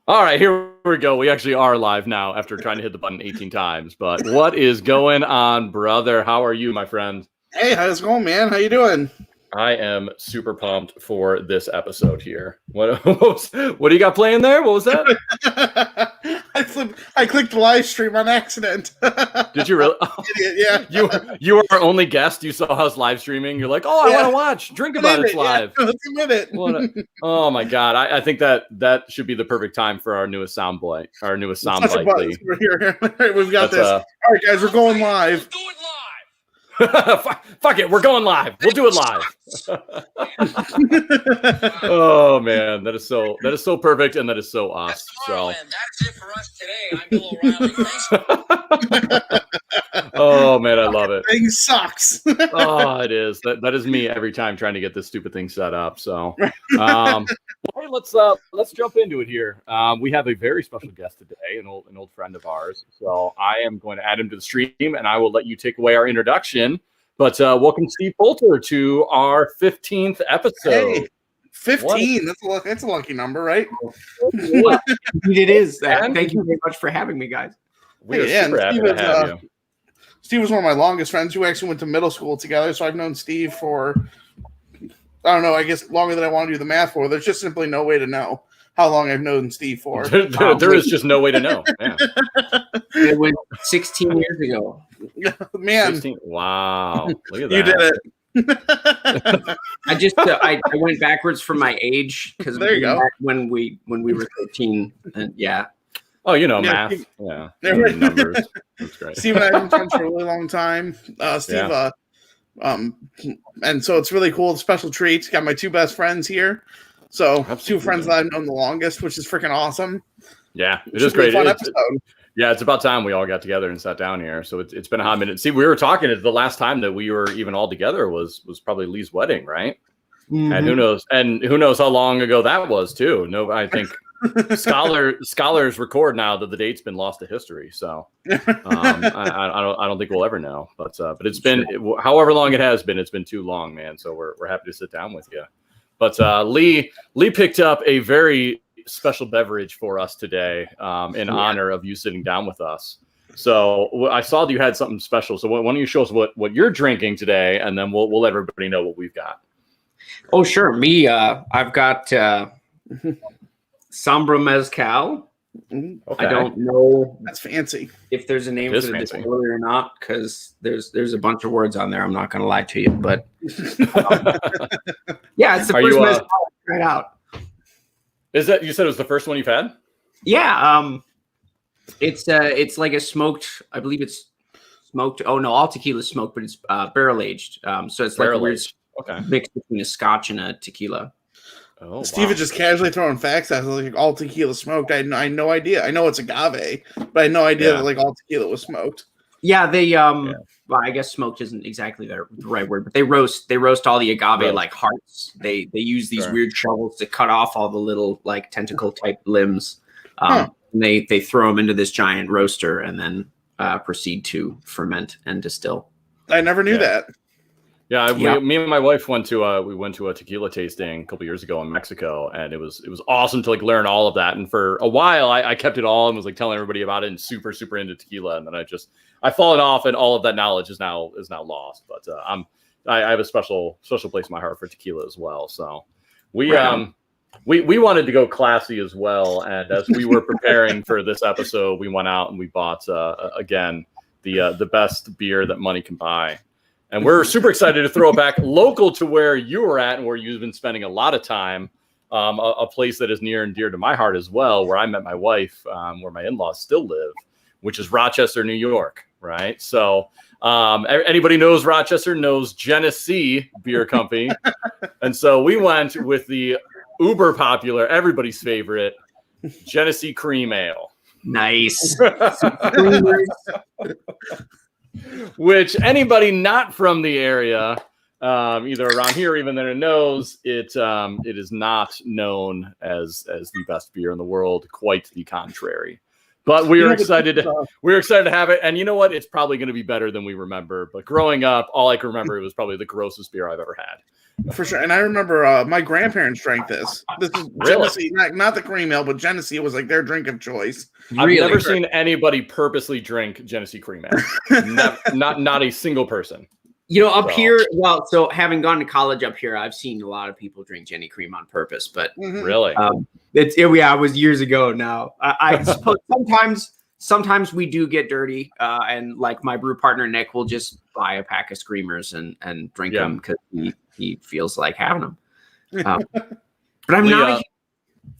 All right, here we go. We actually are live now after trying to hit the button 18 times. But what is going on, brother? How are you, my friend? Hey, how's it going, man? How you doing? I am super pumped for this episode here. What do you got playing there? What was that? I clicked live stream on accident. Did you really? Idiot, yeah. You were our only guest. You saw us live streaming. You're like, oh, I want to watch. Drink about it's live. Yeah. Let's admit it. Oh my god! I think that should be the perfect time for our newest soundbite. Our newest soundbite. We've got this. All right, guys, we're going live. Do it live. Fuck it, we're going live. We'll do it live. Oh man, that is so perfect, and that is so awesome. So that's it for us today. I'm Bill O'Reilly. Oh man, I love it. Thing sucks. Oh, it is. That is me every time trying to get this stupid thing set up. So hey, let's jump into it here. We have a very special guest today, an old friend of ours. So I am going to add him to the stream, and I will let you take away our introduction. But welcome Steve Polter to our 15th episode. Hey, 15. That's a lucky number, right? It is. Thank you very much for having me, guys. We are super happy to have you. Steve was one of my longest friends. We actually went to middle school together, so I've known Steve for, I don't know, I guess longer than I want to do the math for. There's just simply no way to know how long I've known Steve for. There is just no way to know. Yeah. It was 16 years ago. Man. 16? Wow. Look at that. You did it. I went backwards from my age because there you go. When we were 13, and yeah. Oh, you know, math. Yeah. Numbers. That's great. Steve and I have been friends for a really long time. Steve, and so it's really cool. It's a special treat. Got my two best friends here. So absolutely. Two friends that I've known the longest, which is freaking awesome. Yeah, it is great. It's about time we all got together and sat down here. So it's been a hot minute. See, we were talking the last time that we were even all together was probably Lee's wedding, right? Mm-hmm. And who knows how long ago that was too. No, I think scholars record now that the date's been lost to history. So I don't think we'll ever know. But it's been however long it has been. It's been too long, man. So we're happy to sit down with you. But Lee picked up a very special beverage for us today in honor of you sitting down with us. So I saw that you had something special. So why don't you show us what you're drinking today, and then we'll let everybody know what we've got. Oh, sure. Me, I've got Sombra Mezcal. Okay. I don't know. That's fancy. If there's a name for the distillery or not, because there's a bunch of words on there. I'm not going to lie to you, but yeah, it's the first mezcal I tried out. Is that you said it was the first one you've had? Yeah. It's like a smoked. I believe it's smoked. Oh no, all tequila is smoked, but it's barrel aged. So it's like a weird mix between a scotch and a tequila. Oh, Steve is just casually throwing facts at us, like all tequila smoked. I had no idea. I know it's agave, but I had no idea that like all tequila was smoked. Yeah, they well, I guess smoked isn't exactly the right word, but they roast all the agave like hearts. They use these weird shovels to cut off all the little like tentacle type limbs. And they throw them into this giant roaster and then proceed to ferment and distill. I never knew that. Yeah, me and my wife went to a tequila tasting a couple years ago in Mexico, and it was awesome to like learn all of that. And for a while, I kept it all and was like telling everybody about it and super into tequila. And then I've fallen off, and all of that knowledge is now lost. But I have a special place in my heart for tequila as well. So we wanted to go classy as well. And as we were preparing for this episode, we went out and we bought again the best beer that money can buy. And we're super excited to throw it back local to where you were at and where you've been spending a lot of time, a place that is near and dear to my heart as well, where I met my wife, where my in-laws still live, which is Rochester, New York, right? So anybody knows Rochester knows Genesee Beer Company. And so we went with the uber popular, everybody's favorite, Genesee Cream Ale. Nice. Which anybody not from the area, either around here or even there, knows it is not known as the best beer in the world. Quite the contrary. But we're excited to have it. And you know what? It's probably going to be better than we remember. But growing up, all I can remember it was probably the grossest beer I've ever had. For sure. And I remember my grandparents drank this. This is Really? Genesee, not the cream ale, but Genesee was like their drink of choice. I've never seen anybody purposely drink Genesee cream ale. not a single person. You know, up here, well, so having gone to college up here, I've seen a lot of people drink Jenny Cream on purpose, but really, it was years ago now. I suppose sometimes we do get dirty, and like my brew partner Nick will just buy a pack of Screamers and drink them because he feels like having them. But I'm not a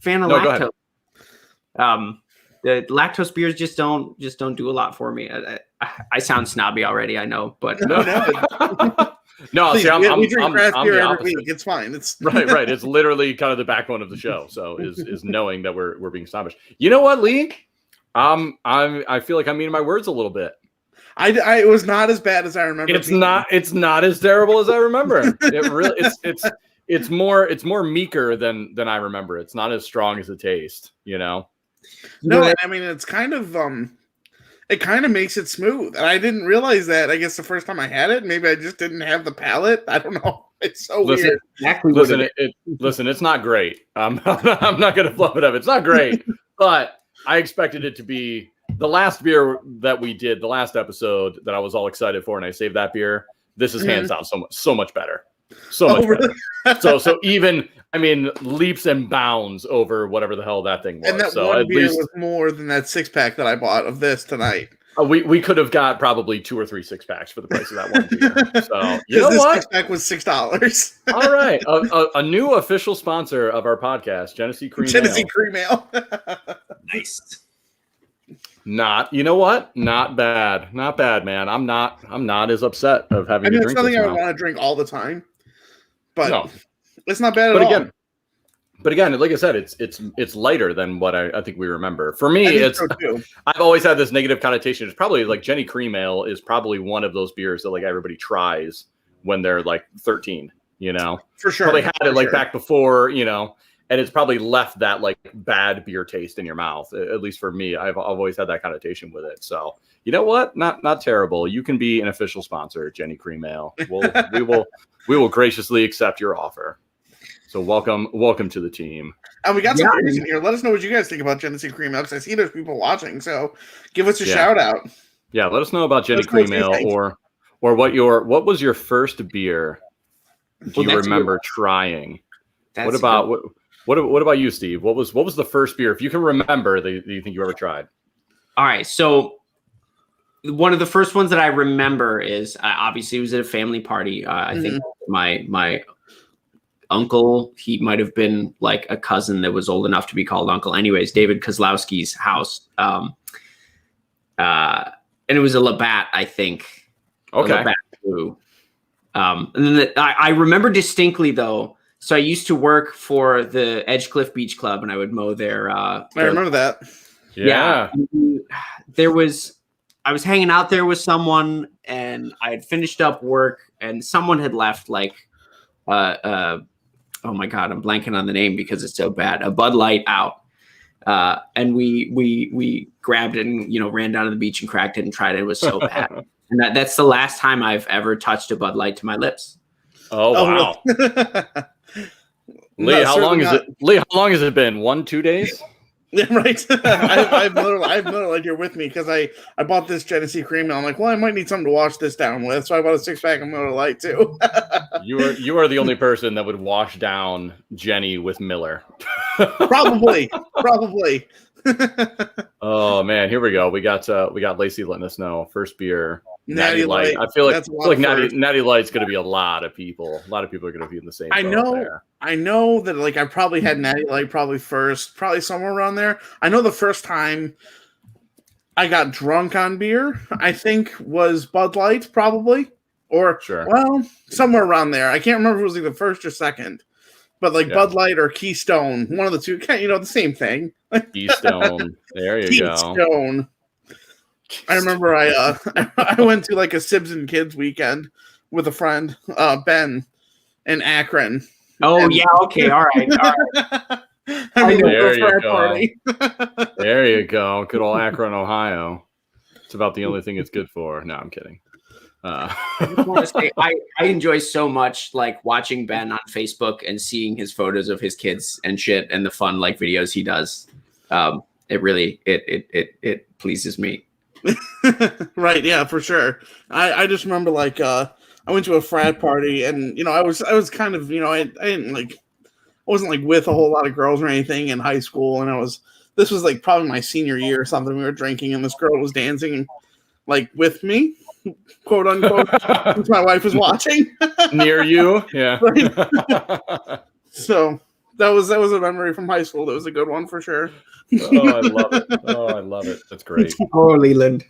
fan of lactose. The lactose beers just don't do a lot for me. I sound snobby already, I know, but no. No, see, we drink craft beer every week. It's fine. It's right. It's literally kind of the backbone of the show. So is knowing that we're being snobbish. You know what, Lee? I feel like I'm eating my words a little bit. It was not as bad as I remember. It's not as terrible as I remember. It really it's more meeker than I remember. It's not as strong as it tastes, you know. No, I mean it's kind of it kind of makes it smooth. And I didn't realize that. I guess the first time I had it, maybe I just didn't have the palate. I don't know. It's so weird. Listen, it's not great. I'm not going to fluff it up. It's not great, but I expected it to be the last beer that we did, the last episode that I was all excited for, and I saved that beer. This is hands down so much better. So much really? better. So even, I mean, leaps and bounds over whatever the hell that thing was. And that one beer was more than that 6-pack that I bought of this tonight. We could have got probably 2 or 3 6-packs for the price of that one beer. So you know this what? 6-pack was $6. All right, a new official sponsor of our podcast, Genesee Cream Ale. Nice. You know what? Not bad, man. I'm not as upset of having to drink. It's something I want to drink all the time, but it's not bad at all. But again, like I said, it's lighter than what I think we remember. For me, I've always had this negative connotation. It's probably like Jenny Cream Ale is probably one of those beers that like everybody tries when they're like 13, you know, for sure. Probably had it like back before, you know, and it's probably left that like bad beer taste in your mouth. At least for me, I've always had that connotation with it. So you know what? Not terrible. You can be an official sponsor, Jenny Cream Ale. We will graciously accept your offer. So welcome to the team. And we got some beers in here. Let us know what you guys think about Genesee Cream Ale, because I see there's people watching. So give us a shout out. Yeah, let us know about Jenny Cream Ale or what was your first beer? Do you remember trying? What about you, Steve? What was the first beer, if you can remember, that you think you ever tried? All right, so one of the first ones that I remember is obviously it was at a family party. I think my uncle, he might have been like a cousin that was old enough to be called uncle. Anyways, David Kozlowski's house. And it was a Labatt, I think. Okay. Labatt Blue. And then I remember distinctly though. So I used to work for the Edgecliff Beach Club, and I would mow their. I remember that. Yeah. I was hanging out there with someone, and I had finished up work, and someone had left like, oh my God, I'm blanking on the name because it's so bad. A Bud Light out, and we grabbed it and ran down to the beach and cracked it and tried it. It was so bad, and that's the last time I've ever touched a Bud Light to my lips. Oh wow. Lee, how long has it been? 1-2 days? Yeah, right. I've literally you're with me, because I bought this Genesee Cream Ale. I'm like, well, I might need something to wash this down with, so I bought a 6-pack of Miller Lite too. You are the only person that would wash down Jenny with Miller. Probably. Oh man, here we go. We got Lacey letting us know first beer. Natty Light. I feel like Natty Light's going to be a lot of people. A lot of people are going to be in the same. I know that like I probably had Natty Light probably first, probably somewhere around there. I know the first time I got drunk on beer, I think was Bud Light probably, or somewhere around there. I can't remember if it was like the first or second, but like Bud Light or Keystone, one of the two. The same thing. Keystone. There you go. Keystone. I remember I went to like a Sibs and Kids weekend with a friend, Ben, in Akron. Oh, and, okay, all right. There you go. There you go. Good old Akron, Ohio. It's about the only thing it's good for. No, I'm kidding. I just want to say I enjoy so much like watching Ben on Facebook and seeing his photos of his kids and shit and the fun like videos he does. It really it pleases me. Right, yeah, for sure. I just remember like I went to a frat party and I was kind of I didn't like I wasn't like with a whole lot of girls or anything in high school, and this was like probably my senior year or something. We were drinking and this girl was dancing like with me, quote unquote, since my wife was watching. Near you, yeah. Right. So that was a memory from high school. That was a good one for sure. Oh, I love it. Oh, I love it. That's great. Oh, Leland.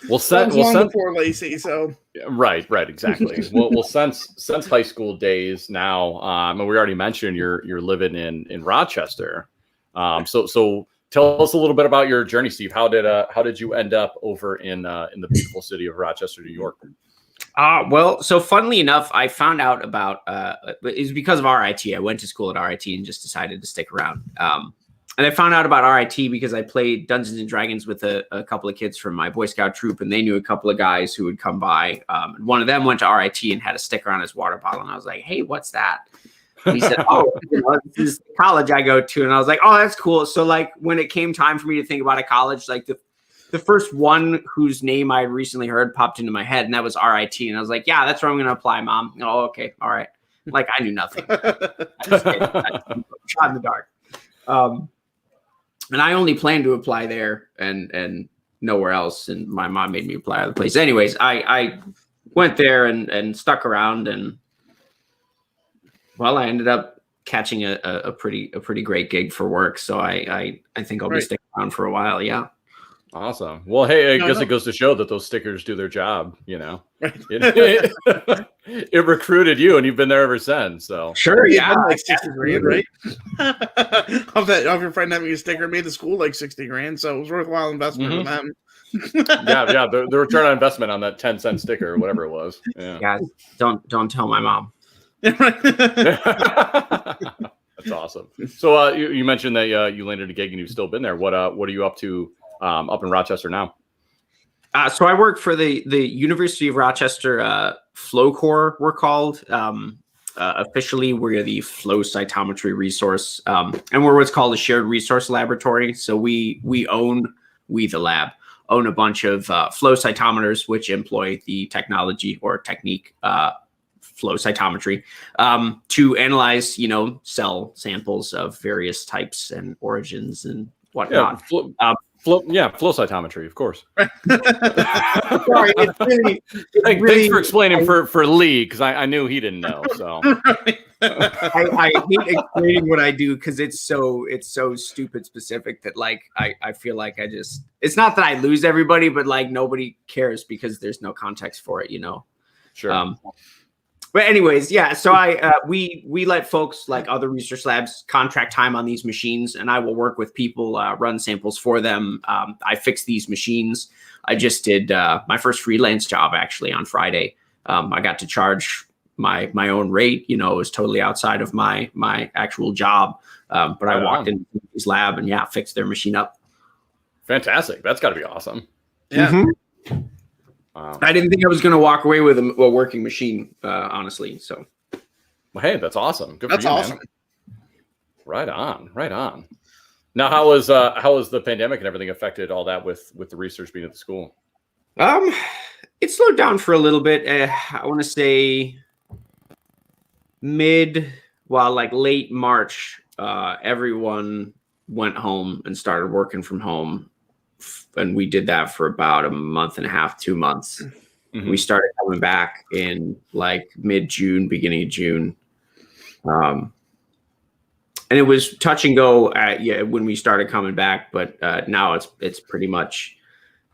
We'll send before Lacey. So right, exactly. Well, since high school days now, and we already mentioned you're living in Rochester. So tell us a little bit about your journey, Steve. How did you end up over in the beautiful city of Rochester, New York? Well, so funnily enough, I found out about it was because of RIT. I went to school at RIT and just decided to stick around. And I found out about RIT because I played Dungeons and Dragons with a couple of kids from my Boy Scout troop, and they knew a couple of guys who would come by. And one of them went to RIT and had a sticker on his water bottle, and I was like, "Hey, what's that?" And he said, "Oh, this is the college I go to," and I was like, "Oh, that's cool." So like when it came time for me to think about a college, like the first one whose name I recently heard popped into my head, and that was RIT. And I was like, yeah, that's where I'm going to apply, Mom. Oh, okay. All right. Like I knew nothing. I just shot in the dark. And I only planned to apply there and nowhere else. And my mom made me apply other places. Anyways, I went there and stuck around, and well, I ended up catching a pretty great gig for work. So I think I'll be sticking around for a while. Yeah. Awesome. Well, hey, I guess it goes to show that those stickers do their job. It recruited you, and you've been there ever since. So sure, yeah, like $60,000, right? of your friend having a sticker made the school like $60,000, so it was worthwhile investment for them. yeah, the return on investment on that 10-cent sticker or whatever it was. Yeah, guys, don't tell my mom. That's awesome. So you mentioned that you landed a gig and you've still been there. What are you up to? Up in Rochester now? So I work for the University of Rochester Flow Corps, we're called. Officially, we're the flow cytometry resource, and we're what's called a shared resource laboratory. So we the lab own a bunch of flow cytometers, which employ the technology or technique flow cytometry to analyze, cell samples of various types and origins and whatnot. Flow cytometry, of course. Sorry, Thanks for explaining for Lee, because I knew he didn't know. So I hate explaining what I do because it's so stupid specific that like I feel like it's not that I lose everybody, but like nobody cares because there's no context for it, Sure. But anyways, yeah. So we let folks like other research labs contract time on these machines, and I will work with people, run samples for them. I fix these machines. I just did my first freelance job actually on Friday. I got to charge my own rate. It was totally outside of my actual job. But I walked into his lab and fixed their machine up. Fantastic. That's got to be awesome. Yeah. Mm-hmm. Wow. I didn't think I was going to walk away with a working machine, honestly. So, well, hey, that's awesome. Good for you, that's awesome. Man. Right on. Now, how was the pandemic and everything affected all that with the research being at the school? It slowed down for a little bit. I want to say late March. Everyone went home and started working from home. And we did that for about a month and a half, 2 months. Mm-hmm. We started coming back in like mid-June, beginning of June. And it was touch and go when we started coming back, but now it's pretty much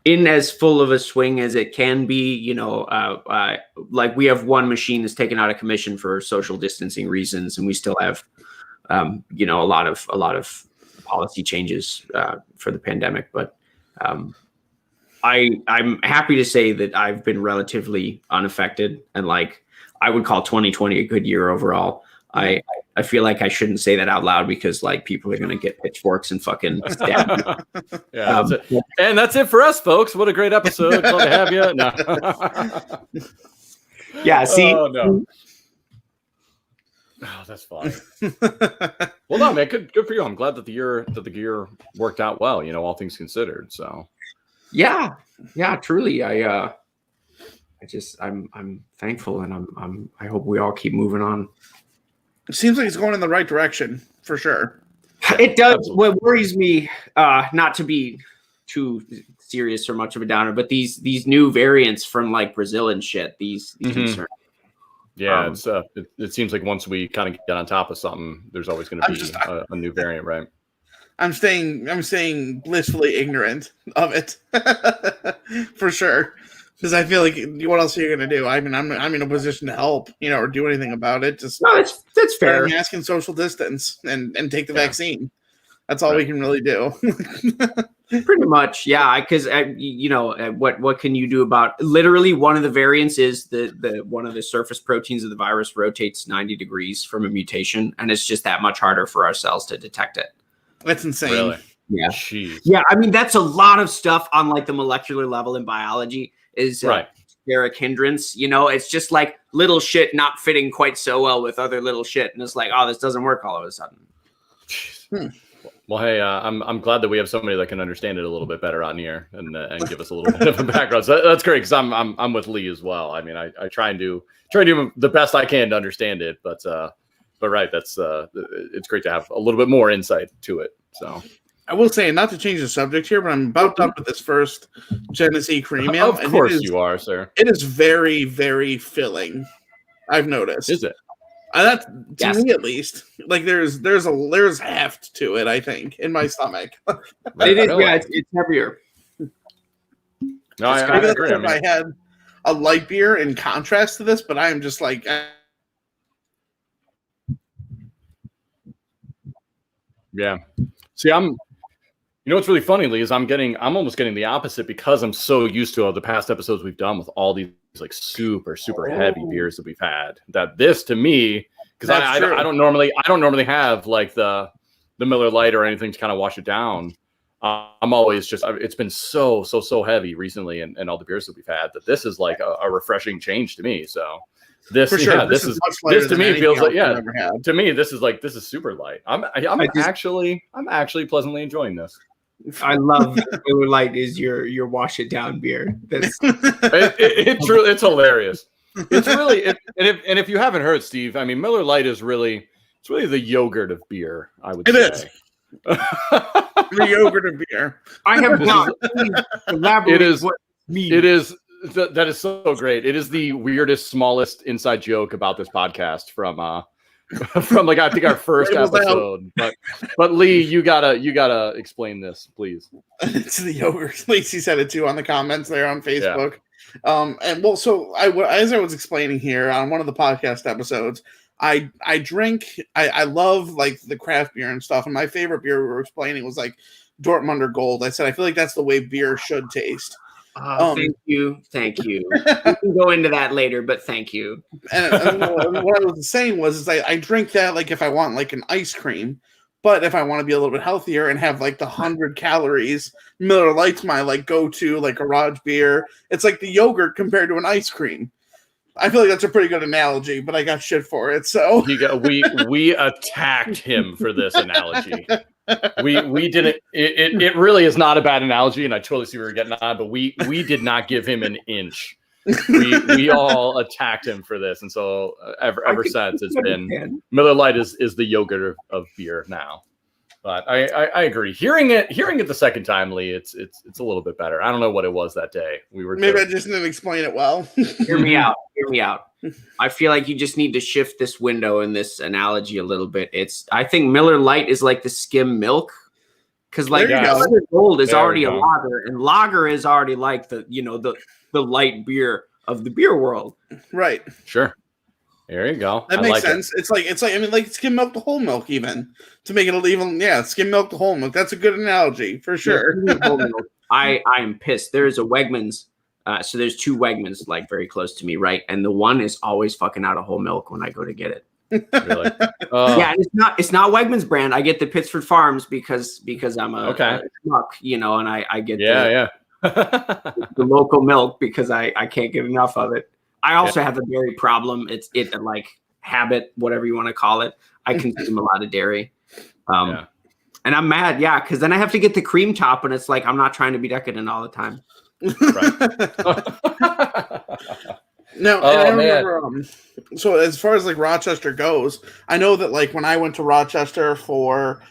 in as full of a swing as it can be. Like we have one machine that's taken out of commission for social distancing reasons, and we still have a lot of policy changes for the pandemic, but I'm happy to say that I've been relatively unaffected, and like I would call 2020 a good year overall. I feel like I shouldn't say that out loud because like people are gonna get pitchforks and fucking stab me. Yeah, that's it. And that's it for us, folks. What a great episode! Glad to have you. No. Yeah. See. Oh no. Oh, that's funny. Well, no, man, good for you. I'm glad that the year worked out well. You know, all things considered. So. Yeah. Truly, I'm thankful, and I hope we all keep moving on. It seems like it's going in the right direction for sure. It does. Absolutely. What worries me, not to be too serious or much of a downer, but these new variants from like Brazil and shit. These concerns. Yeah, it seems like once we kind of get on top of something, there's always going to be a new variant, right? I'm staying blissfully ignorant of it for sure, because I feel like what else are you going to do? I mean, I'm in a position to help, or do anything about it. Just no, that's fair. Mask and social distance and take the vaccine. That's all we can really do. Pretty much, yeah. Because what can you do about? Literally, one of the variants is the one of the surface proteins of the virus rotates 90 degrees from a mutation, and it's just that much harder for our cells to detect it. That's insane. Really? Yeah. Jeez. Yeah. I mean, that's a lot of stuff on like the molecular level in biology. Is steric hindrance. It's just like little shit not fitting quite so well with other little shit, and it's like, oh, this doesn't work all of a sudden. Well, hey, I'm glad that we have somebody that can understand it a little bit better on here and give us a little bit of a background. So that's great because I'm with Lee as well. I mean, I try and do the best I can to understand it, but right, that's it's great to have a little bit more insight to it. So I will say, not to change the subject here, but I'm about done with this first Genesee cream ale. Of course you are, sir. It is very, very filling. I've noticed. Is it? To me at least, like there's heft to it. I think in my stomach. It is. Yeah, it's heavier. No, I agree. If I had a light beer in contrast to this, but I am just like. Yeah. See, what's really funny, Lee, is I'm almost getting the opposite because I'm so used to all the past episodes we've done with all these like super, super heavy beers that we've had. That this to me, because I don't normally have like the Miller Lite or anything to kind of wash it down. I'm always it's been so heavy recently and all the beers that we've had that this is like a refreshing change to me. So this to me feels like to me this is super light. I'm actually pleasantly enjoying this. I love Miller Lite is your wash it down beer. That's it's hilarious. It's really and if you haven't heard, Steve, I mean Miller Lite is really the yogurt of beer, I would say. It is. The yogurt of beer. I have not elaborated. It is that is so great. It is the weirdest, smallest inside joke about this podcast from like I think our first episode. But Lee, you gotta explain this, please. It's the yogurt. Lacey said it too on the comments there on Facebook. Yeah. And well, so as I was explaining here on one of the podcast episodes, I love like the craft beer and stuff, and my favorite beer we were explaining was like Dortmunder Gold. I said I feel like that's the way beer should taste. Thank you. We can go into that later, but thank you. And what I was saying was I drink that like if I want like an ice cream, but if I want to be a little bit healthier and have like the 100 calories, Miller Lite's my like go-to like garage beer. It's like the yogurt compared to an ice cream. I feel like that's a pretty good analogy, but I got shit for it. So we attacked him for this analogy. We didn't. It really is not a bad analogy, and I totally see where you're getting on. But we did not give him an inch. We all attacked him for this, and so ever since it's been Miller Lite is the yogurt of beer now. But I agree. Hearing it the second time, Lee, it's a little bit better. I don't know what it was that day. Maybe I just didn't explain it well. Hear me out. I feel like you just need to shift this window in this analogy a little bit. I think Miller Lite is like the skim milk, because like Gold is already a lager, and lager is already like the light beer of the beer world. Right. Sure. There you go. That makes sense. It's like I mean, like skim milk to whole milk, even to make it skim milk to whole milk. That's a good analogy for sure. I am pissed. There is a Wegmans. So there's two Wegmans like very close to me, right? And the one is always fucking out of whole milk when I go to get it. Really? Yeah, and it's not Wegmans brand. I get the Pittsford Farms because I'm a schmuck, and I get the local milk because I can't get enough of it. I also have a dairy problem. It's like habit, whatever you want to call it. I consume a lot of dairy. And I'm mad, because then I have to get the cream top, and it's like I'm not trying to be decadent all the time. No, I remember. So as far as like Rochester goes, I know that like when I went to Rochester for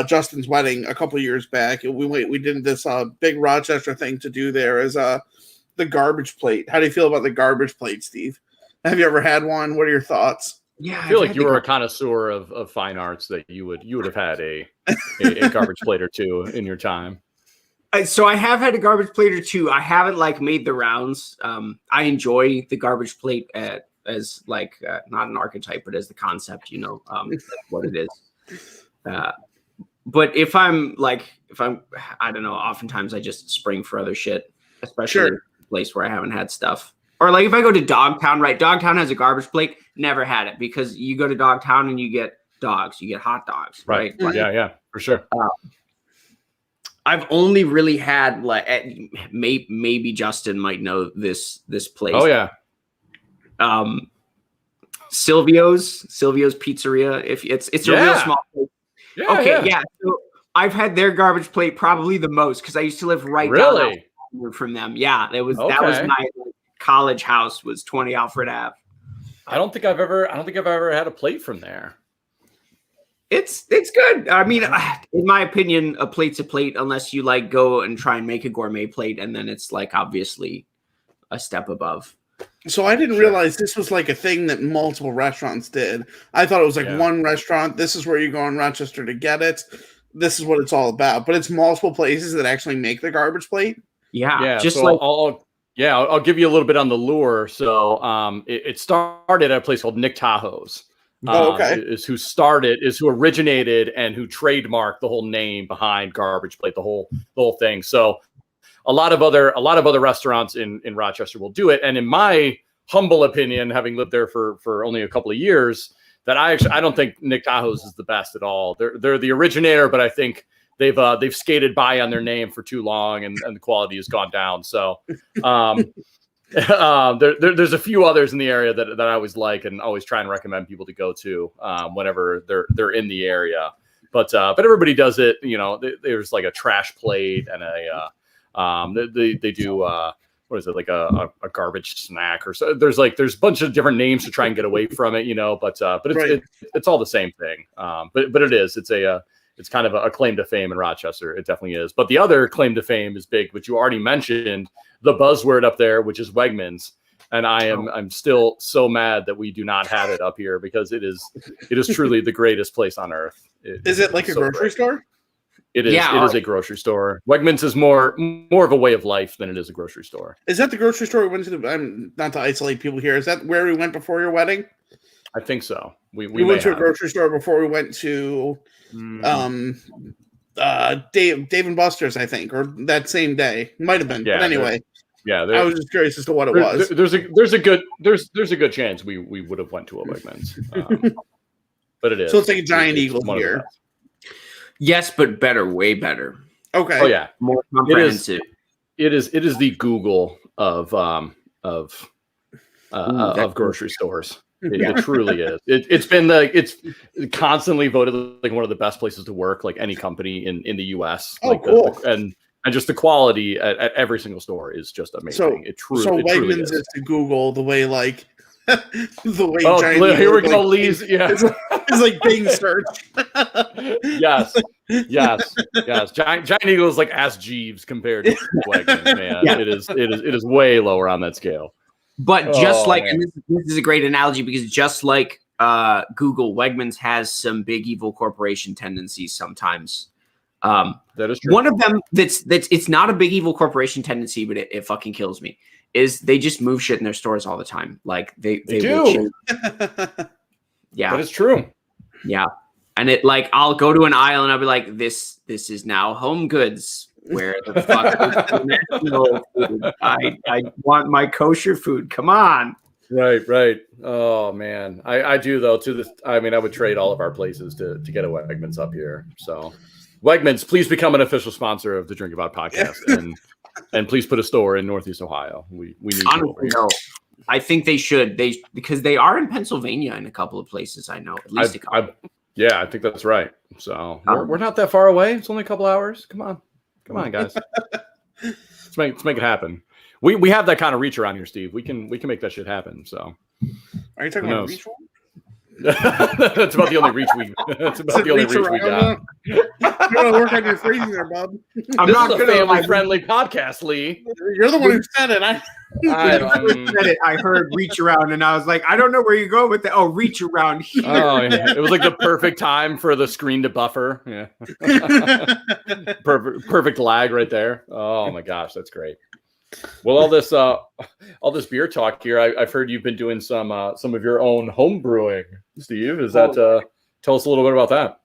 Justin's wedding a couple years back, we did this big Rochester thing to do there as the garbage plate. How do you feel about the garbage plate, Steve? Have you ever had one? What are your thoughts? Yeah, I feel like you were a connoisseur of fine arts that you would have had a garbage plate or two in your time. So I have had a garbage plate or two. I haven't like made the rounds. I enjoy the garbage plate as like not an archetype, but as the concept. That's what it is. But if I'm I don't know. Oftentimes I just spring for other shit, especially in a place where I haven't had stuff. Or like if I go to Dogtown, right? Dogtown has a garbage plate. Never had it because you go to Dogtown and you get dogs, you get hot dogs, right? Like, yeah, for sure. I've only really had like maybe Justin might know this place. Oh yeah. Silvio's Pizzeria. If it's a real small place. Yeah. So I've had their garbage plate probably the most because I used to live right down from them. Yeah, that was my college house was 20 Alfred Ave. I don't think I've ever had a plate from there. It's good. I mean, in my opinion, a plate's a plate unless you like go and try and make a gourmet plate, and then it's like obviously a step above. So I didn't realize this was like a thing that multiple restaurants did. I thought it was like one restaurant. This is where you go in Rochester to get it. This is what it's all about. But it's multiple places that actually make the garbage plate. Yeah. Just so like I'll give you a little bit on the lure. So it started at a place called Nick Tahoe's. Is who originated and who trademarked the whole name behind garbage plate, the whole thing. So a lot of other restaurants in Rochester will do it. And in my humble opinion, having lived there for only a couple of years, that I don't think Nick Tahoe's is the best at all. They're the originator, but I think they've skated by on their name for too long and the quality has gone down. So there's a few others in the area that I always like and always try and recommend people to go to whenever they're in the area. But everybody does it. There's like a trash plate and they do what is it, like a garbage snack or so. There's a bunch of different names to try and get away from it, but it's all the same thing. But it's kind of a claim to fame in Rochester. It definitely is. But the other claim to fame is big, which you already mentioned, the buzzword up there, which is Wegmans. And I'm still so mad that we do not have it up here because it is truly the greatest place on earth. Is it like a grocery store? It is. It is a grocery store. Wegmans is more of a way of life than it is a grocery store. Is that the grocery store we went to? Not to isolate people here. Is that where we went before your wedding? I think so. We went to a grocery store before we went to Dave and Buster's, I think, or that same day. Might have been. Yeah, but anyway. I was just curious as to what it was. There's a good chance we would have went to a Wegmans. But it is. So it's like a giant eagle here. Yes, but better, way better. Okay. Oh yeah, more comprehensive. It is the Google of grocery stores. It truly is. It's constantly voted like one of the best places to work, like any company in the U.S. Cool. And just the quality at every single store is just amazing. It truly Wegmans is to Google the way like the way. Oh, here we go, Lee's. Yeah, it's like being searched. Yes. Giant Eagle is like Ask Jeeves compared to Wegmans, man. Yeah. It is way lower on that scale. But just and this is a great analogy because just like Google, Wegmans has some big evil corporation tendencies sometimes. That is true. One of them that's it's not a big evil corporation tendency, but it fucking kills me. Is they just move shit in their stores all the time. Like they do. Yeah, that is true. Yeah, and it like I'll go to an aisle and I'll be like, this is now Home Goods. Where the fuck is the national food? I want my kosher food. Come on. Right. Oh man, I do though. I would trade all of our places to get a Wegmans up here. So, Wegmans, please become an official sponsor of the Drink About podcast, and please put a store in Northeast Ohio. We need you over here. No, I think they should. Because they are in Pennsylvania in a couple of places. I know at least a couple. I think that's right. So we're not that far away. It's only a couple hours. Come on, guys. Let's make it happen. We have that kind of reach around here, Steve. We can make that shit happen. So, are you talking about reach one? That's about the only reach we. That's about the only reach we got. You're gonna work on your phrasing there, bub. I'm not a family-friendly podcast, Lee. You're the one who said it. I heard reach around, and I was like, I don't know where you go with that. Oh, reach around here. Oh, yeah. It was like the perfect time for the screen to buffer. Yeah. Perfect lag right there. Oh my gosh, that's great. Well, all this beer talk here, I've heard you've been doing some of your own home brewing, Steve. Is that tell us a little bit about that?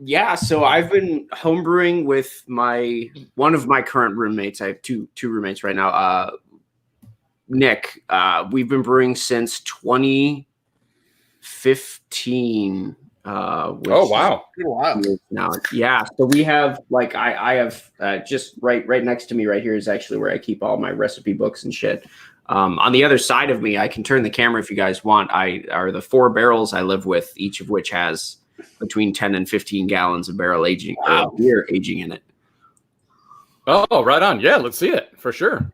Yeah, so I've been homebrewing with one of my current roommates. I have two roommates right now. Nick. We've been brewing since 2015. Oh wow! Now, yeah. So we have I have just right next to me right here is actually where I keep all my recipe books and shit. On the other side of me, I can turn the camera if you guys want. Are the 4 barrels I live with, each of which has between 10 and 15 gallons of beer aging in it. Oh, right on. Yeah, let's see it for sure.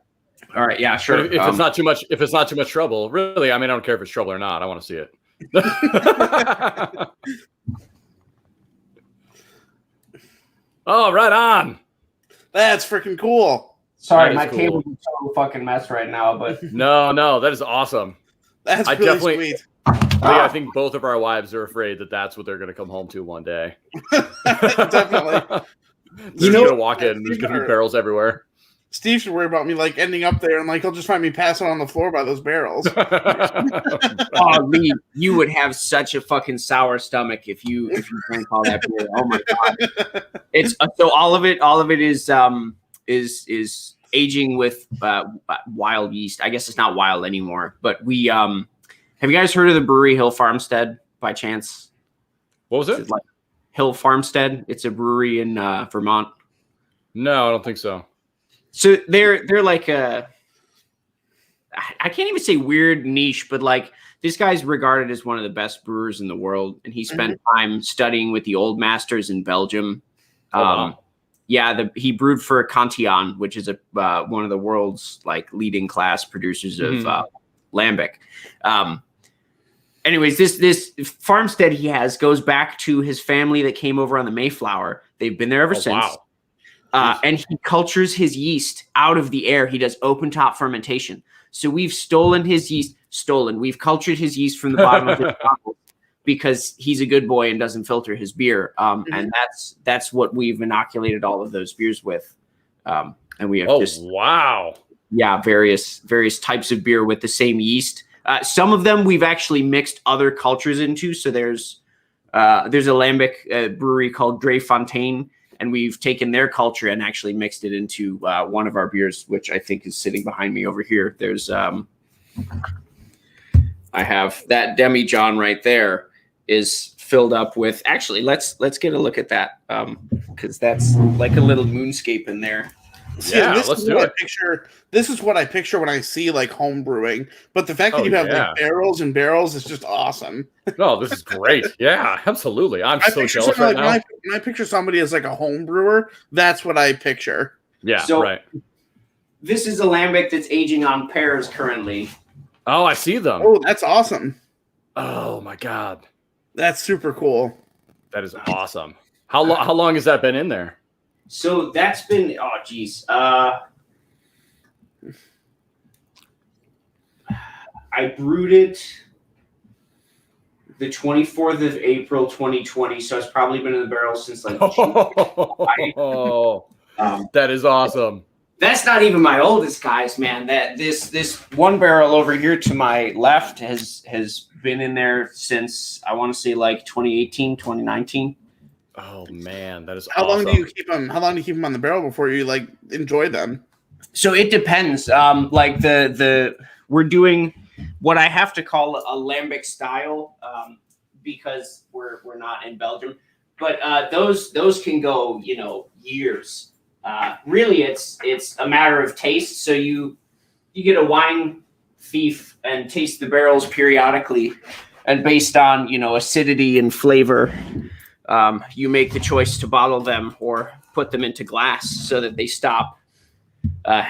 All right. Yeah, sure. If it's not too much trouble, really, I don't care if it's trouble or not. I want to see it. Oh, right on. That's freaking cool. Sorry, my cable's a total fucking mess right now, but no, that is awesome. That's really sweet. I think both of our wives are afraid that that's what they're going to come home to one day. Definitely. They're going to walk in and there's going to be barrels everywhere. Steve should worry about me ending up there and he'll just find me passing on the floor by those barrels. Oh, Lee, you would have such a fucking sour stomach if you drank all that beer. Oh my god! It's so all of it is aging with wild yeast. I guess it's not wild anymore, but we have you guys heard of the brewery Hill Farmstead by chance? What was it? Hill Farmstead. It's a brewery in Vermont. No, I don't think so. So they're like I can't even say weird niche, but this guy's regarded as one of the best brewers in the world, and he spent time studying with the old masters in Belgium. He brewed for Cantillon, which is one of the world's leading class producers of lambic. Anyways, this farmstead he has goes back to his family that came over on the Mayflower. They've been there ever since. Wow. And he cultures his yeast out of the air. He does open top fermentation. So we've stolen his yeast. We've cultured his yeast from the bottom of his bottle because he's a good boy and doesn't filter his beer. And that's what we've inoculated all of those beers with. And we have wow. Yeah, various types of beer with the same yeast. Some of them we've actually mixed other cultures into. So there's a lambic brewery called Dre Fontaine. And we've taken their culture and actually mixed it into one of our beers, which I think is sitting behind me over here. There's, I have that Demi-John right there is filled up with. Actually, let's get a look at that because that's like a little moonscape in there. Yeah, let's do it. This is what I picture when I see home brewing. But the fact that you have barrels and barrels is just awesome. Oh, this is great. Yeah, absolutely. I'm so jealous right now. When I picture somebody as a home brewer, that's what I picture. Yeah, right. This is a lambic that's aging on pears currently. Oh, I see them. Oh, that's awesome. Oh my god, that's super cool. That is awesome. How long has that been in there? So that's been I brewed it the 24th of April 2020, so it's probably been in the barrel since that is awesome. That's not even my oldest, guys, man. That this one barrel over here to my left has been in there since I want to say 2018, 2019. Oh man, that is How long do you keep them? How long do you keep them on the barrel before you enjoy them? So it depends. We're doing what I have to call a lambic style, because we're not in Belgium, but those can go, years. Really, it's a matter of taste. So you get a wine thief and taste the barrels periodically, and based on acidity and flavor, you make the choice to bottle them or put them into glass so that they stop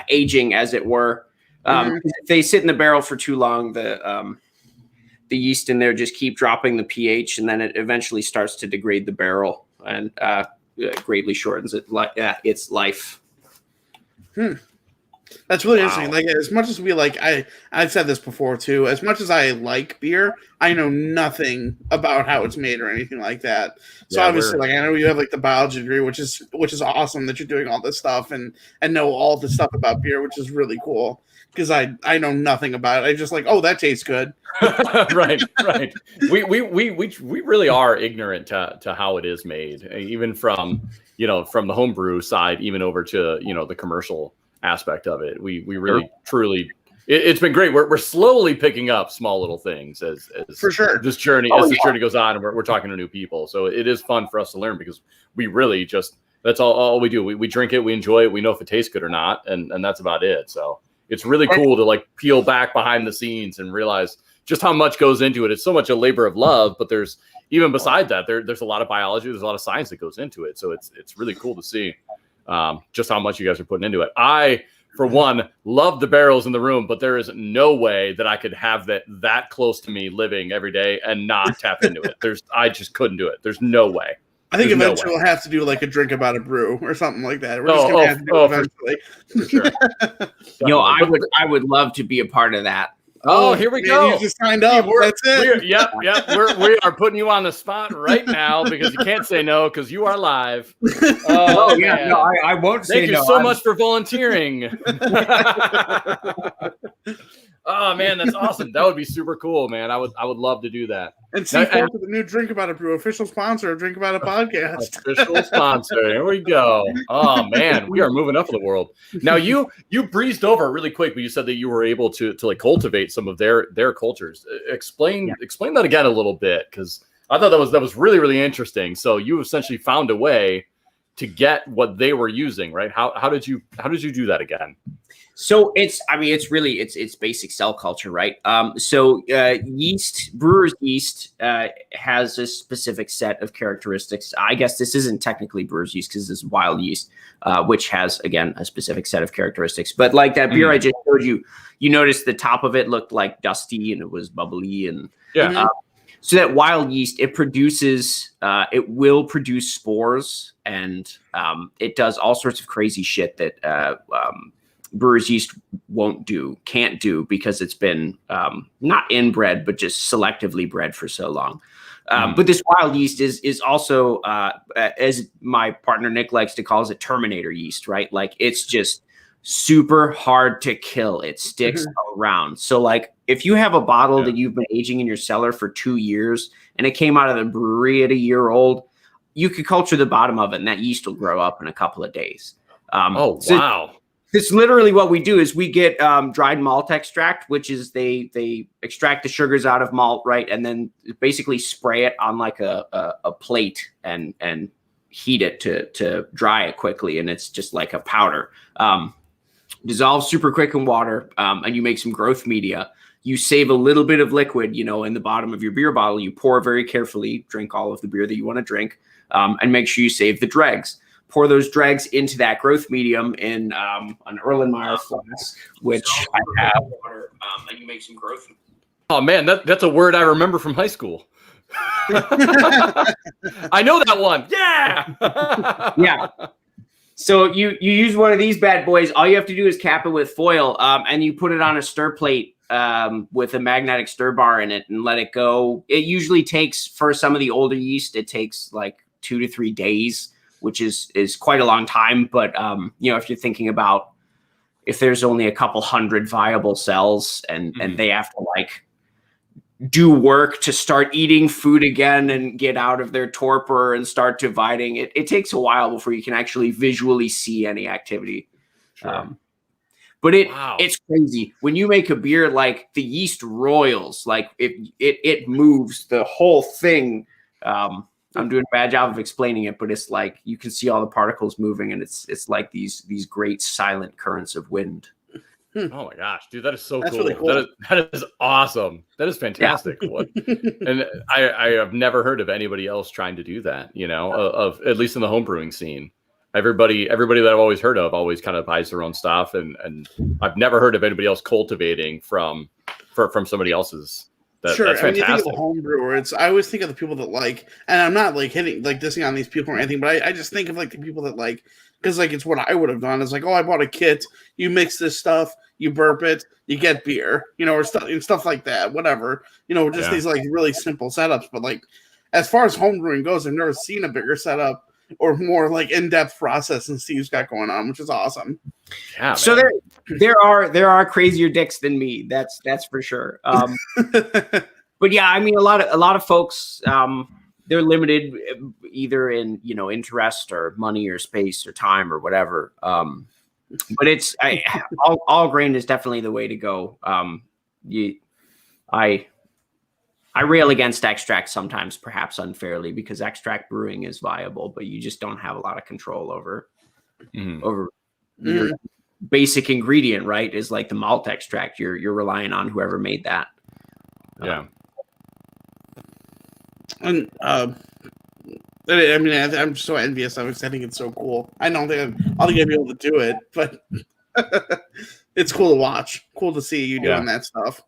aging, as it were. If they sit in the barrel for too long, the yeast in there just keep dropping the pH, and then it eventually starts to degrade the barrel and greatly shortens its life. That's really interesting. Like, as much as we like, I've said this before too. As much as I like beer, I know nothing about how it's made or anything like that. So obviously, like, I know you have like the biology degree, which is awesome that you're doing all this stuff and know all the stuff about beer, which is really cool. Because I know nothing about it. I just like, oh, that tastes good. right. We really are ignorant to how it is made, even from from the homebrew side, even over to the commercial aspect of it. We really truly, it's been great. We're slowly picking up small little things as for sure this journey journey goes on, and we're talking to new people. So it is fun for us to learn, because we really just, that's all we do. We drink it, we enjoy it, we know if it tastes good or not, and that's about it. So it's really cool to like peel back behind the scenes and realize just how much goes into it. It's so much a labor of love, but there's even beside that, there's a lot of biology, there's a lot of science that goes into it. So it's really cool to see just how much you guys are putting into it. I, for one, love the barrels in the room, but there is no way that I could have that close to me living every day and not tap into it. I just couldn't do it. There's no way. I think eventually we'll have to do like a drink about a brew or something like that. We're just gonna have to do it eventually. For sure. I would love to be a part of that. Oh, here we go. You just signed up. That's it. Yep. We are putting you on the spot right now, because you can't say no, because you are live. Oh yeah, no, I won't say no. Thank you so much for volunteering. Oh man, that's awesome. That would be super cool, man. I would love to do that. And Steve Polter, the new Drink About It Brew, official sponsor of Drink About It podcast. Official sponsor. Here we go. Oh man, we are moving up in the world. Now you breezed over really quick, but you said that you were able to like cultivate some of their cultures. Explain that again a little bit, because I thought that was really, really interesting. So you essentially found a way to get what they were using, right? How did you do that again? So it's basic cell culture, right? Brewer's yeast has a specific set of characteristics. I guess this isn't technically brewer's yeast, because this is wild yeast, which has, again, a specific set of characteristics. But like that beer I just showed you, you noticed the top of it looked like dusty and it was bubbly, and so that wild yeast, it will produce spores, and it does all sorts of crazy shit that brewer's yeast can't do, because it's been not inbred, but just selectively bred for so long. But this wild yeast is also, as my partner Nick likes to call it, Terminator yeast, right? Like, it's just super hard to kill. It sticks around. So like, if you have a bottle that you've been aging in your cellar for 2 years and it came out of the brewery at a year old, you could culture the bottom of it and that yeast will grow up in a couple of days. Wow. It's literally what we do is we get dried malt extract, which is they extract the sugars out of malt, right? And then basically spray it on like a plate and heat it to dry it quickly. And it's just like a powder. Dissolves super quick in water, and you make some growth media. You save a little bit of liquid, in the bottom of your beer bottle. You pour very carefully, drink all of the beer that you want to drink, and make sure you save the dregs. Pour those dregs into that growth medium in an Erlenmeyer flask, which I have, and you make some growth. Oh man, that's a word I remember from high school. I know that one. Yeah. Yeah. So you use one of these bad boys. All you have to do is cap it with foil, and you put it on a stir plate with a magnetic stir bar in it and let it go. It usually takes, for some of the older yeast, it takes like 2 to 3 days, which is quite a long time. But, if you're thinking about if there's only a couple hundred viable cells and they have to like do work to start eating food again and get out of their torpor and start dividing, it takes a while before you can actually visually see any activity. Sure. But it's crazy when you make a beer like the yeast roils, like it moves the whole thing. I'm doing a bad job of explaining it, but it's like you can see all the particles moving, and it's like these great silent currents of wind. Oh my gosh, dude, that is so cool. Really cool. That is awesome. That is fantastic. Yeah. And I have never heard of anybody else trying to do that, of at least in the home brewing scene. Everybody that I've always heard of always kind of buys their own stuff, and I've never heard of anybody else cultivating from somebody else's. Sure, that's fantastic. You think of a home brewer, I always think of the people that and I'm not dissing on these people or anything, but I just think of the people that because it's what I would have done. It's I bought a kit, you mix this stuff, you burp it, you get beer, or stuff like that, whatever, these really simple setups. But as far as home brewing goes, I've never seen a bigger setup or more in-depth process than Steve's got going on, which is awesome. Yeah. So there are crazier dicks than me. That's for sure. But yeah, I mean, a lot of folks, they're limited either in interest or money or space or time or whatever. But it's all grain is definitely the way to go. I rail against extract sometimes, perhaps unfairly, because extract brewing is viable, but you just don't have a lot of control over your basic ingredient, right? Is like the malt extract. You're relying on whoever made that. Yeah. And I mean, I'm so envious of it. I think it's so cool. I don't think I'll be able to do it, but it's cool to watch. Cool to see you doing that stuff.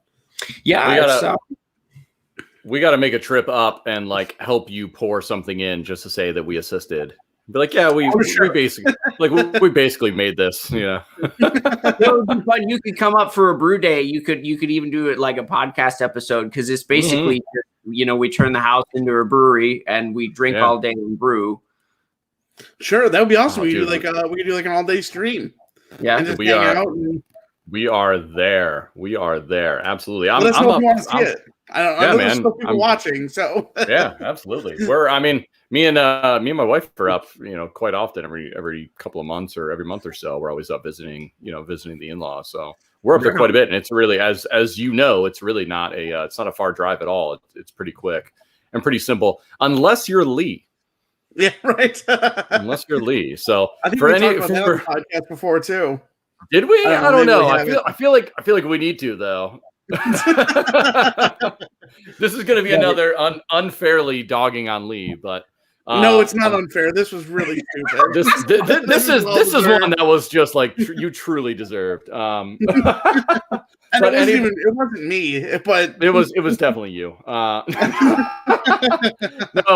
Yeah, we got to make a trip up and help you pour something in just to say that we assisted. Be like, yeah, we basically we basically made this. Yeah. But you could come up for a brew day. You could even do it like a podcast episode, because it's basically we turn the house into a brewery and we drink all day and brew. Sure, that would be awesome. We could do an all day stream. Yeah, and just hang out. We are there. We are there. Absolutely. I know there's still people watching, so yeah, absolutely. Me and my wife are up, quite often every couple of months or every month or so. We're always up visiting the in-laws. So we're up there quite a bit, and it's really, as it's really not it's not a far drive at all. It's pretty quick and pretty simple, unless you're Lee. Yeah, right. Unless you're Lee. So I think we talked about that on the podcast before too. Did we? I don't know. I feel like we need to, though. This is going to be another unfairly dogging on Lee, but no, it's not unfair. This was really stupid. This is one that was just you truly deserved. And it wasn't me, but it was definitely you. No,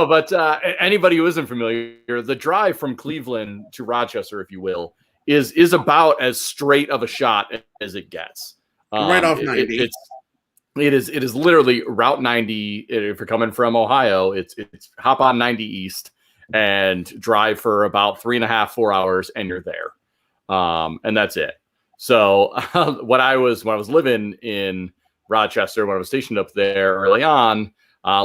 but anybody who isn't familiar, the drive from Cleveland to Rochester, if you will, is about as straight of a shot as it gets. Right off 90. It is literally Route 90. If you're coming from Ohio, it's hop on 90 East and drive for about 3.5-4 hours, and you're there. And that's it. So when I was living in Rochester, when I was stationed up there early on,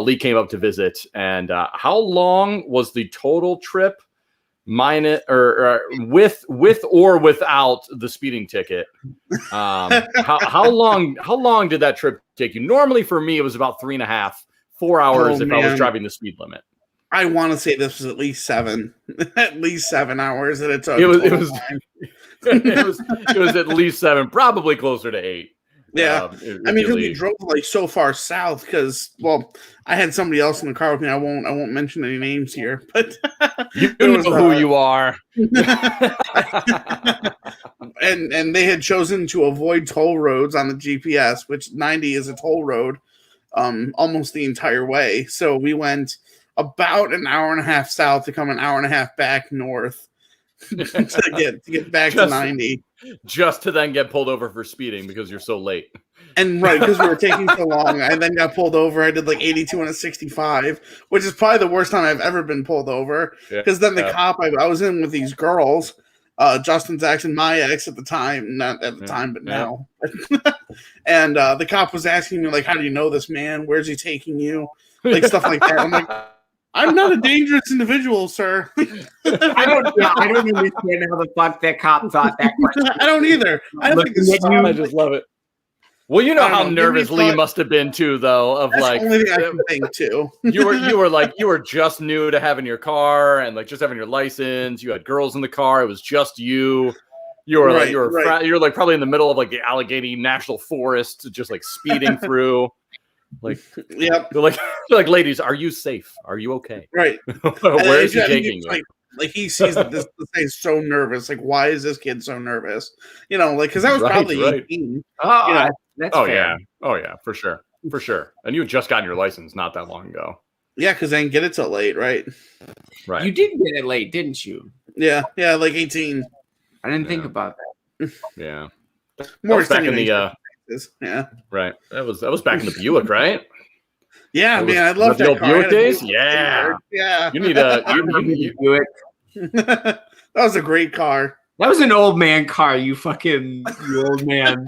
Lee came up to visit. And how long was the total trip? Minus or with or without the speeding ticket. How long did that trip take you? Normally for me, it was about 3.5-4 hours if I was driving the speed limit. I want to say this was at least 7 hours that it took. It was at least 7, probably closer to 8. Yeah, I mean, because we drove so far south. Because I had somebody else in the car with me. I won't mention any names here, but you know who you are. and they had chosen to avoid toll roads on the GPS, which 90 is a toll road, almost the entire way. So we went about an hour and a half south to come an hour and a half back north to get back to 90. Just to then get pulled over for speeding because you're so late. And right, because we were taking so long, I then got pulled over. I did 82 and a 65, which is probably the worst time I've ever been pulled over. Because then the cop, I was in with these girls, Justin's ex and my ex at the time, not at the time, but now. And the cop was asking me, how do you know this man? Where's he taking you? Stuff like that. I'm like, I'm not a dangerous individual, sir. I don't understand how the fuck that cop thought that question. I don't either. I don't think this is I just love it. Well, you know how nervous Lee must have been too, though. Of that's like, the only thing I can think too. you were just new to having your car and like just having your license. You had girls in the car. It was just you. You were you're like probably in the middle of like the Allegheny National Forest, just like speeding through. Like, yep. They're like, ladies, are you safe? Are you okay? Right. Where is he taking you? Like he sees that this guy's so nervous. Like, why is this kid so nervous? You know, like because I was probably 18. Oh, you know? That's fair. yeah, for sure. And you had just gotten your license not that long ago. Yeah, because I didn't get it till late, right? Right. You did get it late, didn't you? Yeah, like 18. I didn't think about that. Yeah. More back in the yeah. Right. That was back in the Buick, right? Yeah, man, I love the that old car. Buick days. Yeah. Yeah. You need a Buick. That was a great car. That was an old man car, you old man.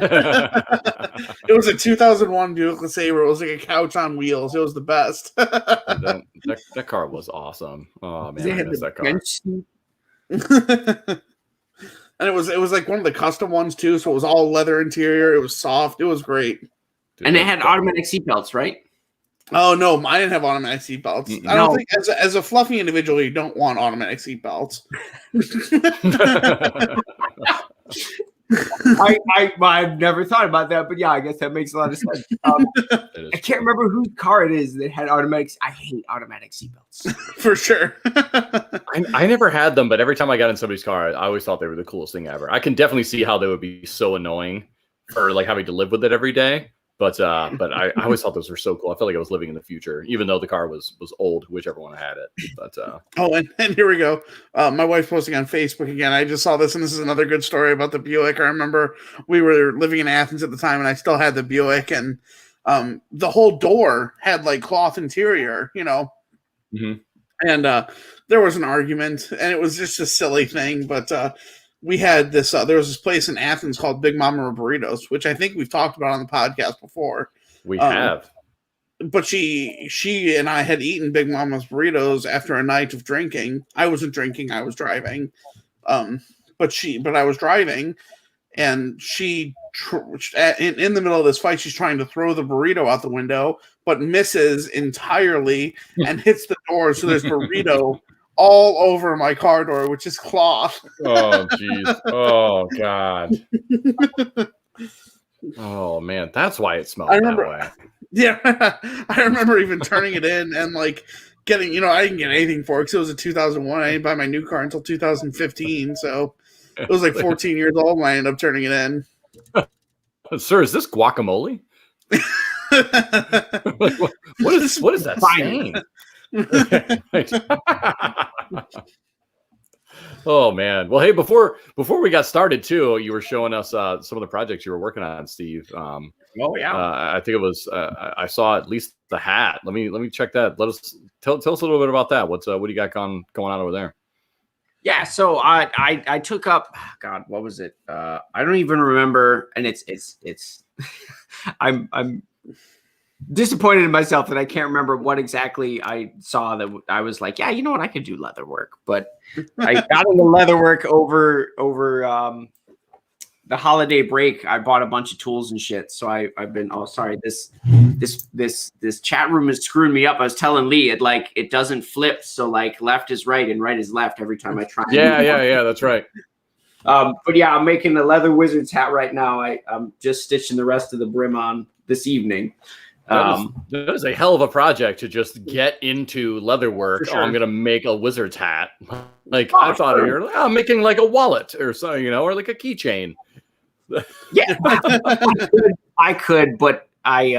It was a 2001 Buick LeSabre. It was like a couch on wheels. It was the best. that car was awesome. Oh man, I miss that car. And it was like one of the custom ones too, so it was all leather interior. It was soft. It was great. Dude, and it had automatic seatbelts, right? Oh no, I didn't have automatic seatbelts. I don't think as a fluffy individual, you don't want automatic seatbelts. I've never thought about that, but yeah, I guess that makes a lot of sense. I can't remember whose car it is that had automatic. I hate automatic seatbelts for sure. I never had them, but every time I got in somebody's car, I always thought they were the coolest thing ever. I can definitely see how they would be so annoying for like having to live with it every day. But I always thought those were so cool. I felt like I was living in the future, even though the car was old, whichever one had it. But and here we go. My wife's posting on Facebook again. I just saw this, and this is another good story about the Buick. I remember we were living in Athens at the time, and I still had the Buick, and the whole door had like cloth interior, you know. Mm-hmm. And there was an argument, and it was just a silly thing, but we had this. There was this place in Athens called Big Mama Burritos, which I think we've talked about on the podcast before. We have. But she and I had eaten Big Mama's burritos after a night of drinking. I wasn't drinking; I was driving. But I was driving, and she in the middle of this fight, she's trying to throw the burrito out the window, but misses entirely and hits the door. So there's burrito all over my car door, which is cloth. Oh, jeez. Oh, God. Oh, man. That's why it smelled that way. Yeah. I remember even turning it in and like getting, I didn't get anything for it because it was a 2001. I didn't buy my new car until 2015. So it was like 14 years old when I ended up turning it in. Sir, is this guacamole? what is that stain? Oh man. Well, hey, before we got started too, you were showing us some of the projects you were working on, Steve. Oh yeah. I think it was I saw at least the hat. Let me check that. Tell us a little bit about that. What do you got going on over there? Yeah, so I took up, God, what was it? I don't even remember, and it's I'm disappointed in myself that I can't remember what exactly I saw that I was like, yeah, you know what, I could do leather work, but I got into leather work over the holiday break. I bought a bunch of tools and shit, so I've been this chat room is screwing me up. I was telling Lee it doesn't flip, so like left is right and right is left every time I try. Yeah, that's right. But yeah, I'm making a leather wizard's hat right now. I'm just stitching the rest of the brim on this evening. That is a hell of a project to just get into leather work. Sure. Oh, I'm gonna make a wizard's hat. Like I thought I'm making like a wallet or something, or like a keychain. Yeah, I could, but I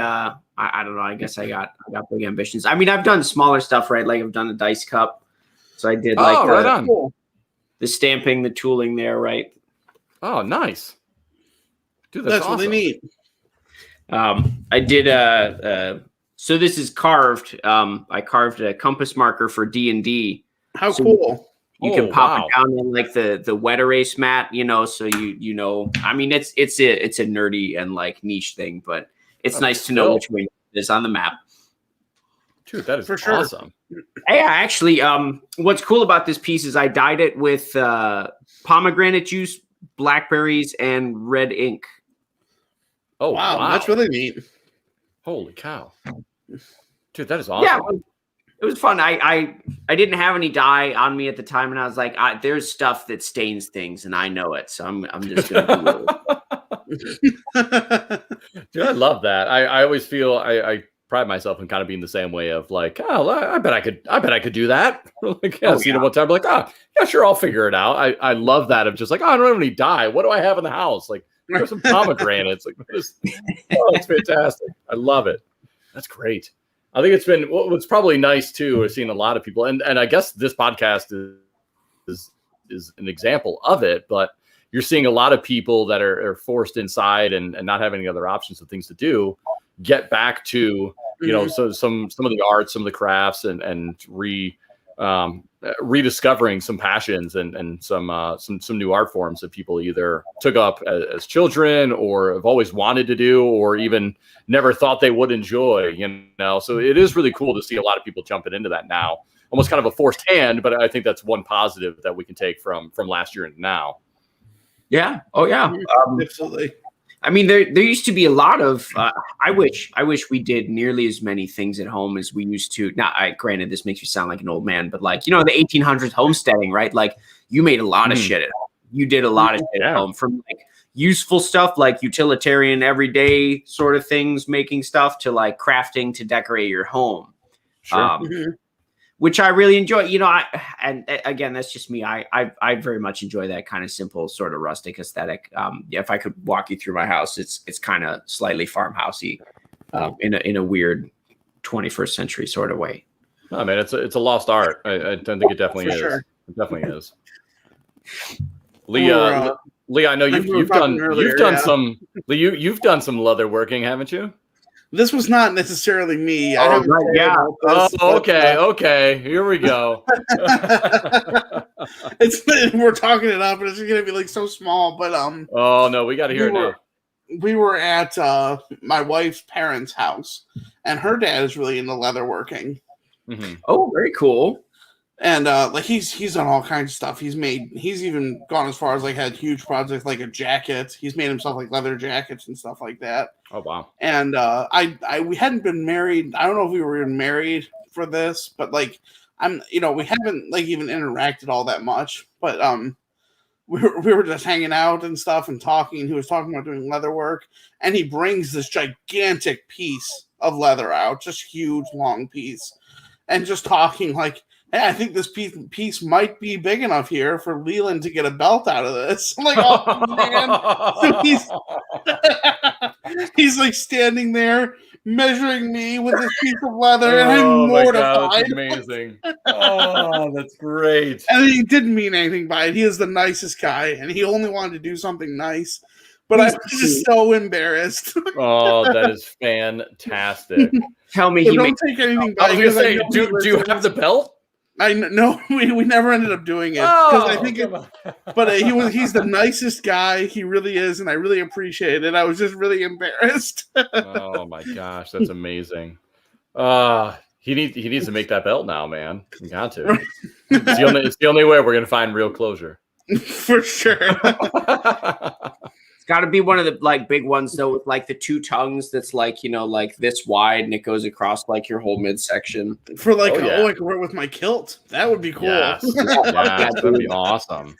don't know. I guess I got big ambitions. I mean, I've done smaller stuff, right? Like I've done a dice cup, so I did like the stamping, the tooling there, right? Oh, nice, dude. That's awesome. really neat. I did so this is carved. I carved a compass marker for D&D. How cool. You can pop it down in like the wet erase mat, so you know. I mean, it's a nerdy and like niche thing, but it's nice to know which way it is on the map. Dude, that is for sure. Awesome. Hey, actually, what's cool about this piece is I dyed it with pomegranate juice, blackberries, and red ink. Oh, wow, that's really neat. Holy cow. Dude, that is awesome. Yeah, it was fun. I didn't have any dye on me at the time, and I was like, there's stuff that stains things, and I know it, so I'm just going to do it. Dude, I love that. I always feel I pride myself in kind of being the same way of like, oh, I bet I could do that. Like, yeah, see it one time, like, oh, yeah, sure, I'll figure it out. I love that of just like, oh, I don't have any dye. What do I have in the house? Like, there's some pomegranates. Like, it's fantastic. I love it. That's great. I think it's been what's probably nice too. We're seeing a lot of people, and I guess this podcast is an example of it. But you're seeing a lot of people that are forced inside and not having any other options of things to do, get back to so some of the arts, some of the crafts, and rediscovering some passions and some new art forms that people either took up as children or have always wanted to do or even never thought they would enjoy, so it is really cool to see a lot of people jumping into that now, almost kind of a forced hand, but I think that's one positive that we can take from last year and now. Yeah. Oh yeah. Absolutely. I mean, there used to be a lot of. I wish we did nearly as many things at home as we used to. Now, granted, this makes you sound like an old man, but like the 1800s homesteading, right? Like you made a lot of shit at home. You did a lot of shit at home, from like useful stuff like utilitarian, everyday sort of things, making stuff, to like crafting to decorate your home. Sure. Which I really enjoy. And again, that's just me. I very much enjoy that kind of simple, sort of rustic aesthetic. If I could walk you through my house, it's kind of slightly farmhousey, in a weird 21st century sort of way. Oh man, it's a lost art. I think it definitely is. Sure. It definitely is. Lee, I know you've done some leather working, haven't you? This was not necessarily me. Okay. Here we go. We're talking it up, and it's gonna be like so small. But oh no, we got to hear it now. We were at my wife's parents' house, and her dad is really into leatherworking. Mm-hmm. Oh, very cool. And like he's done all kinds of stuff. He's even gone as far as like had huge projects like a jacket. He's made himself like leather jackets and stuff like that. Oh wow. And we hadn't been married. I don't know if we were even married for this, but like we haven't like even interacted all that much. But we were just hanging out and stuff and talking. He was talking about doing leather work, and he brings this gigantic piece of leather out, just huge long piece, and just talking like, hey, I think this piece might be big enough here for Leland to get a belt out of this. I'm like, oh man. So he's like standing there measuring me with this piece of leather, and I'm mortified. God, that's amazing. Oh, that's great. And he didn't mean anything by it. He is the nicest guy, and he only wanted to do something nice. But I was just so embarrassed. Oh, that is fantastic. Tell me, don't take anything by it. I was gonna say, do you have the belt? No, we never ended up doing it because I think he's the nicest guy. He really is, and I really appreciate it. I was just really embarrassed. Oh my gosh, that's amazing. He needs to make that belt now, man. You got to. It's the only way we're gonna find real closure. For sure. Got to be one of the like big ones though, with like the two tongues that's like like this wide and it goes across like your whole midsection. For like I could wear it with my kilt. That would be cool. Yes. That would be awesome.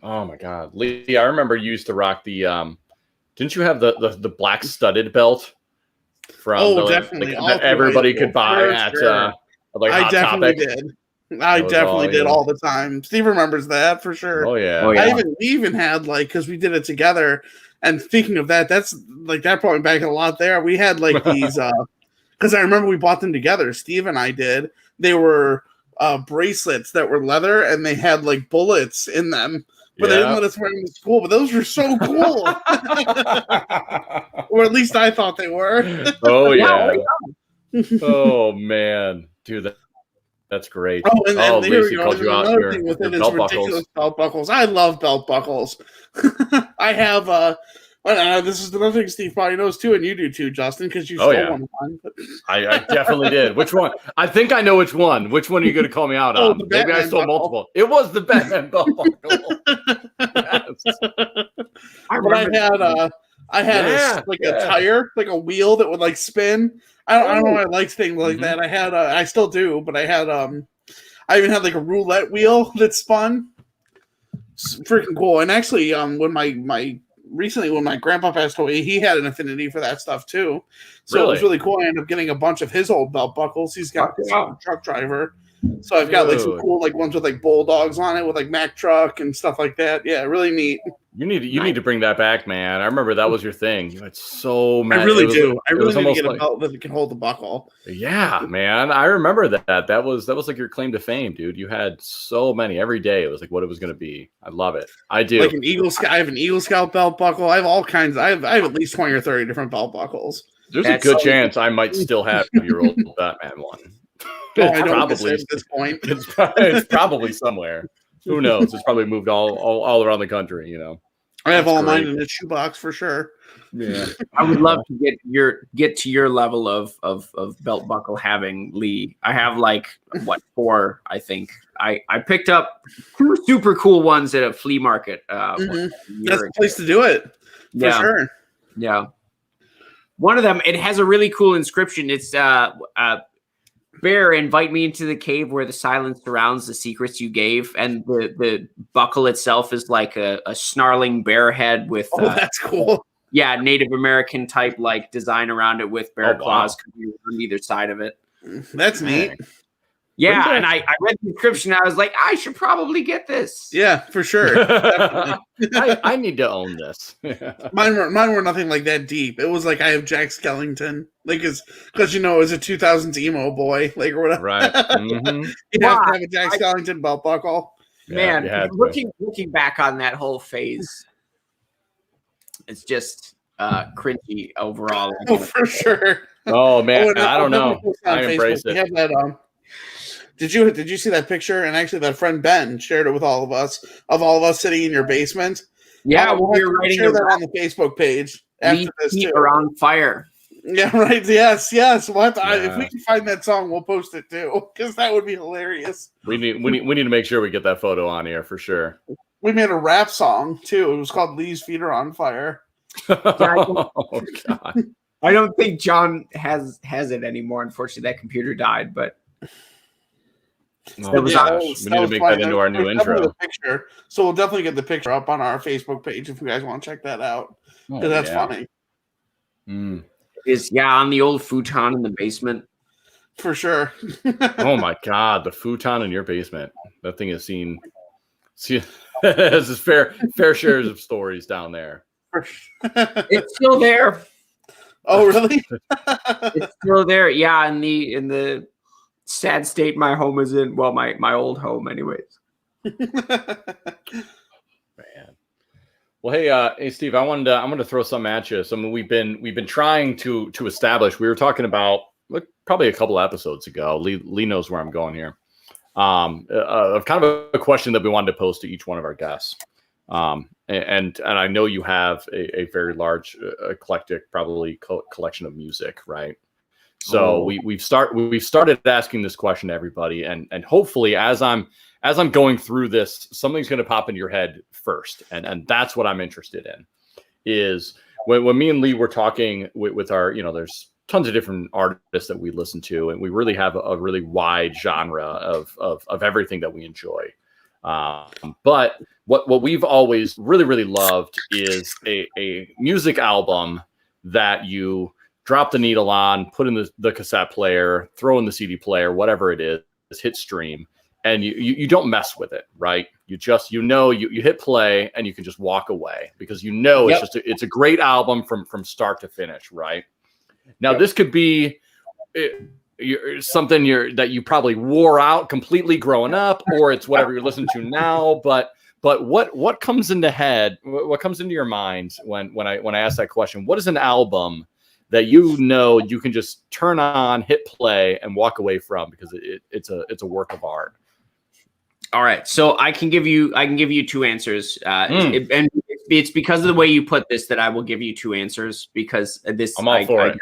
Oh my god, Lee! I remember you used to rock the. Didn't you have the black studded belt? From definitely. That everybody could buy at like Hot Topic. Did. I definitely did all the time. Steve remembers that for sure. Oh yeah. We even had like, because we did it together. And speaking of that, that's like that brought me back a lot there. We had like these because I remember we bought them together. Steve and I did. They were bracelets that were leather, and they had like bullets in them. But they didn't let us wear them to school. But those were so cool. Or at least I thought they were. Oh yeah. Oh man, dude. That's great. Oh, and Lacey called you out here. With it is ridiculous belt buckles. I love belt buckles. I have This is another thing Steve probably knows too, and you do too, Justin, because you stole one of mine. I definitely did. Which one? I think I know which one. Which one are you going to call me out on? Maybe I stole multiple. It was the Batman belt buckle. I had a tire, like a wheel that would like spin. I don't know why I like things like that. I still do, but I even had like a roulette wheel that spun. It's freaking cool. And actually, when my grandpa passed away, he had an affinity for that stuff too. So It was really cool. I ended up getting a bunch of his old belt buckles. He's got a truck driver. So I've got like some cool like ones with like bulldogs on it with like Mack truck and stuff like that. Yeah, really neat. You need to bring that back, man. I remember that was your thing. You had so many. I really do. I really need to get a belt that can hold the buckle. Yeah, man. I remember that. That was like your claim to fame, dude. You had so many every day. It was like what it was going to be. I love it. I do. Like an Eagle Scout. I have an Eagle Scout belt buckle. I have all kinds. I have at least 20 or 30 different belt buckles. There's a good chance I might still have your old Batman one. I don't probably at this point. It's probably somewhere. Who knows? It's probably moved all around the country. You know. I have all mine in a shoebox for sure. Yeah, I would love to get to your level of belt buckle having, Lee. I have like 4, I think. I picked up 2 super cool ones at a flea market. That's the place to do it. For sure. Yeah. One of them, it has a really cool inscription. It's Bear, invite me into the cave where the silence surrounds the secrets you gave. And the buckle itself is like a snarling bear head with that's cool. Yeah, Native American type like design around it with bear claws on either side of it. That's neat. Yeah, and I read the description. I was like, I should probably get this. Yeah, for sure. I need to own this. Mine were nothing like that deep. It was like I have Jack Skellington, like because as a 2000s emo boy, like or whatever. Right. Mm-hmm. You have to have a Jack Skellington belt buckle. Man, looking back on that whole phase, it's just cringy overall. Oh, for sure. Oh man, I don't know. I embrace it. We have that. Did you see that picture? And actually, that friend Ben shared it with all of us sitting in your basement. Yeah, we're writing share that on the Facebook page after this too. Around fire. Yeah, right. Yes. We'll have to, if we can find that song, we'll post it too, because that would be hilarious. We need to make sure we get that photo on here for sure. We made a rap song too. It was called "Lee's Feet Are on Fire." Oh God! I don't think John has it anymore. Unfortunately, that computer died, but. We need to make that into our new intro. Picture. So we'll definitely get the picture up on our Facebook page if you guys want to check that out. Because that's funny. Is on the old futon in the basement. For sure. Oh my God, the futon in your basement. That thing has seen has its fair shares of stories down there. It's still there. Oh really? It's still there. Yeah, in the sad state my home is in. Well, my old home, anyways. Man. Well, hey, Steve, I wanted to throw something at you. Something we've been trying to establish. We were talking about probably a couple episodes ago. Lee knows where I'm going here. Kind of a question that we wanted to pose to each one of our guests. And I know you have a very large, eclectic, probably collection of music, right? So we've started asking this question to everybody, and hopefully as I'm going through this, something's going to pop into your head first, and that's what I'm interested in. Is when me and Lee were talking with our, there's tons of different artists that we listen to, and we really have a really wide genre of everything that we enjoy. But what we've always really loved is a music album that you drop the needle on, put in the cassette player, throw in the CD player, whatever it is, hit stream, and you don't mess with it, right? You just, you hit play and you can just walk away because it's a great album from start to finish, right? Now this could be something that you probably wore out completely growing up, or it's whatever you're listening to now, but what comes into your mind when I ask that question? What is an album that you can just turn on, hit play, and walk away from because it's a work of art? All right, so I can give you 2 answers, and it's because of the way you put this that I will give you two answers, because this I'm all for it.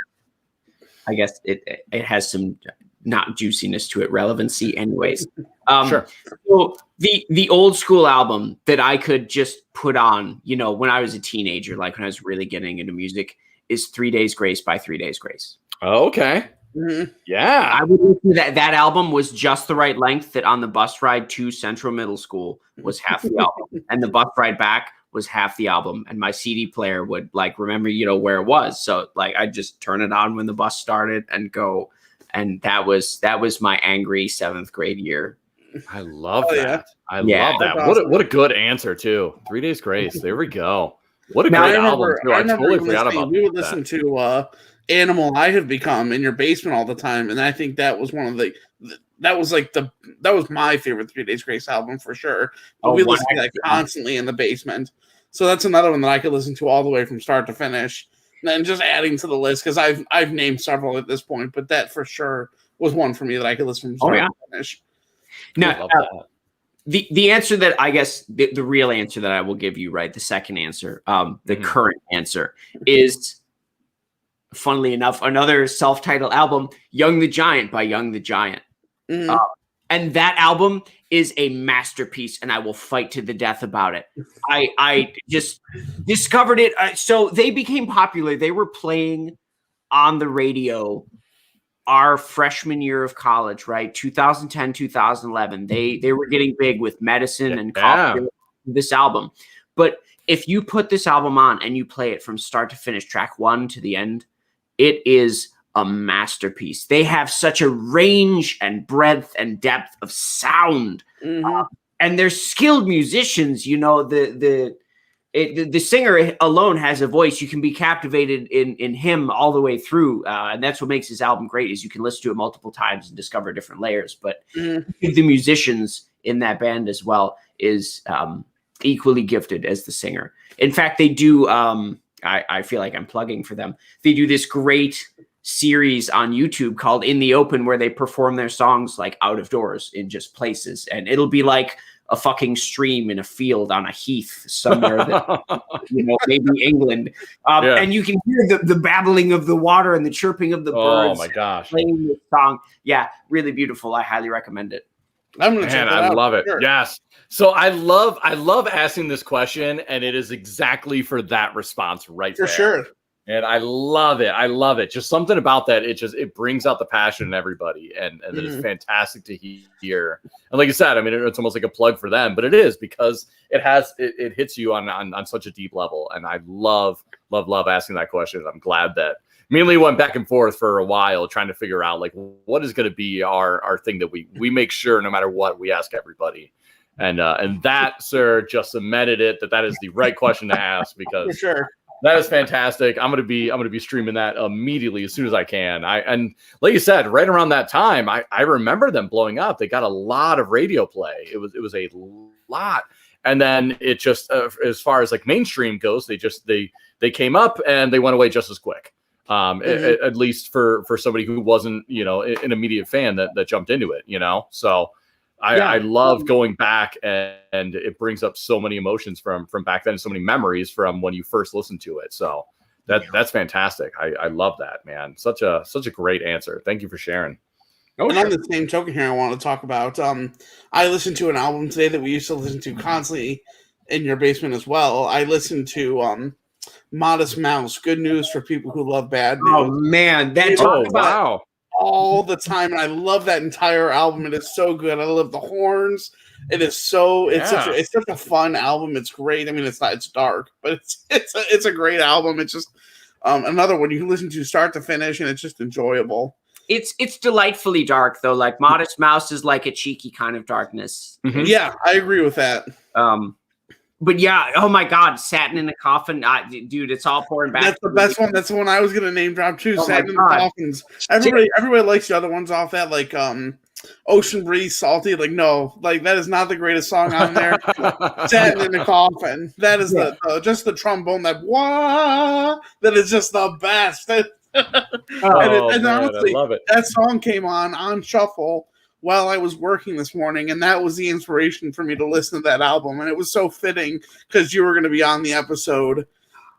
I guess it has some not juiciness to it, relevancy anyways. Sure. So the old school album that I could just put on, when I was a teenager, like when I was really getting into music, is 3 Days Grace by 3 Days Grace. Oh, okay. Mm-hmm. Yeah. I would listen to that album was just the right length that on the bus ride to Central Middle School was half the album, and the bus ride back was half the album, and my CD player would remember where it was, so I'd just turn it on when the bus started and go, and that was my angry 7th grade year. I love that. Yeah. I love that. Awesome. What a good answer too. 3 Days Grace. There we go. What a great album too. I totally forgot about that. We would listen to Animal I Have Become in your basement all the time, and I think that was one of that was my favorite 3 Days Grace album for sure. But we listened to that constantly in the basement. So that's another one that I could listen to all the way from start to finish. And just adding to the list, because I've named several at this point, but that for sure was one for me that I could listen from start to finish. Now, the answer that I guess the real answer that I will give you, right, the second answer, the current answer is, funnily enough, another self-titled album, Young the Giant by Young the Giant. Mm-hmm. And that album is a masterpiece, and I will fight to the death about it. I just discovered it. So they became popular. They were playing on the radio our freshman year of college, right? 2010, 2011. They were getting big with Medicine and Coffee, this album. But if you put this album on and you play it from start to finish, track 1 to the end, it is a masterpiece. They have such a range and breadth and depth of sound, and they're skilled musicians. The singer alone has a voice. You can be captivated in him all the way through, and that's what makes his album great. Is you can listen to it multiple times and discover different layers. But the musicians in that band as well is equally gifted as the singer. In fact, they do. I feel like I'm plugging for them. They do this great series on YouTube called In the Open, where they perform their songs out of doors in just places, and it'll be like a fucking stream in a field on a heath somewhere that maybe England, and you can hear the babbling of the water and the chirping of the birds. Oh my gosh, playing this song. Yeah, really beautiful. I highly recommend it. I'm gonna check that out. I love it. Sure. Yes. So I love asking this question, and it is exactly for that response right there. For sure. And I love it. I love it. Just something about that. It brings out the passion in everybody. And that is fantastic to hear. And like you said, I mean, it's almost like a plug for them, but it is, because it hits you on such a deep level. And I love asking that question. I'm glad that me and Lee went back and forth for a while trying to figure out what is going to be our thing that we make sure no matter what we ask everybody. And that, sir, just cemented it that is the right question to ask, because for sure. That is fantastic. I'm gonna be streaming that immediately as soon as I can. And like you said, right around that time, I remember them blowing up. They got a lot of radio play. It was a lot. And then it just as far as mainstream goes, they came up and they went away just as quick. At least for somebody who wasn't an immediate fan that jumped into it. So. I love going back, and it brings up so many emotions from back then, so many memories from when you first listened to it. So that's fantastic. I love that, man. Such a great answer. Thank you for sharing. And on the same token here, I want to talk about, I listened to an album today that we used to listen to constantly in your basement as well. I listened to Modest Mouse, Good News for People Who Love Bad News. Oh man, wow. All the time, and I love that entire album. It is so good. I love the horns. It is so it's such a fun album. It's great. I mean, it's dark, but it's a great album. It's just another one you can listen to start to finish, and it's just enjoyable. It's delightfully dark though. Modest Mouse is a cheeky kind of darkness. Mm-hmm. Yeah, I agree with that. But yeah, oh my God, Satin in a Coffin, dude, it's all pouring back. That's the best one. That's the one I was gonna name drop too. Satin in the Coffins. Everybody likes the other ones off that, Ocean Breeze, Salty. That is not the greatest song on there. Satin in the Coffin. That is just the trombone. That is just the best. And honestly, I love it. That song came on shuffle while I was working this morning, and that was the inspiration for me to listen to that album. And it was so fitting because you were going to be on the episode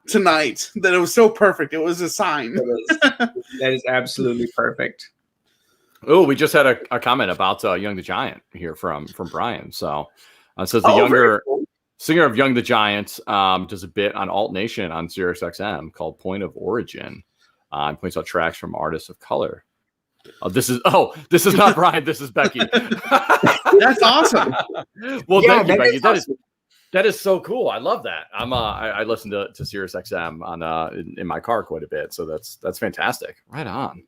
tonight that it was so perfect. It was a sign. That is absolutely perfect. Oh, we just had a comment about Young the Giant here from Brian. So it says the younger singer of Young the Giant does a bit on Alt Nation on SiriusXM called Point of Origin. Points out tracks from artists of color. This is not Brian. This is Becky. That's awesome. Well, thank you, Becky. That is so cool. I love that. I listen to SiriusXM on in my car quite a bit, so that's fantastic. Right on.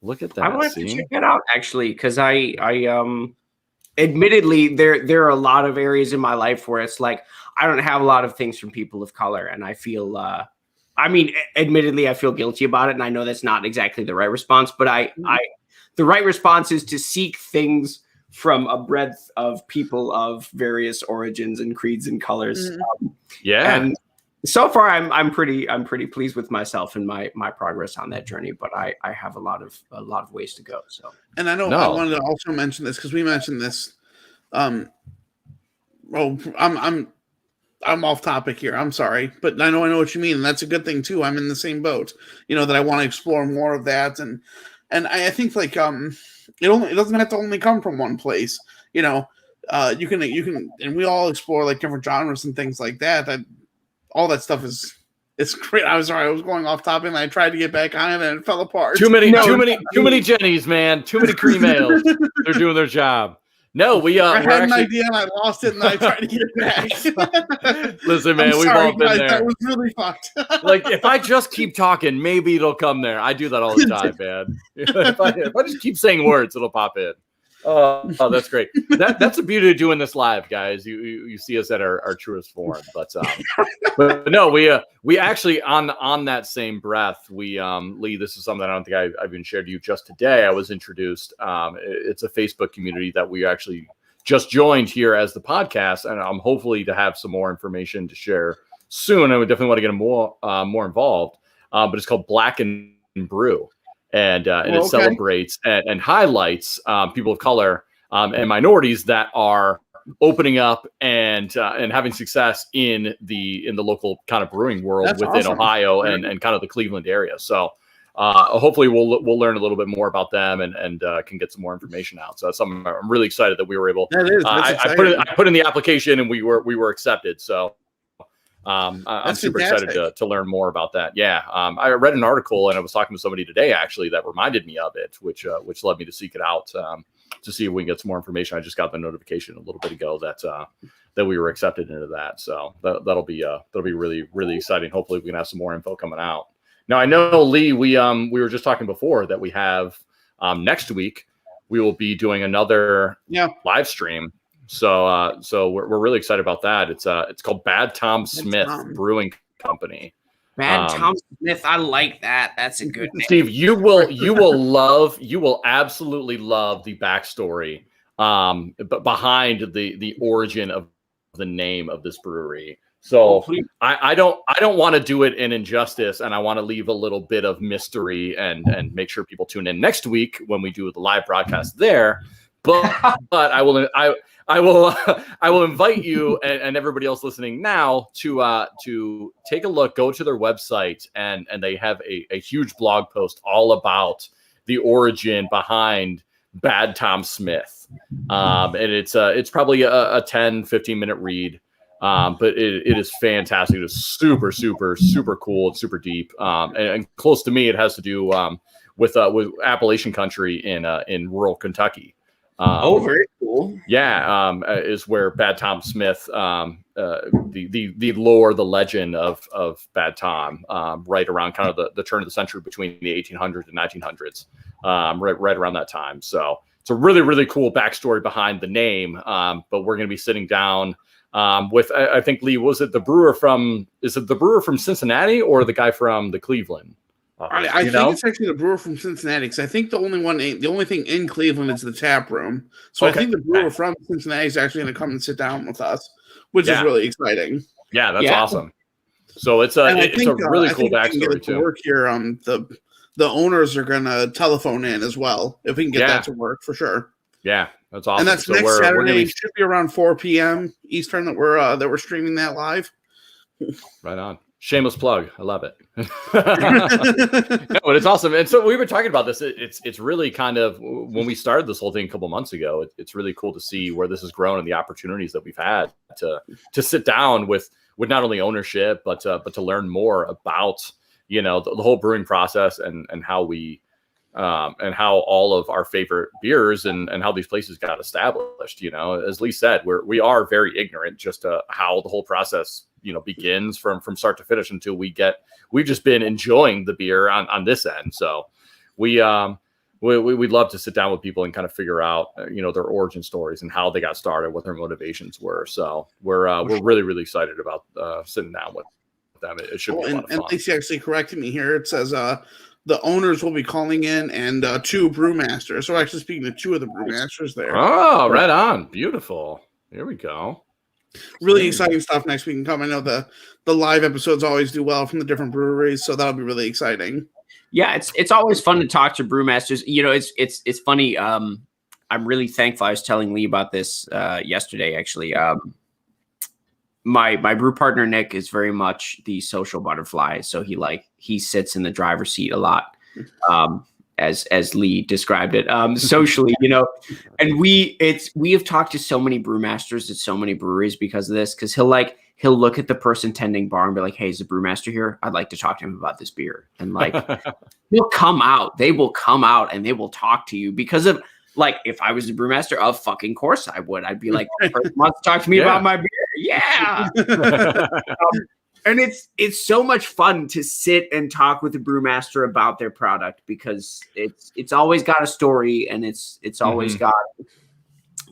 Look at that. I want to check that out actually, because I admittedly there are a lot of areas in my life where it's like I don't have a lot of things from people of color, and I feel admittedly I feel guilty about it, and I know that's not exactly the right response, but the right response is to seek things from a breadth of people of various origins and creeds and colors. And so far I'm pretty pleased with myself and my progress on that journey, but I have a lot of ways to go. So, and I wanted to also mention this because we mentioned this. I'm off topic here. I'm sorry, but I know what you mean. And that's a good thing too. I'm in the same boat, that I want to explore more of that. And I think like, it doesn't have to only come from one place, you can, and we all explore like different genres and things like that. All that stuff it's great. I was sorry. I was going off topic and I tried to get back on it and it fell apart. Too many Jennies, man. Too many cream ales. They're doing their job. No, I had an idea and I lost it and I tried to get it back. Listen, man, we've all been there. That was really fucked. Like if I just keep talking, maybe it'll come there. I do that all the time, man. If I just keep saying words, it'll pop in. Oh, that's great. That's the beauty of doing this live, guys. You see us at our truest form. But no, we actually on that same breath, Lee, this is something I don't think I've even shared to you just today. I was introduced. It's a Facebook community that we actually just joined here as the podcast, and I'm hopefully to have some more information to share soon. I would definitely want to get more involved. But it's called Black and Brew. And it celebrates and highlights people of color and minorities that are opening up and having success in the local kind of brewing world within Ohio and kind of the Cleveland area. So hopefully we'll learn a little bit more about them and can get some more information out. So that's something I'm really excited that we were able. I put in the application and we were accepted. So. I'm super excited to learn more about that. Yeah. I read an article and I was talking to somebody today actually that reminded me of it, which led me to seek it out to see if we can get some more information. I just got the notification a little bit ago that we were accepted into that. So that'll be really, really exciting. Hopefully we can have some more info coming out. Now I know, Lee, we were just talking before that we have next week we will be doing another live stream. So we're really excited about that. It's called Bad Tom Smith Brewing Company. Bad Tom Smith, I like that. That's a good name. Steve, you will absolutely love the backstory behind the origin of the name of this brewery. So I don't want to do it in injustice, and I want to leave a little bit of mystery and make sure people tune in next week when we do the live broadcast there. But I will invite you and everybody else listening now to take a look, go to their website, and they have a huge blog post all about the origin behind Bad Tom Smith. And it's probably a 10-15 minute read. But it is fantastic. It is super, super, super cool and super deep. And close to me, it has to do with Appalachian country in rural Kentucky. Very cool. Yeah, is where Bad Tom Smith, the lore, the legend of Bad Tom, right around kind of the turn of the century between the 1800s and 1900s, right around that time. So it's a really, really cool backstory behind the name. But we're going to be sitting down with, I think, Lee, is it the brewer from Cincinnati or the guy from the Cleveland? I think it's actually the brewer from Cincinnati, because I think the only thing in Cleveland is the tap room. So okay. I think the brewer from Cincinnati is actually going to come and sit down with us, which is really exciting. Yeah, that's awesome. So it's a really cool backstory too. Work here, the owners are going to telephone in as well if we can get that to work for sure. Yeah, that's awesome. And that's so next Saturday. Gonna It should be around 4 p.m. Eastern that we're streaming that live. Right on. Shameless plug. I love it. No, but it's awesome. And so we were talking about this. It's really kind of when we started this whole thing a couple months ago. It's really cool to see where this has grown and the opportunities that we've had to sit down with not only ownership but to learn more about the whole brewing process and how we and how all of our favorite beers and how these places got established. As Lee said, we are very ignorant just to how the whole process begins from start to finish until we've just been enjoying the beer on this end. So we'd love to sit down with people and kind of figure out their origin stories and how they got started, what their motivations were. So we're really, really excited about sitting down with them. It should be a lot of fun. And Lacey actually corrected me here. It says the owners will be calling in and 2 brewmasters. So actually speaking to 2 of the brewmasters there. Oh, right on. Beautiful. Here we go. Really exciting stuff next week and come. I know the live episodes always do well from the different breweries, so that'll be really exciting. Yeah, it's always fun to talk to brewmasters. It's funny. I'm really thankful. I was telling Lee about this yesterday, actually. My brew partner Nick is very much the social butterfly, so he sits in the driver's seat a lot. As Lee described it, socially, and we have talked to so many brewmasters at so many breweries because of this, because he'll look at the person tending bar and be like, "Hey, is the brewmaster here? I'd like to talk to him about this beer." And they'll come out, they will come out and they will talk to you because of if I was the brewmaster, of fucking course I would. I'd be like, "This person wants to talk to me about my beer." Yeah. And it's so much fun to sit and talk with the brewmaster about their product because it's always got a story and it's always got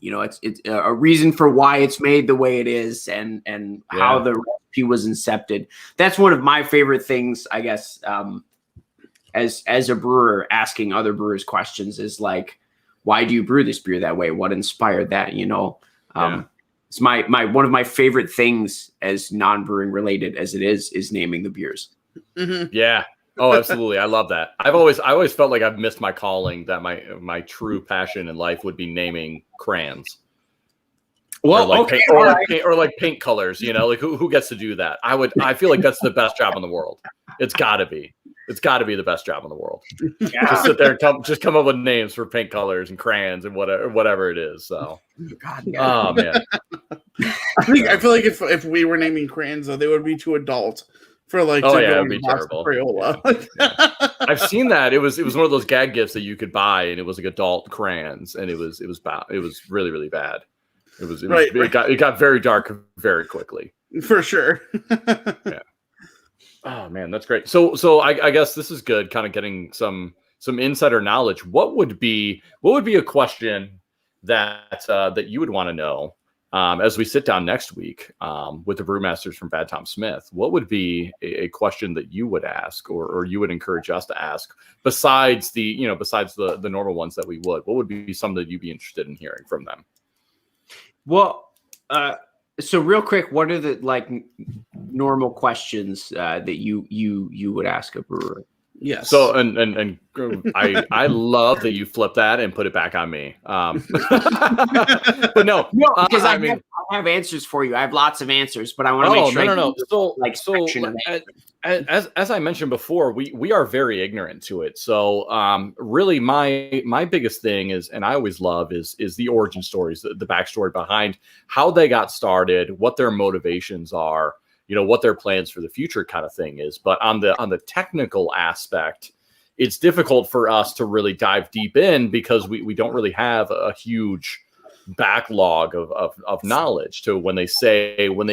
it's a reason for why it's made the way it is and how the recipe was incepted. That's one of my favorite things, I guess, as a brewer, asking other brewers questions is why do you brew this beer that way? What inspired that? It's my one of my favorite things as non-brewing related as it is naming the beers. Mm-hmm. Yeah. Oh, absolutely. I love that. I always felt like I've missed my calling, that my true passion in life would be naming crayons. Well, or paint colors, who gets to do that? I feel like that's the best job in the world. It's gotta be the best job in the world. Yeah. Just sit there and come up with names for paint colors and crayons and whatever it is. So, God, yeah. Oh man. I feel like if we were naming crayons, though, they would be too adult for it'd be terrible. Crayola. Yeah. I've seen that. It was one of those gag gifts that you could buy, and it was adult crayons, and it was really, really bad. It got very dark very quickly. For sure. Yeah. Oh man, that's great. So I guess this is good, kind of getting some insider knowledge. What would be a question that you would want to know as we sit down next week with the brewmasters from Bad Tom Smith? What would be a question that you would ask or you would encourage us to ask besides the normal ones that we would? What would be something that you'd be interested in hearing from them? Well, so real quick, what are the normal questions that you would ask a brewer? Yes. So and I love that you flip that and put it back on me. But no, because I have answers for you. I have lots of answers, but I want to make sure. No. As I mentioned before, we are very ignorant to it. So really, my biggest thing is, and I always love is the origin stories, the backstory behind how they got started, what their motivations are. What their plans for the future kind of thing is. But on the technical aspect, it's difficult for us to really dive deep in because we don't really have a huge backlog of knowledge to when they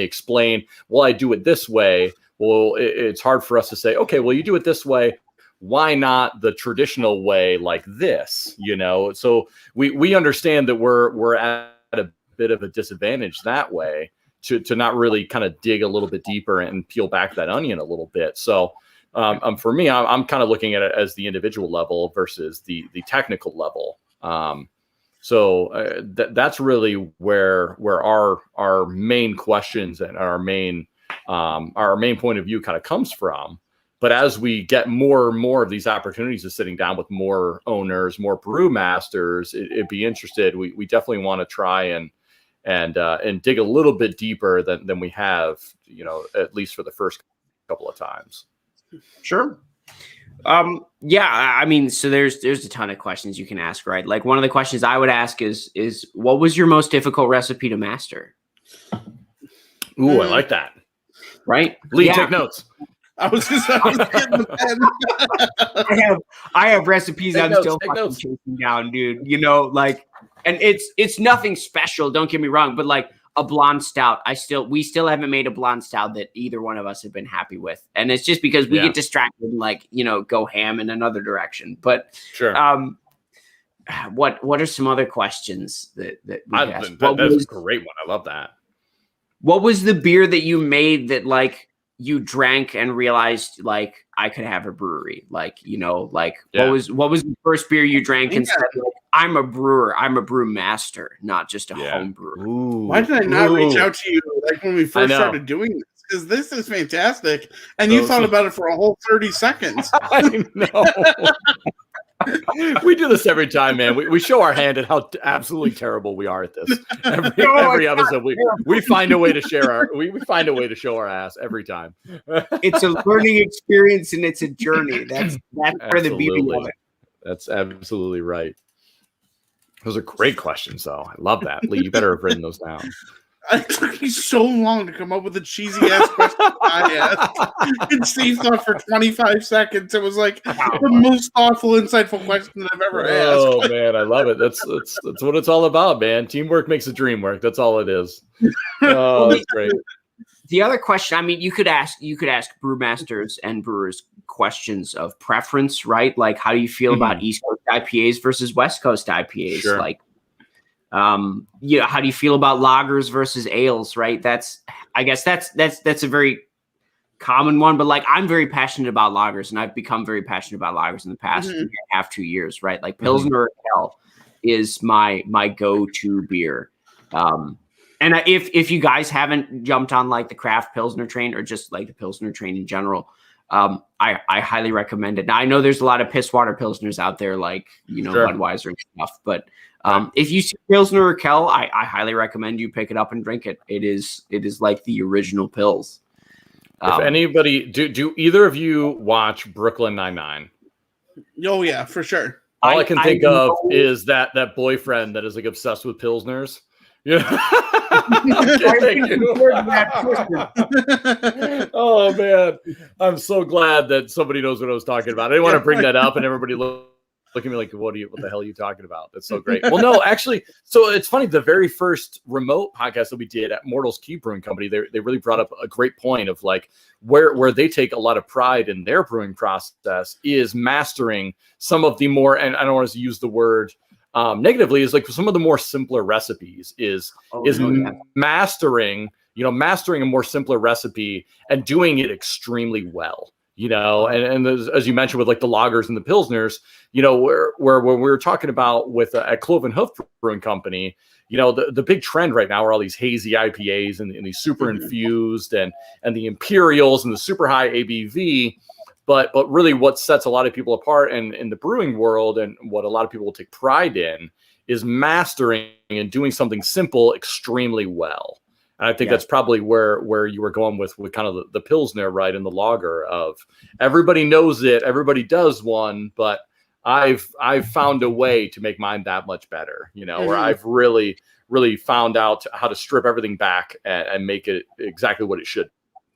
explain, well, I do it this way. Well, it's hard for us to say, okay, well, you do it this way. Why not the traditional way like this? So we understand that we're at a bit of a disadvantage that way. To not really kind of dig a little bit deeper and peel back that onion a little bit. So for me, I'm kind of looking at it as the individual level versus the technical level. So that's really where our main questions and our main point of view kind of comes from. But as we get more and more of these opportunities of sitting down with more owners, more brewmasters, it'd be interested. We definitely want to try and dig a little bit deeper than we have, at least for the first couple of times. Sure. Yeah, I mean, so there's a ton of questions you can ask, right? Like one of the questions I would ask is what was your most difficult recipe to master? Ooh, I like that. Right? Lee, take notes. I was getting the pen. I have recipes I'm still fucking chasing down, dude. And it's nothing special, don't get me wrong, but like a blonde stout, we still haven't made a blonde stout that either one of us have been happy with. And it's just because we get distracted and go ham in another direction. But sure. What are some other questions that that's a great one. I love that. What was the beer that you made that like you drank and realized like I could have a brewery? What was the first beer you drank and said, like, I'm a brewer, I'm a brew master, not just a home brewer? Why did I not reach out to you like when we first started doing this? Because this is fantastic. And you thought about it for a whole 30 seconds. I know. We do this every time, man. We show our hand at how absolutely terrible we are at this. Every episode, we find a way to share we find a way to show our ass every time. It's a learning experience and it's a journey. That's where the beauty of it. That's absolutely right. Those are great questions, though. I love that. Lee, you better have written those down. It took me so long to come up with a cheesy ass question I asked. And Steve thought for 25 seconds. It was like the most thoughtful, insightful question I've ever asked. Oh man, I love it. That's what it's all about, man. Teamwork makes the dream work. That's all it is. Oh, that's great. The other question, I mean, you could ask brewmasters and brewers questions of preference, right? Like, how do you feel about East Coast IPAs versus West Coast IPAs? Sure. Like, how do you feel about lagers versus ales, right? I guess that's a very common one, but like I'm very passionate about lagers, and I've become very passionate about lagers in the past year and a half, 2 years, right? Like Pilsner Hell is my go-to beer. And if you guys haven't jumped on like the craft Pilsner train or just like the Pilsner train in general, I highly recommend it. Now I know there's a lot of pisswater Pilsners out there, like, Budweiser and stuff, but if you see Pilsner or Kel, I highly recommend you pick it up and drink it. It is like the original Pils. If anybody, do either of you watch Brooklyn Nine-Nine? Oh yeah, for sure. All I can think of is that boyfriend that is like obsessed with Pilsners. Yeah. Oh man, I'm so glad that somebody knows what I was talking about. I didn't want to bring that up, and everybody look at me like, what the hell are you talking about? That's so great. Well, no, actually, so it's funny. The very first remote podcast that we did at Mortals Key Brewing Company, they really brought up a great point of like where they take a lot of pride in their brewing process is mastering some of the more, and I don't want to use the word negatively, is like some of the more simpler recipes mastering a more simpler recipe and doing it extremely well. And as you mentioned with like the lagers and the Pilsners, where when we were talking about with at Cloven Hoof Brewing Company, the big trend right now are all these hazy IPAs and these super infused and the Imperials and the super high ABV. But really what sets a lot of people apart in the brewing world and what a lot of people will take pride in is mastering and doing something simple extremely well. And I think that's probably where you were going with kind of the Pilsner, right, and the lager of everybody knows it, everybody does one, but I've found a way to make mine that much better, where I've really, really found out how to strip everything back and make it exactly what it should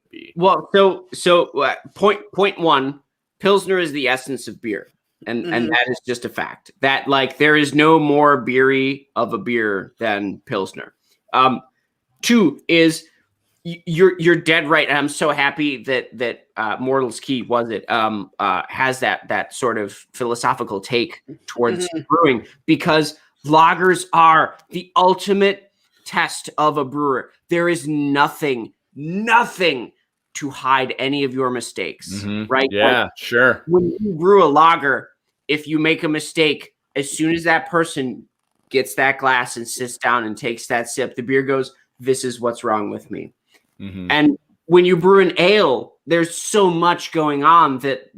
be. Well, so point one, Pilsner is the essence of beer. And that is just a fact that like there is no more beery of a beer than Pilsner. Two is you're dead right. And I'm so happy that Mortals Key has that sort of philosophical take towards brewing, because lagers are the ultimate test of a brewer. There is nothing to hide any of your mistakes, right? Yeah, sure. When you brew a lager, if you make a mistake, as soon as that person gets that glass and sits down and takes that sip, the beer goes, this is what's wrong with me. And when you brew an ale, there's so much going on that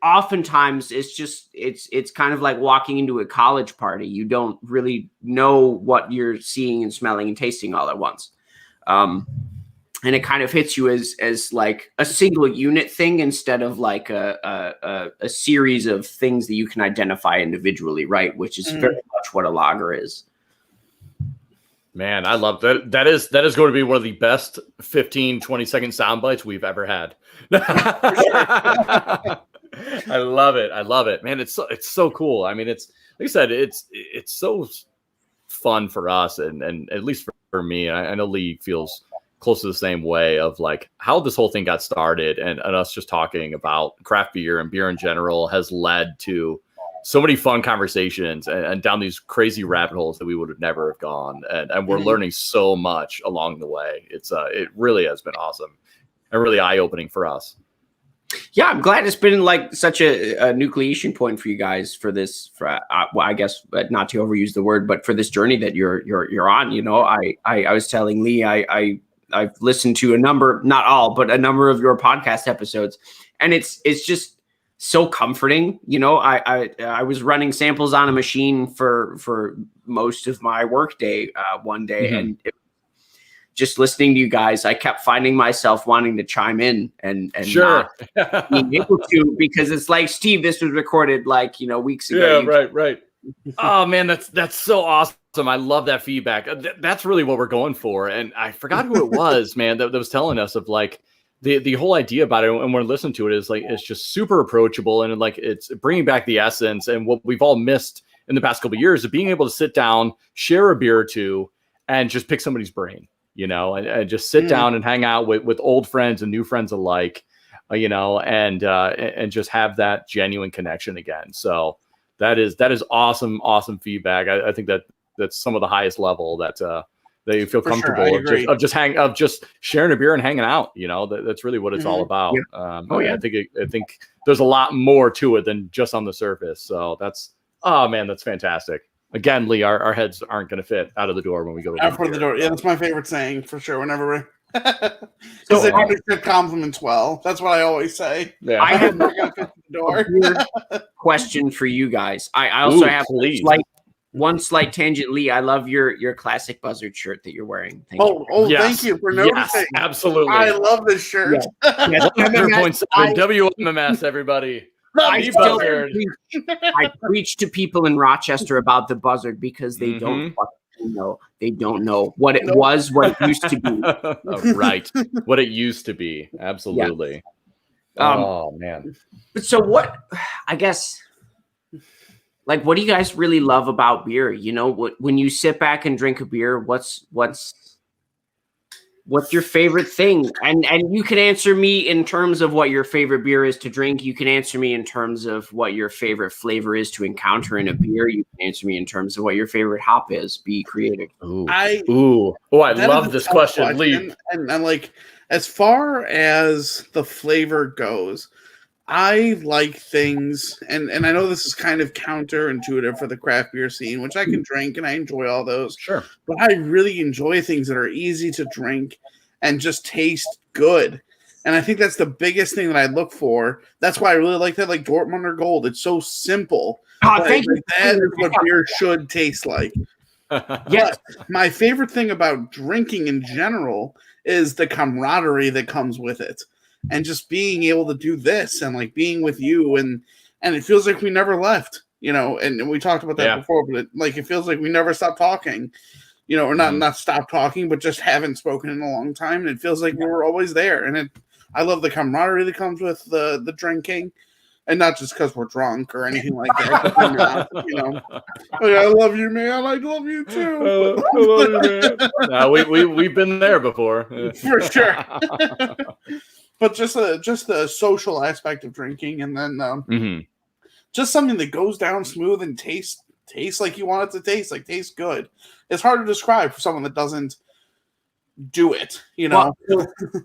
oftentimes it's kind of like walking into a college party. You don't really know what you're seeing and smelling and tasting all at once. And it kind of hits you as like a single unit thing instead of like a series of things that you can identify individually, right? Which is very much what a lager is. Man, I love that. That is going to be one of the best 15, 20-second sound bites we've ever had. I love it. I love it, man. It's so cool. I mean, it's like I said, it's so fun for us, and at least for me. I know Lee feels close to the same way of like how this whole thing got started, and us just talking about craft beer and beer in general has led to so many fun conversations and down these crazy rabbit holes that we would have never have gone. And we're learning so much along the way. It really has been awesome and really eye-opening for us. Yeah, I'm glad it's been like such a nucleation point for you guys for this. Well, I guess not to overuse the word, but for this journey that you're on. You know, I was telling Lee, I've listened to a number, not all, but a number of your podcast episodes, and it's just so comforting. You know, I was running samples on a machine for most of my work day one day, and just listening to you guys, I kept finding myself wanting to chime in and sure. not being able to, because it's like, Steve, this was recorded like, weeks ago. Yeah, right. Oh man, that's so awesome. I love that feedback. That's really what we're going for. And I forgot who it was, man, that was telling us of like the whole idea about it. And we're listening to it is like, it's just super approachable. And like, it's bringing back the essence and what we've all missed in the past couple of years of being able to sit down, share a beer or two, and just pick somebody's brain, and just sit down and hang out with old friends and new friends alike, and just have that genuine connection again. So that is awesome feedback. I think that's some of the highest level that you feel comfortable of just sharing a beer and hanging out. That's really what it's all about. I think there's a lot more to it than just on the surface. So that's fantastic. Again, Lee, our heads aren't going to fit out of the door when we go out the door. Yeah, that's my favorite saying for sure. Whenever we're because they understand compliments well. That's what I always say. Yeah. I have a question for you guys. I also have one slight tangent. Lee, I love your classic buzzard shirt that you're wearing. Thank you. Yes. Thank you for noticing. Yes, absolutely. I love this shirt. Yeah. 100.7 WMMS, everybody. I preach to people in Rochester about the buzzard because they don't know. They don't know what it was, what it used to be. Right. What it used to be. Absolutely. Yeah. Oh, man. But so what, I guess, like, what do you guys really love about beer? When you sit back and drink a beer, what's your favorite thing? And you can answer me in terms of what your favorite beer is to drink. You can answer me in terms of what your favorite flavor is to encounter in a beer. You can answer me in terms of what your favorite hop is. Be creative. I love this question, Lee. And like, as far as the flavor goes, I like things, and I know this is kind of counterintuitive for the craft beer scene, which I can drink and I enjoy all those. Sure. But I really enjoy things that are easy to drink and just taste good. And I think that's the biggest thing that I look for. That's why I really like that, like Dortmunder Gold. It's so simple. Thank you. That is what beer should taste like. Yes. My favorite thing about drinking in general is the camaraderie that comes with it. And just being able to do this and like being with you and it feels like we never left, and we talked about that before, but it feels like we never stopped talking, or not stopped talking, but just haven't spoken in a long time. And it feels like we were always there. And I love the camaraderie that comes with the drinking, and not just because we're drunk or anything like that. I love you, man. I love you too. I love you, man. We've been there before. For sure. But just the social aspect of drinking, and then just something that goes down smooth and tastes like you want it to taste, like tastes good. It's hard to describe for someone that doesn't do it. Well,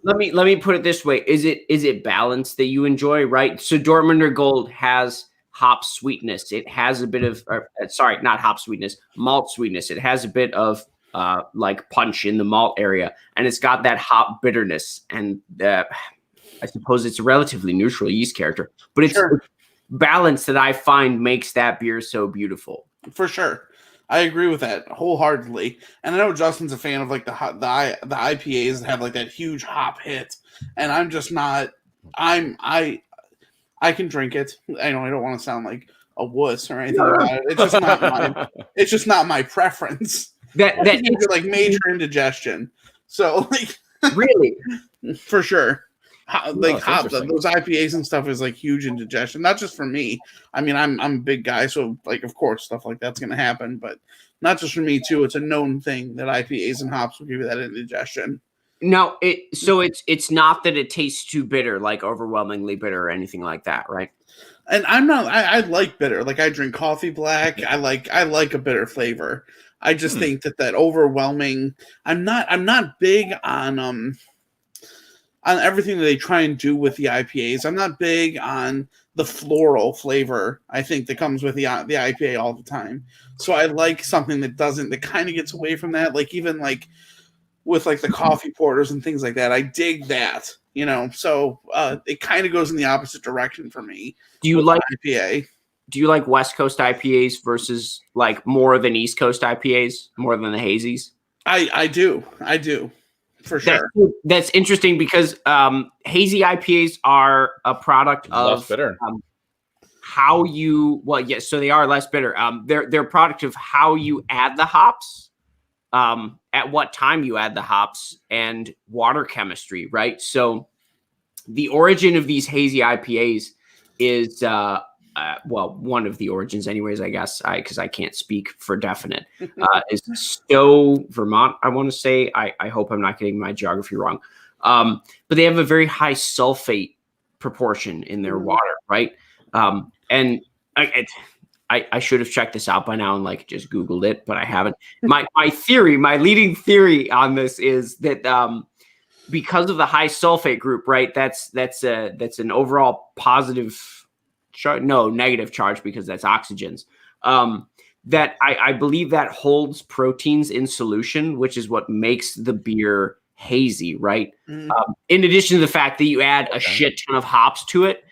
let me put it this way: is it balance that you enjoy, right? So Dortmunder Gold has hop sweetness. It has a bit of not hop sweetness, malt sweetness. It has a bit of like punch in the malt area, and it's got that hop bitterness and I suppose it's a relatively neutral yeast character, but it's Sure. balance that I find makes that beer so beautiful. For sure. I agree with that wholeheartedly. And I know Justin's a fan of like the IPAs that have like that huge hop hit. And I'm just not. I can drink it. I know I don't want to sound like a wuss or anything about it. It's just not my. It's just not my preference. That It's like major indigestion. So like really, for sure. Like interesting. those IPAs and stuff is like huge indigestion. Not just for me. I mean, I'm a big guy, so like of course stuff like that's gonna happen, but not just for me too. It's a known thing that IPAs and hops will give you that indigestion. no, it's not that it tastes too bitter, like overwhelmingly bitter or anything like that, right? And I'm not. I like bitter. Like I drink coffee black. I like a bitter flavor. I just think that overwhelming. I'm not big on everything that they try and do with the IPAs. I'm not big on the floral flavor. I think that comes with the IPA all the time. So I like something that kind of gets away from that. Like even like with like the coffee porters and things like that. I dig that. So it kind of goes in the opposite direction for me. Do you like IPA? Do you like West Coast IPAs versus like more than East Coast IPAs, more than the hazies? I do. For sure. That's interesting because hazy IPAs are a product of less bitter. How you so they are less bitter. They're a product of how you add the hops, at what time you add the hops, and water chemistry, right? So the origin of these hazy IPAs is one of the origins, anyways. I guess because I can't speak for definite. Is Stowe, Vermont? I want to say. I hope I'm not getting my geography wrong. But they have a very high sulfate proportion in their water, right? And I should have checked this out by now and like just Googled it, but I haven't. My leading theory on this is that because of the high sulfate group, right? That's an overall positive. Negative charge because that's oxygens. That I believe that holds proteins in solution, which is what makes the beer hazy, right? In addition to the fact that you add a shit ton of hops to it,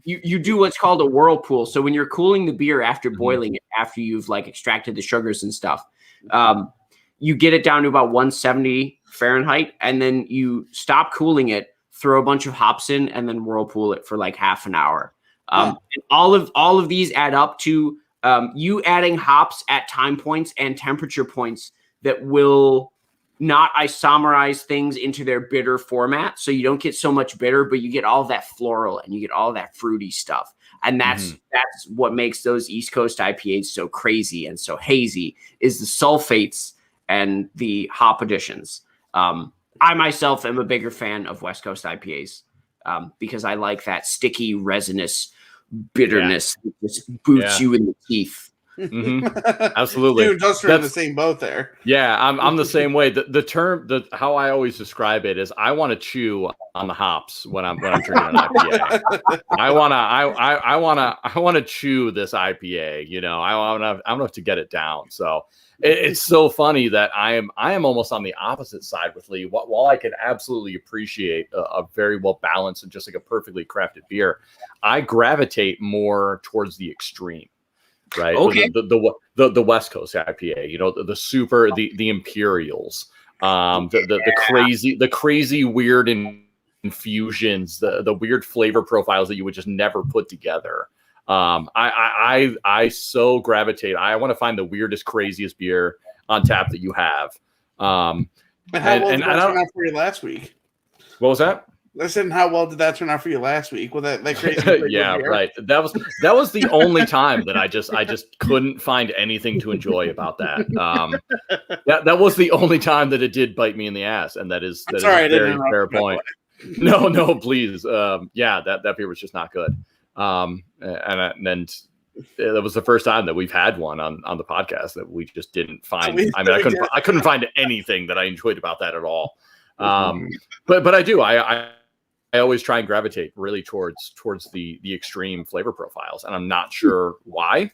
you do what's called a whirlpool. So when you're cooling the beer after boiling it, after you've like extracted the sugars and stuff, you get it down to about 170 Fahrenheit, and then you stop cooling it, throw a bunch of hops in, and then whirlpool it for like half an hour. And all of these add up to you adding hops at time points and temperature points that will not isomerize things into their bitter format. So you don't get so much bitter, but you get all that floral and you get all that fruity stuff. And that's what makes those East Coast IPAs so crazy and so hazy, is the sulfates and the hop additions. I myself am a bigger fan of West Coast IPAs because I like that sticky, resinous bitterness that just boots you in the teeth. Absolutely. Dude, Justin in the same boat there. Yeah, I'm the same way. The how I always describe it is I want to chew on the hops when I'm drinking an IPA. I want to chew this IPA. I don't have to get it down. So it's so funny that I am almost on the opposite side with Lee. While I can absolutely appreciate a very well balanced and just like a perfectly crafted beer, I gravitate more towards the extreme. Right. Okay. The West Coast IPA, the super, the Imperials, the crazy weird infusions, the weird flavor profiles that you would just never put together. I so gravitate. I want to find the weirdest, craziest beer on tap that you have. How well did that turn out for you last week? What was that? Listen, how well did that turn out for you last week with that crazy? Yeah, right. That was the only time that I just couldn't find anything to enjoy about that. That was the only time that it did bite me in the ass, and that is a very fair point. No, please. That beer was just not good. And that was the first time that we've had one on the podcast that we just didn't find. I couldn't find anything that I enjoyed about that at all. But I do. I always try and gravitate really towards the extreme flavor profiles, and I'm not sure why,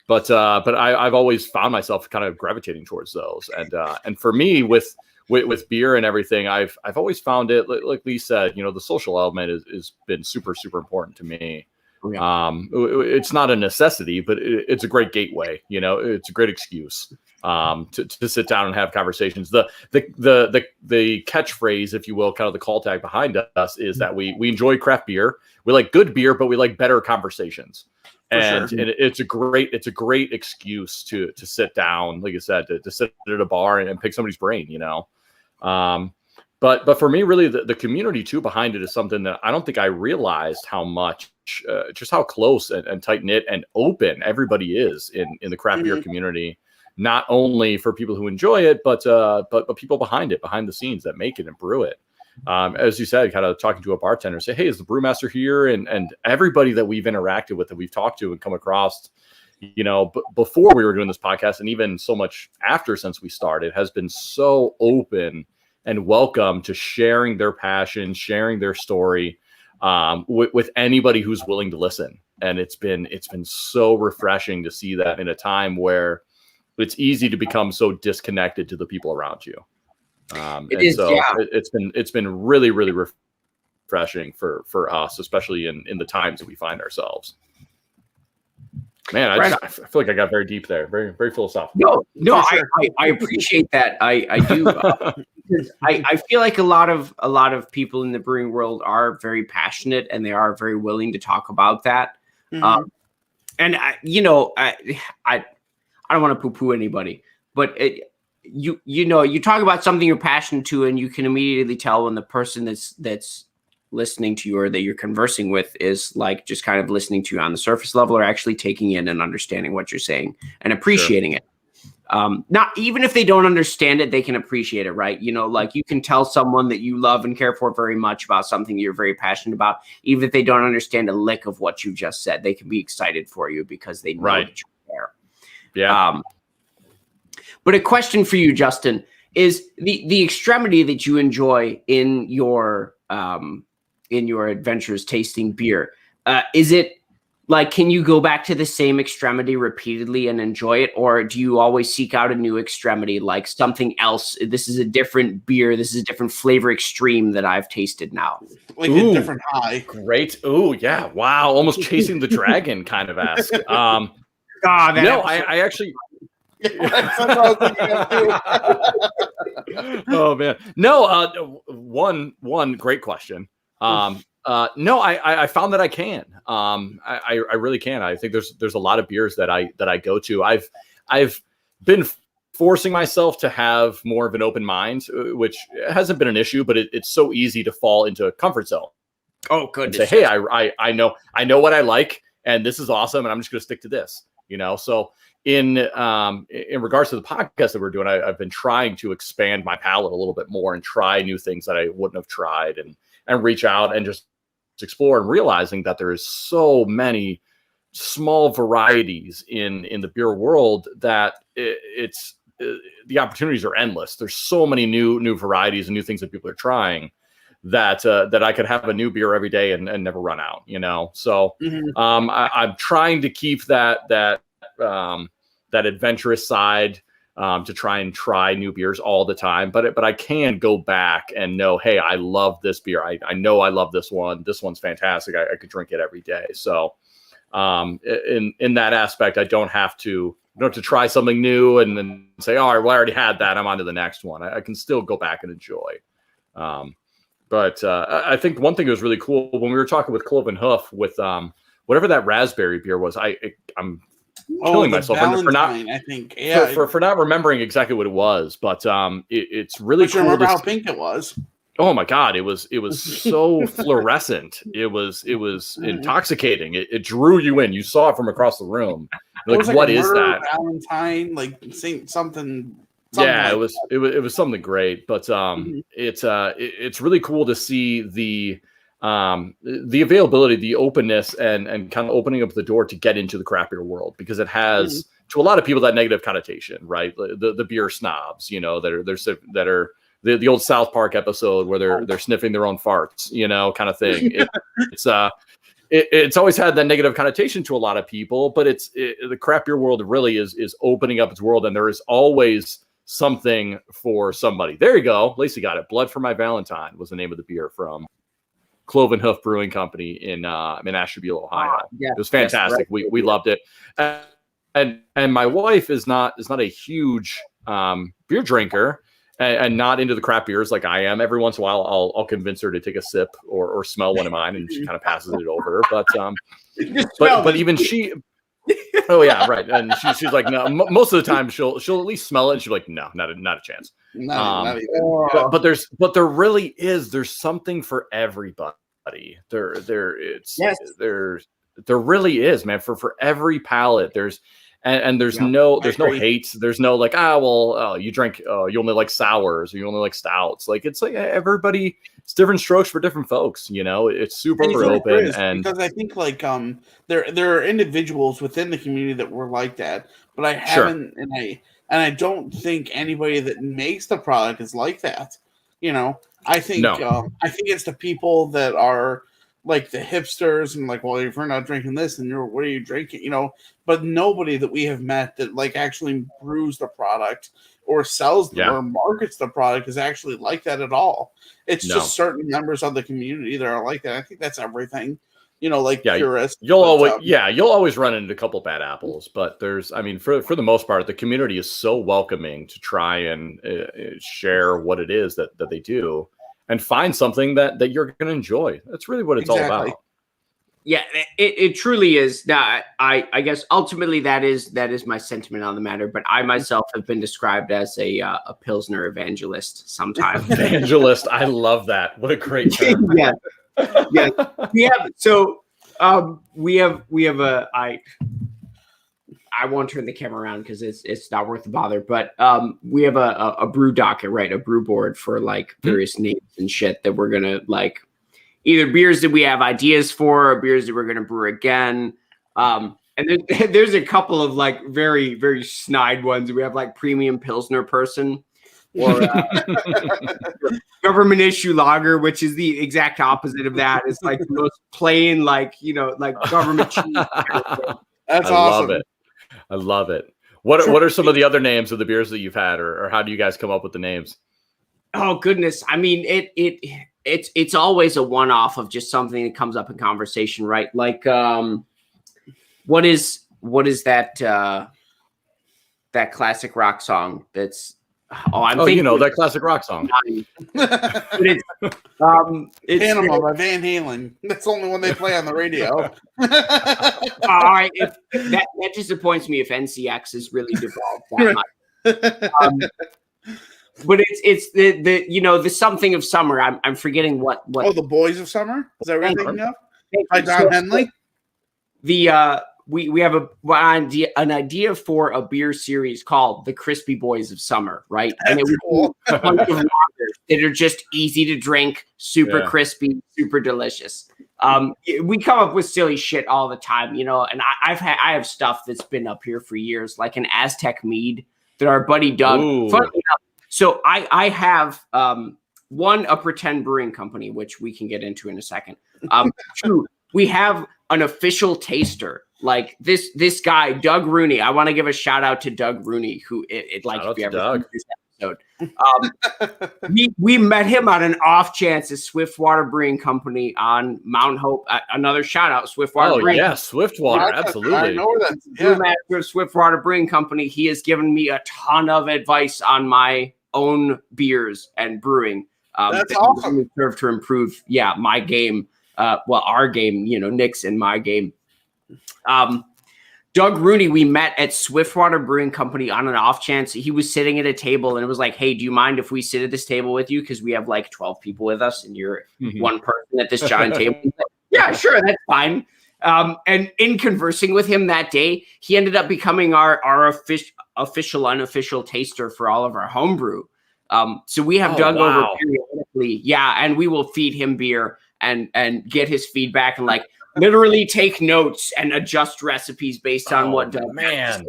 but I've always found myself kind of gravitating towards those. And for me, with with beer and everything, I've always found it, like Lee said, the social element is been super, super important to me. Yeah. It's not a necessity, but it's a great gateway. It's a great excuse to sit down and have conversations. The catchphrase, if you will, kind of the call tag behind us is that we enjoy craft beer. We like good beer, but we like better conversations. And it's a great excuse to sit down, like I said, to sit at a bar and pick somebody's brain, But for me, really, the community too behind it is something that I don't think I realized how much, just how close and tight knit and open everybody is in the craft beer community. Not only for people who enjoy it, but people behind the scenes that make it and brew it. As you said, kind of talking to a bartender, say, hey, is the brewmaster here? And everybody that we've interacted with, that we've talked to and come across, before we were doing this podcast, and even so much after since we started, has been so open and welcome to sharing their passion, sharing their story with anybody who's willing to listen. And it's been so refreshing to see that in a time where it's easy to become so disconnected to the people around you. It's been really, really refreshing for us, especially in the times that we find ourselves. Man, I feel like I got very deep there, very, very philosophical. No, I appreciate that. I do. Because I feel like a lot of people in the brewing world are very passionate and they are very willing to talk about that. Mm-hmm. And I don't want to poo-poo anybody, but you talk about something you're passionate to, and you can immediately tell when the person that's listening to you or that you're conversing with is like just kind of listening to you on the surface level, or actually taking in and understanding what you're saying and appreciating it. Not even if they don't understand it, they can appreciate it, right? Like you can tell someone that you love and care for very much about something you're very passionate about, even if they don't understand a lick of what you just said, they can be excited for you because they know that you care. Yeah. But a question for you, Justin, is the extremity that you enjoy in your adventures tasting beer. Is it like, can you go back to the same extremity repeatedly and enjoy it? Or do you always seek out a new extremity, like something else? This is a different beer. This is a different flavor extreme that I've tasted now. Like a different high. Great. Ooh, yeah. Wow. Almost chasing the dragon kind of ask. I actually... Oh man. No, one great question. No, I found that I can. I really can. I think there's a lot of beers that I go to. I've been forcing myself to have more of an open mind, which hasn't been an issue, but it's so easy to fall into a comfort zone. Oh, goodness. Say, hey, I know what I like, and this is awesome, and I'm just going to stick to this. So in regards to the podcast that we're doing, I've been trying to expand my palate a little bit more and try new things that I wouldn't have tried, and reach out and just explore, and realizing that there is so many small varieties in the beer world that it's the opportunities are endless. There's so many new varieties and new things that people are trying that I could have a new beer every day and never run out, So I'm trying to keep that adventurous side, to try new beers all the time, but I can go back and know, hey, I love this beer. I know I love this one. This one's fantastic. I could drink it every day. So in that aspect, I don't have to try something new and then say, all right, well, I already had that, I'm on to the next one. I can still go back and enjoy. But I think one thing that was really cool when we were talking with Cloven Hoof with whatever that raspberry beer was, I'm killing myself for not. I think, for not remembering exactly what it was, but it's really cool. Remember how pink it was? Oh my God, it was so fluorescent. It was intoxicating. It drew you in. You saw it from across the room. Like, what is that? Valentine, like something. Yeah, like it was something great. But it's really cool to see the availability, the openness, and kind of opening up the door to get into the craft beer world, because it has to a lot of people that negative connotation, right? The beer snobs, that are the old South Park episode where they're sniffing their own farts, kind of thing. It's always had that negative connotation to a lot of people, but the craft beer world really is opening up its world, and there is always something for somebody. There you go. Lacey got it. Blood for My Valentine was the name of the beer from Cloven Hoof Brewing Company in Ashtabula, Ohio. It was fantastic. Yes, we loved it. And my wife is not a huge beer drinker and not into the craft beers like I am. Every once in a while, I'll convince her to take a sip or smell one of mine, and she kind of passes it over. But even she, oh yeah, right. And she's like, no. Most of the time, she'll at least smell it, and she's like, no, not a chance. Not even. But there really is. There's something for everybody. There really is, man. For every palate, there's. And there's no hate. There's no like, you drink, you only like sours or you only like stouts. Like it's like everybody, it's different strokes for different folks. It's super open. And because I think like there are individuals within the community that were like that, but I haven't, and I don't think anybody that makes the product is like that. I think I think it's the people that are like the hipsters and like, well, if we're not drinking this, then what are you drinking? But nobody that we have met that like actually brews the product or sells or markets the product is actually like that at all. It's just certain members of the community that are like that. I think that's everything. Purists. You'll always run into a couple bad apples, but for the most part, the community is so welcoming to try and share what it is that they do. And find something that you're going to enjoy. That's really what it's all about. Yeah, it truly is. Now, I guess ultimately that is my sentiment on the matter. But I myself have been described as a Pilsner evangelist sometimes. Evangelist, I love that. What a great term. Yeah. We have a I won't turn the camera around because it's not worth the bother. But we have a brew docket, right? A brew board for like various names and shit that we're gonna like either beers that we have ideas for or beers that we're gonna brew again. And there's a couple of like very, very snide ones. We have like Premium Pilsner Person or Government Issue Lager, which is the exact opposite of that. It's like the most plain, like government cheese. That's awesome. I love it. What are some of the other names of the beers that you've had, or how do you guys come up with the names? Oh goodness. I mean, it's always a one-off of just something that comes up in conversation, right? Like, what is that classic rock song that's that classic rock song. It's Panama by Van Halen. That's the only one they play on the radio. All right, that disappoints me if NCX has really devolved that much. But it's the something of summer. I'm forgetting what. Oh, the Boys of Summer. Is that what you're thinking of? By Don Henley. We have an idea for a beer series called the Crispy Boys of Summer, right? And it was cool. A bunch of lagers that are just easy to drink, super crispy, super delicious. We come up with silly shit all the time, and I have stuff that's been up here for years, like an Aztec mead that our buddy Doug. Funny enough, so I have a pretend brewing company, which we can get into in a second. Two, we have an official taster. Like this guy, Doug Rooney. I want to give a shout out to Doug Rooney, who if you ever see this episode. We met him on an off chance at Swiftwater Brewing Company on Mount Hope. Another shout out, Swiftwater Brewing. Yeah, Swiftwater, absolutely. I know that. Brewmaster of Swiftwater Brewing Company. He has given me a ton of advice on my own beers and brewing. That's awesome. Really serve to improve, my game. Our game, Nick's and my game. Doug Rooney, we met at Swiftwater Brewing Company on an off chance. He was sitting at a table and it was like, hey, do you mind if we sit at this table with you? Because we have like 12 people with us and you're one person at this giant table. Like, yeah, sure, that's fine. And in conversing with him that day, he ended up becoming our official, unofficial taster for all of our homebrew. So we have Doug over periodically. Yeah, and we will feed him beer and get his feedback and like literally take notes and adjust recipes based on what Doug. Man,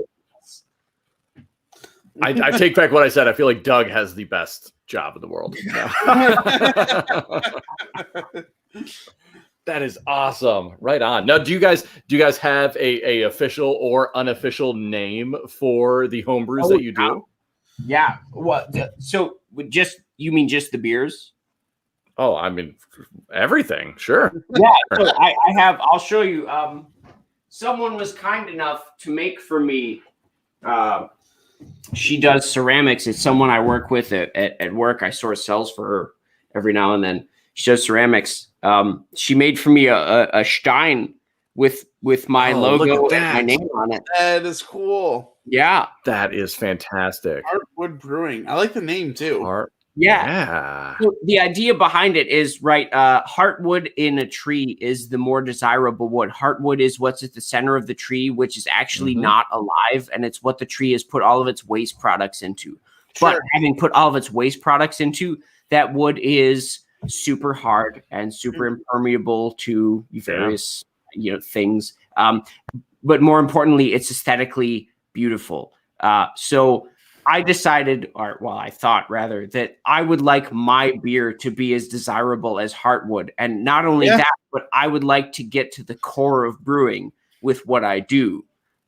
I take back what I said. I feel like Doug has the best job in the world. That is awesome. Right on. Now, do you guys have a official or unofficial name for the homebrews that you do? Yeah. Well, so you mean just the beers? Oh, I mean everything. Sure. Yeah. So I'll show you. Someone was kind enough to make for me. She does ceramics. It's someone I work with at work. I source cells for her every now and then. She does ceramics. She made for me a stein with my logo and my name on it. That is cool. Yeah, that is fantastic. Heartwood Brewing. I like the name too. Yeah. So the idea behind it is right. Heartwood in a tree is the more desirable wood. Heartwood is what's at the center of the tree, which is actually not alive, and it's what the tree has put all of its waste products into. Sure. But having put all of its waste products into, that wood is super hard and super impermeable to various things. But more importantly, it's aesthetically beautiful. So I decided, I thought rather, that I would like my beer to be as desirable as Heartwood. And not only that, but I would like to get to the core of brewing with what I do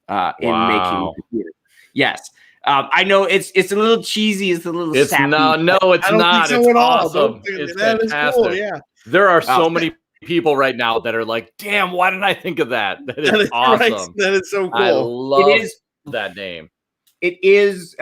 in making beer. Yes. I know it's a little cheesy. It's a little sappy. No, it's not. It's awesome. It's fantastic. Cool, yeah. There are so many people right now that are like, damn, why didn't I think of that? That is awesome. Right. That is so cool. I love that name. It is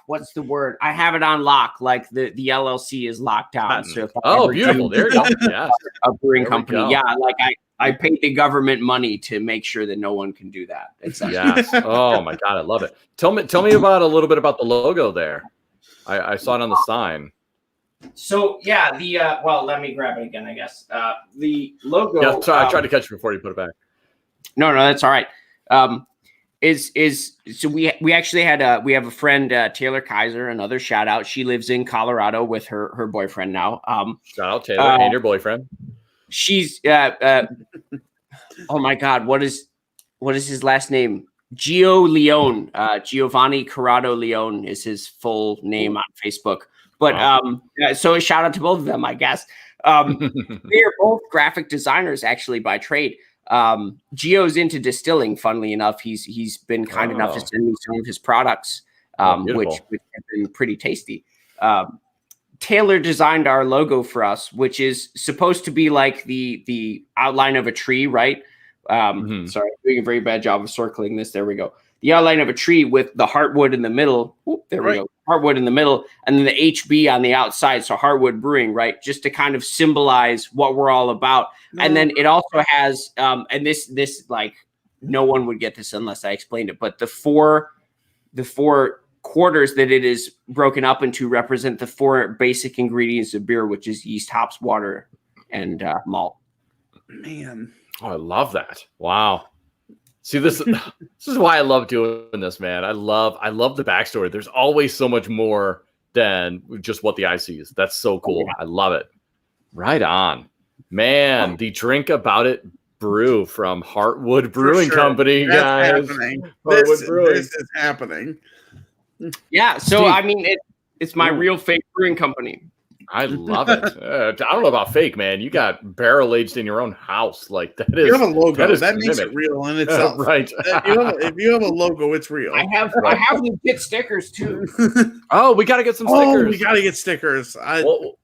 what's the word? I have it on lock, like the LLC is locked down. So if beautiful. There you go. Yeah. A brewing company. Yeah, like I paid the government money to make sure that no one can do that. Yes. Oh my God, I love it. Tell me about a little bit about the logo there. I saw it on the sign. So yeah, let me grab it again, I guess. The logo. Yeah, sorry, I tried to catch you before you put it back. No, that's all right. So we actually had we have a friend, Taylor Kaiser, another shout out. She lives in Colorado with her boyfriend now. Shout out Taylor and your boyfriend. She's oh my God, what is his last name? Gio Leone, Giovanni Corrado Leone is his full name on Facebook. But so a shout out to both of them, I guess. They are both graphic designers actually by trade. Gio's into distilling, funnily enough. He's been kind enough to send me some of his products, which have been pretty tasty. Taylor designed our logo for us, which is supposed to be like the outline of a tree, right? Sorry, I'm doing a very bad job of circling this. There we go. The outline of a tree with the heartwood in the middle. There we go. Heartwood in the middle, and then the HB on the outside. So Heartwood Brewing, right? Just to kind of symbolize what we're all about. And then it also has, and this like no one would get this unless I explained it, but the four quarters that it is broken up into represent the four basic ingredients of beer, which is yeast, hops, water, and malt. Man, I love that. Wow. See, this is why I love doing this, man. I love the backstory. There's always so much more than just what the eye sees. That's so cool. I love it. Right on, man. The Drink About It brew from Heartwood Brewing Company, guys. This is happening. Yeah. So I mean, it's my real fake brewing company. I love it. I don't know about fake, man. You got barrel aged in your own house. Like that is. You have a logo that makes it real in itself. Right. If you have a logo, it's real. I have legit stickers too. Oh, we got to get some stickers. Oh, we got to get stickers.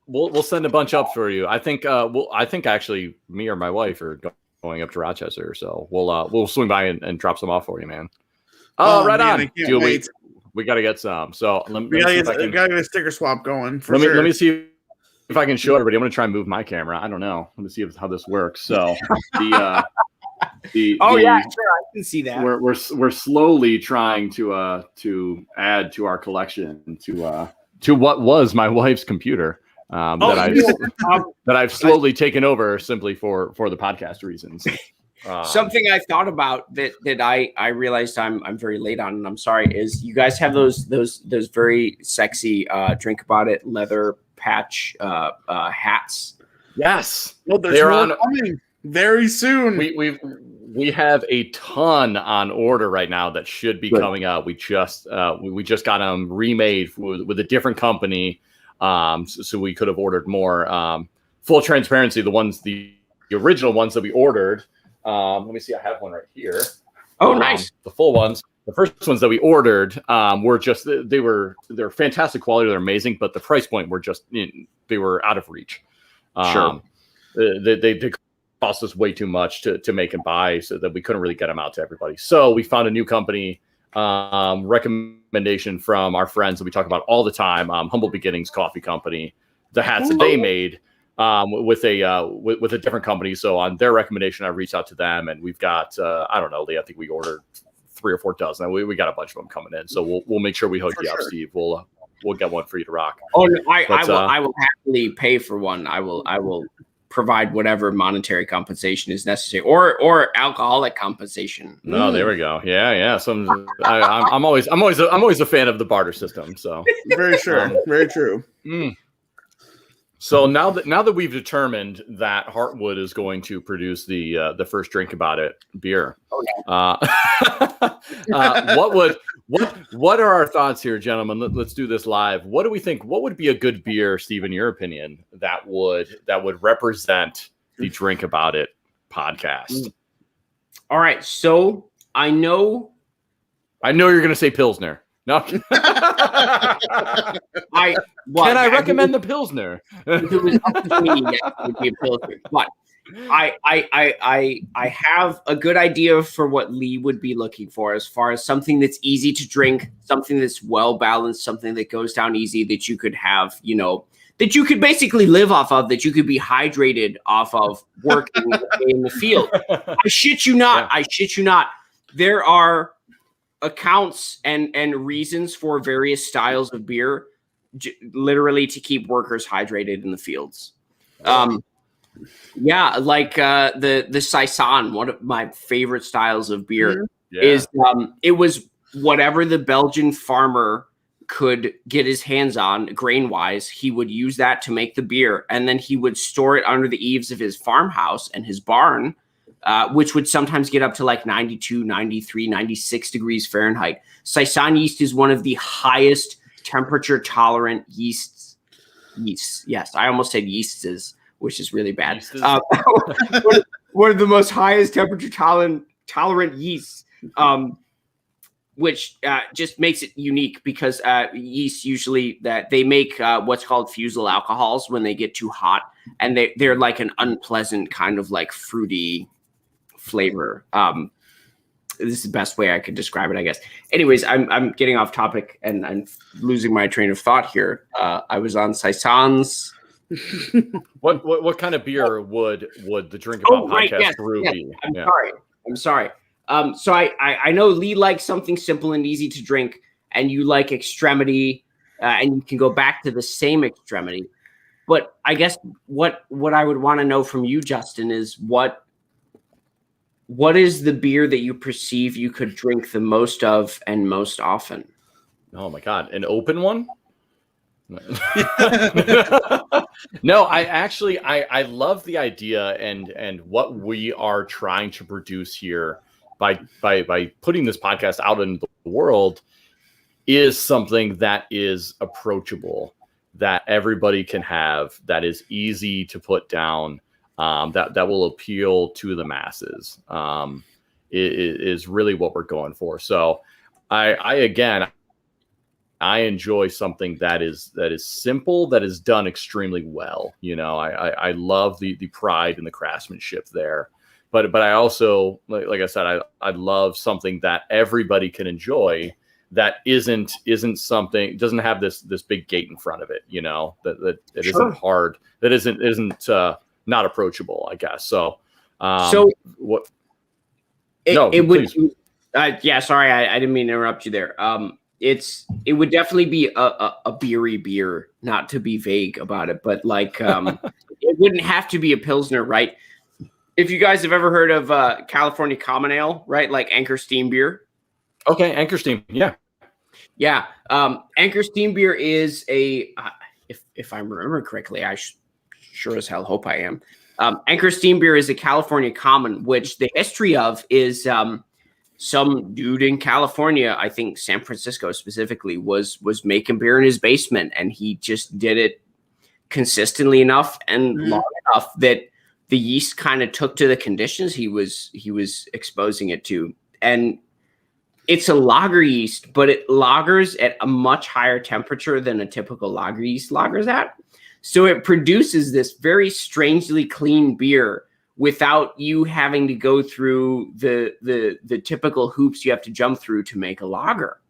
We'll send a bunch up for you. I think. I think actually, me or my wife are going up to Rochester, so we'll swing by and drop some off for you, man. Oh, right man, on. We got to get some. So we got to get a sticker swap going. Let me see if I can show everybody. I'm going to try and move my camera. I don't know. Let me see how this works. So yeah, sure, I can see that. We're slowly trying to add to our collection to what was my wife's computer that I've slowly taken over simply for the podcast reasons. Something I thought about that I realized I'm very late on, and I'm sorry, is you guys have those very sexy Drink About It leather patch hats. Yes. Well, they're coming very soon. We have a ton on order right now that should be coming up. We just got them remade with a different company, so we could have ordered more. Full transparency, the original ones that we ordered. Let me see. I have one right here. Oh, nice. The full ones. The first ones that we ordered were just they're fantastic quality, they're amazing, but the price point were just they were out of reach. Sure. They cost us way too much to make and buy, so that we couldn't really get them out to everybody. So we found a new company, recommendation from our friends that we talk about all the time, Humble Beginnings Coffee Company. The hats that they made with a different company. So on their recommendation, I reached out to them, and we've got I don't know, Lee, I think we ordered 3 or 4 dozen. We got a bunch of them coming in, so we'll make sure we hook you up, Steve. We'll get one for you to rock. Oh, no, I will happily pay for one. I will provide whatever monetary compensation is necessary, or alcoholic compensation. No, there we go. Yeah. I'm always a fan of the barter system. So very true, very true. So now that we've determined that Heartwood is going to produce the first Drink About It beer, what are our thoughts here, gentlemen? Let's do this live. What do we think? What would be a good beer, Steve, in your opinion, that would represent the Drink About It podcast? All right, so I know you're going to say Pilsner. No. Can I recommend the Pilsner? If it was up to me, yes, it would be a Pilsner. But I have a good idea for what Lee would be looking for, as far as something that's easy to drink, something that's well balanced, something that goes down easy, that you could have, that you could basically live off of, that you could be hydrated off of working in the field. I shit you not. Yeah. I shit you not. There are accounts and reasons for various styles of beer, literally to keep workers hydrated in the fields. Like the Saison, one of my favorite styles of beer, is it was whatever the Belgian farmer could get his hands on grain wise. He would use that to make the beer, and then he would store it under the eaves of his farmhouse and his barn, which would sometimes get up to like 92, 93, 96 degrees Fahrenheit. Saison yeast is one of the highest temperature tolerant yeasts. Yes, I almost said yeasts, which is really bad. One of the most highest temperature tolerant yeasts, which just makes it unique, because yeast usually that they make what's called fusel alcohols when they get too hot, and they're like an unpleasant kind of like fruity flavor. This is the best way I could describe it, I guess. Anyways, I'm getting off topic and I'm losing my train of thought here. I was on Saison's. What kind of beer would the Drink About podcast brew be? I'm sorry. So I know Lee likes something simple and easy to drink, and you like extremity, and you can go back to the same extremity. But I guess what I would want to know from you, Justin, is what is the beer that you perceive you could drink the most of and most often? Oh my God, an open one? No, I love the idea and what we are trying to produce here by putting this podcast out into the world is something that is approachable, that everybody can have, that is easy to put down, that will appeal to the masses, is really what we're going for. So I enjoy something that is simple, that is done extremely well. I love the pride and the craftsmanship there, but I also, like I said, I love something that everybody can enjoy, that isn't something, doesn't have this big gate in front of it, that it isn't hard, that isn't not approachable, I guess. So what? Sorry, I didn't mean to interrupt you there. It would definitely be a beery beer, not to be vague about it, but like it wouldn't have to be a Pilsner, right? If you guys have ever heard of California Common Ale, right? Like Anchor Steam beer. Okay, Anchor Steam, yeah. Anchor Steam beer is a, if I'm remembering correctly, I sure as hell hope I am. Anchor Steam beer is a California Common, which the history of is some dude in California, I think San Francisco specifically, was making beer in his basement, and he just did it consistently enough and long enough that the yeast kind of took to the conditions he was exposing it to. And it's a lager yeast, but it lagers at a much higher temperature than a typical lager yeast lagers at. So it produces this very strangely clean beer without you having to go through the typical hoops you have to jump through to make a lager.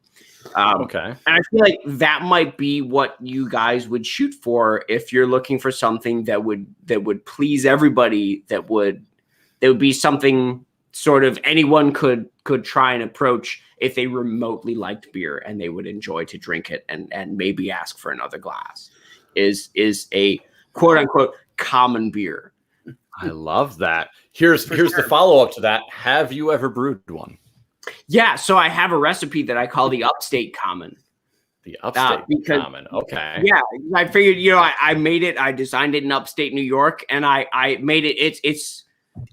Okay. And I feel like that might be what you guys would shoot for if you're looking for something that would please everybody, that would be something sort of anyone could try and approach if they remotely liked beer and they would enjoy to drink it and maybe ask for another glass. Is a quote unquote common beer. I love that. Here's the follow-up to that. Have you ever brewed one? Yeah, so I have a recipe that I call the Upstate Common. The Upstate Common. Okay. Yeah, I figured, I made it. I designed it in upstate New York, and I made it. It's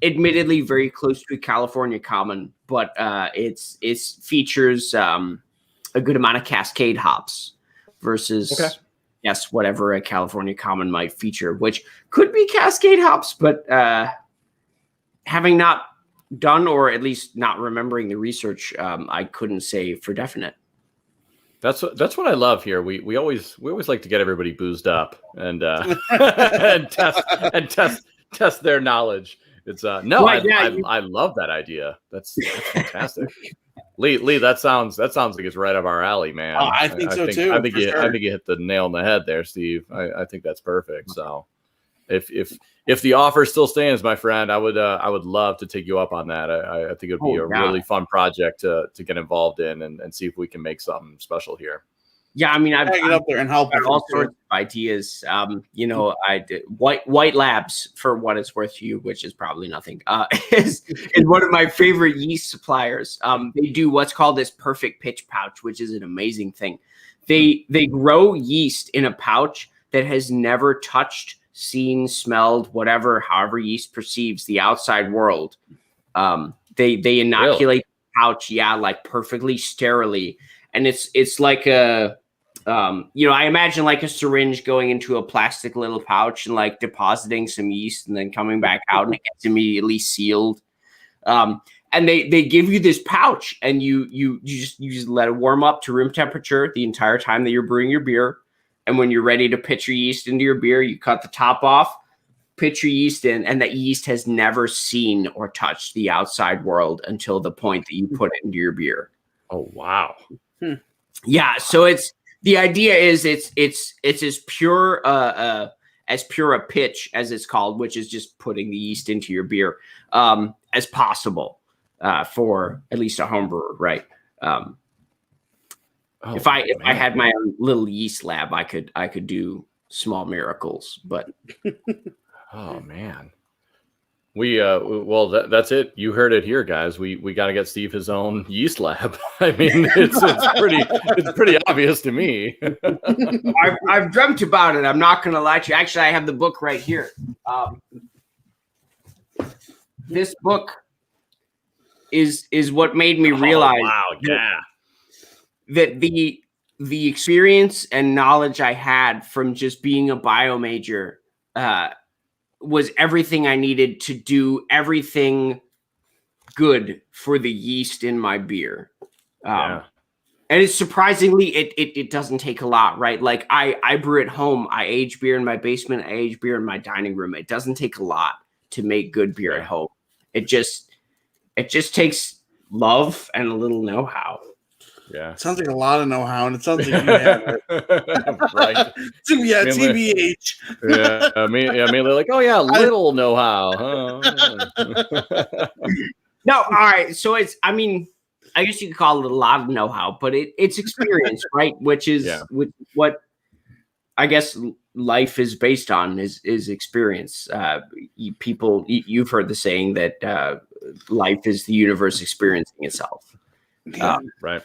admittedly very close to a California Common, but it's features a good amount of Cascade hops versus yes, whatever a California Common might feature, which could be Cascade hops, but having not done, or at least not remembering the research, I couldn't say for definite. That's what I love here. We always like to get everybody boozed up and and test their knowledge. It's I love that idea. That's fantastic. Lee, that sounds like it's right up our alley, man. Oh, I think so too. I think you hit the nail on the head there, Steve. I think that's perfect. So if the offer still stands, my friend, I would love to take you up on that. I think it'd be a really fun project to get involved in and see if we can make something special here. Yeah, I mean, I've get up there and help got all sorts of ideas. I did White Labs, for what it's worth to you, which is probably nothing, is one of my favorite yeast suppliers. They do what's called this perfect pitch pouch, which is an amazing thing. They grow yeast in a pouch that has never touched, seen, smelled, however yeast perceives the outside world. They inoculate the pouch, like perfectly sterilely, and it's like a I imagine like a syringe going into a plastic little pouch and like depositing some yeast and then coming back out, and it gets immediately sealed. And they give you this pouch, and you just let it warm up to room temperature the entire time that you're brewing your beer. And when you're ready to pitch your yeast into your beer, you cut the top off, pitch your yeast in, and that yeast has never seen or touched the outside world until the point that you put it into your beer. Oh, wow. Yeah. So the idea is it's as pure a pitch, as it's called, which is just putting the yeast into your beer, as possible, for at least a home brewer. Right. If I had my own little yeast lab, I could do small miracles, but oh man, that's it. You heard it here, guys. We got to get Steve his own yeast lab. I mean, it's pretty obvious to me. I've dreamt about it. I'm not gonna lie to you. Actually, I have the book right here. This book is what made me realize. Oh, wow, yeah. That the experience and knowledge I had from just being a bio major was everything I needed to do everything good for the yeast in my beer. And it's surprisingly, it doesn't take a lot, right? Like I brew at home. I age beer in my basement. I age beer in my dining room. It doesn't take a lot to make good beer at home. It just takes love and a little know-how. Yeah, sounds like a lot of know-how, and it sounds like you have it. Right. Yeah, TBH. Yeah, I mean, they're like, oh yeah, little know-how. No, all right. So I guess you could call it a lot of know-how, but it's experience, right? Which is what I guess life is based on is experience. You've heard the saying that life is the universe experiencing itself. Right.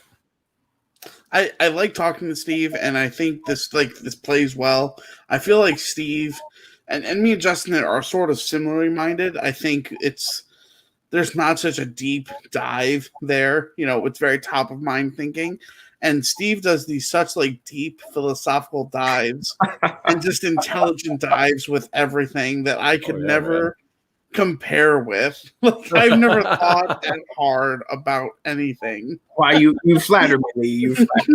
I like talking to Steve, and I think this plays well. I feel like Steve and me and Justin are sort of similarly minded. I think there's not such a deep dive there. It's very top of mind thinking. And Steve does these such like deep philosophical dives and just intelligent dives with everything that I could never compare with. Like, I've never thought that hard about anything. Why you flatter me, Lee. You flatter.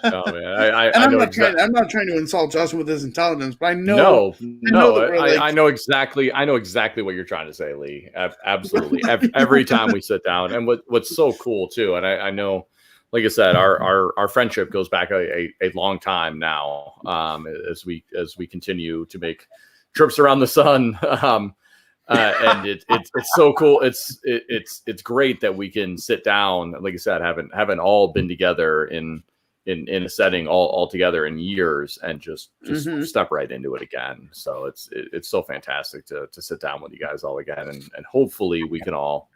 Oh man, And I'm know not trying to insult Justin with his intelligence, but I know. I know exactly what you're trying to say, Lee. Absolutely. Every time we sit down, and what's so cool too, and I know, like I said, our friendship goes back a long time now. As we continue to make trips around the sun. And it's so cool. It's great that we can sit down, like I said, haven't all been together in a setting all together in years, and just step right into it again. So it's so fantastic to sit down with you guys all again, and hopefully we can all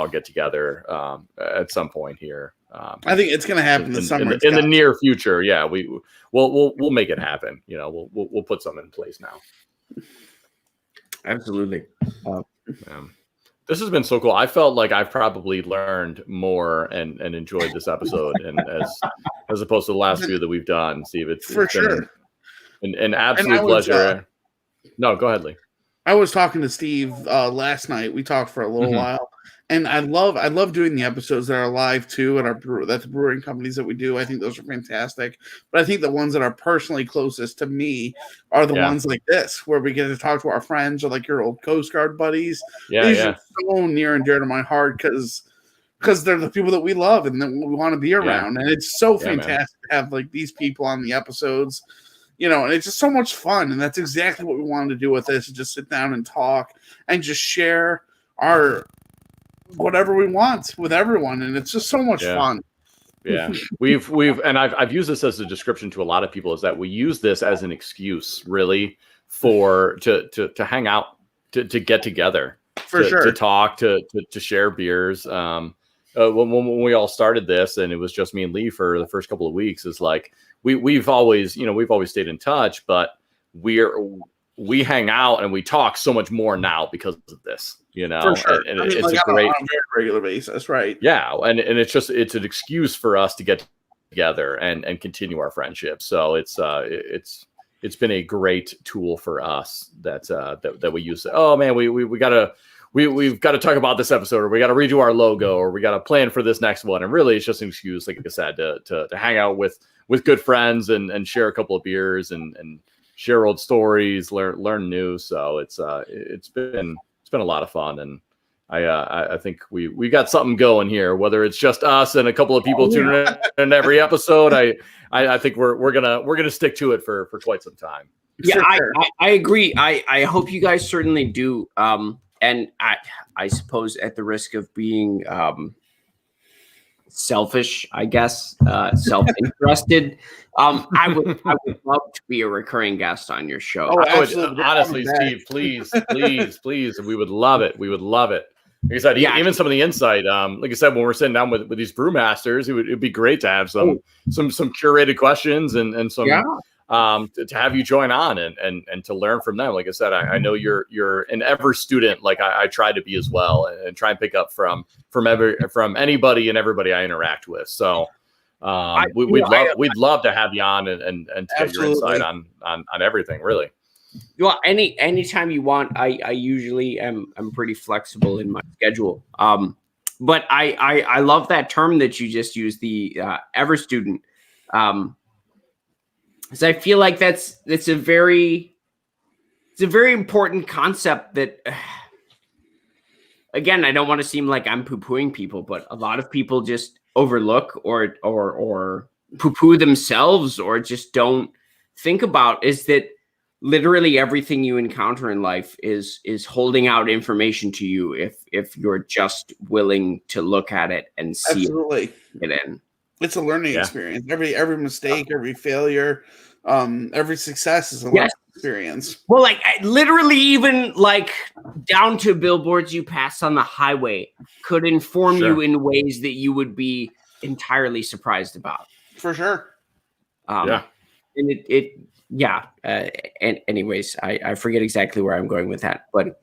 get together at some point here. I think it's going to happen this summer in the near future. Yeah, we'll make it happen. You know, we'll put something in place now. Absolutely. This has been so cool. I felt like I've probably learned more and enjoyed this episode, and as opposed to the last few that we've done. Steve, it's sure an absolute pleasure. No, go ahead, Lee. I was talking to Steve last night. We talked for a little while, and I love doing the episodes that are live too, at the brewing companies that we do. I think those are fantastic. But I think the ones that are personally closest to me are the ones like this, where we get to talk to our friends or like your old Coast Guard buddies. These are so near and dear to my heart because they're the people that we love and that we want to be around. And it's so fantastic to have like these people on the episodes. You know, and it's just so much fun, and that's exactly what we wanted to do with this: just sit down and talk and just share our whatever we want with everyone, and it's just so much fun. Yeah, we've and I've used this as a description to a lot of people, is that we use this as an excuse, really, to hang out, to get together, to talk, to share beers. When we all started this, and it was just me and Lee for the first couple of weeks, is like we've always stayed in touch, but we hang out and we talk so much more now because of this, you know. For sure. And it's a great on a very regular basis, right? Yeah, and it's an excuse for us to get together and continue our friendship. So it's been a great tool for us that we use. Oh man, we've got to talk about this episode, or we got to redo our logo, or we got to plan for this next one. And really, it's just an excuse, like I said, to hang out with good friends and share a couple of beers and share old stories, learn new. So it's been a lot of fun, and I think we got something going here. Whether it's just us and a couple of people tuning in every episode, I think we're gonna stick to it for quite some time. Yeah, I agree. I hope you guys certainly do. And I suppose, at the risk of being selfish, I guess, self-interested, I would love to be a recurring guest on your show. Oh, absolutely. Honestly, Steve, please, we would love it. Like I said, even some of the insight. Like I said, when we're sitting down with these brewmasters, it'd be great to have some curated questions and some. Yeah. To have you join on and to learn from them. Like I said, I know you're an ever student, like I try to be as well, and try and pick up from anybody and everybody I interact with. So we'd love to have you on and to get your insight on everything, really. Well, anytime you want. I usually am pretty flexible in my schedule. But I love that term that you just used, the ever student. So I feel like it's a very important concept that, again, I don't want to seem like I'm poo-pooing people, but a lot of people just overlook or poo-poo themselves, or just don't think about, is that literally everything you encounter in life is holding out information to you if you're just willing to look at it and see it in. It's a learning experience. Every mistake, every failure, every success is a learning experience. Well, like literally, even like down to billboards you pass on the highway could inform you in ways that you would be entirely surprised about. For sure. And and anyways, I forget exactly where I'm going with that, but.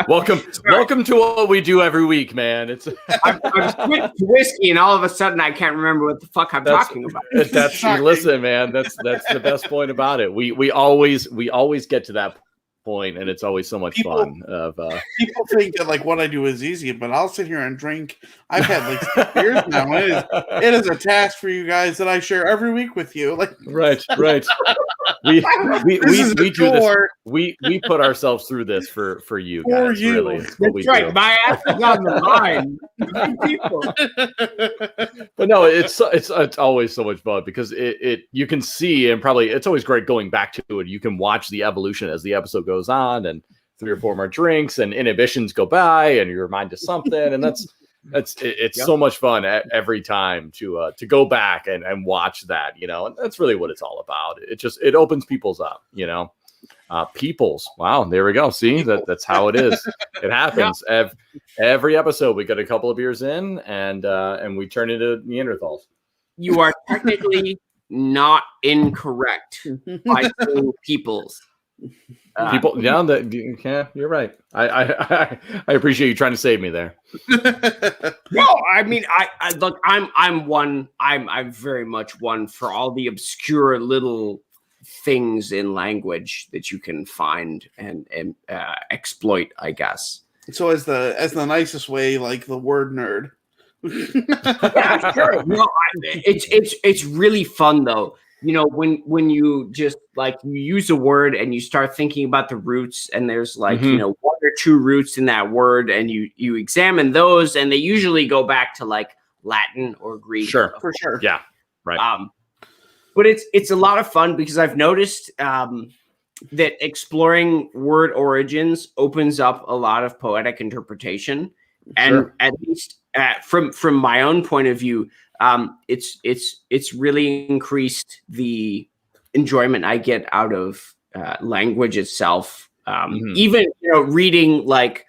Welcome to what we do every week, man. It's I'm switching to whiskey, and all of a sudden I can't remember what the fuck I'm talking about. Listen, man. That's the best point about it. We always get to that point, and it's always so much fun. People think that like what I do is easy, but I'll sit here and drink. I've had like 6 beers now. It is a task for you guys that I share every week with you. Like right. We do this. We put ourselves through this for you guys. For you. Really, it's what we do. My ass is on the line. People. But no, it's always so much fun because it you can see, and probably it's always great going back to it. You can watch the evolution as the episode goes on, and 3 or 4 more drinks and inhibitions go by, and you're reminded of something, and it's so much fun every time to go back and watch that, and that's really what it's all about. It opens people's up, people's. Wow, there we go. See, that's how it is. It happens. Every episode we get a couple of beers in, and we turn into Neanderthals. You are technically not incorrect by saying people's. People, you're right. I appreciate you trying to save me there. No, I mean, I look, I'm very much one for all the obscure little things in language that you can find and exploit, I guess. So as the nicest way, like the word nerd. Yeah, sure. No, it's really fun though. When you just like you use a word and you start thinking about the roots, and there's like 1 or 2 roots in that word, and you examine those, and they usually go back to like Latin or Greek. Sure, for sure. Yeah, right. But it's a lot of fun because I've noticed that exploring word origins opens up a lot of poetic interpretation, and at least from my own point of view. It's really increased the enjoyment I get out of language itself. Even reading like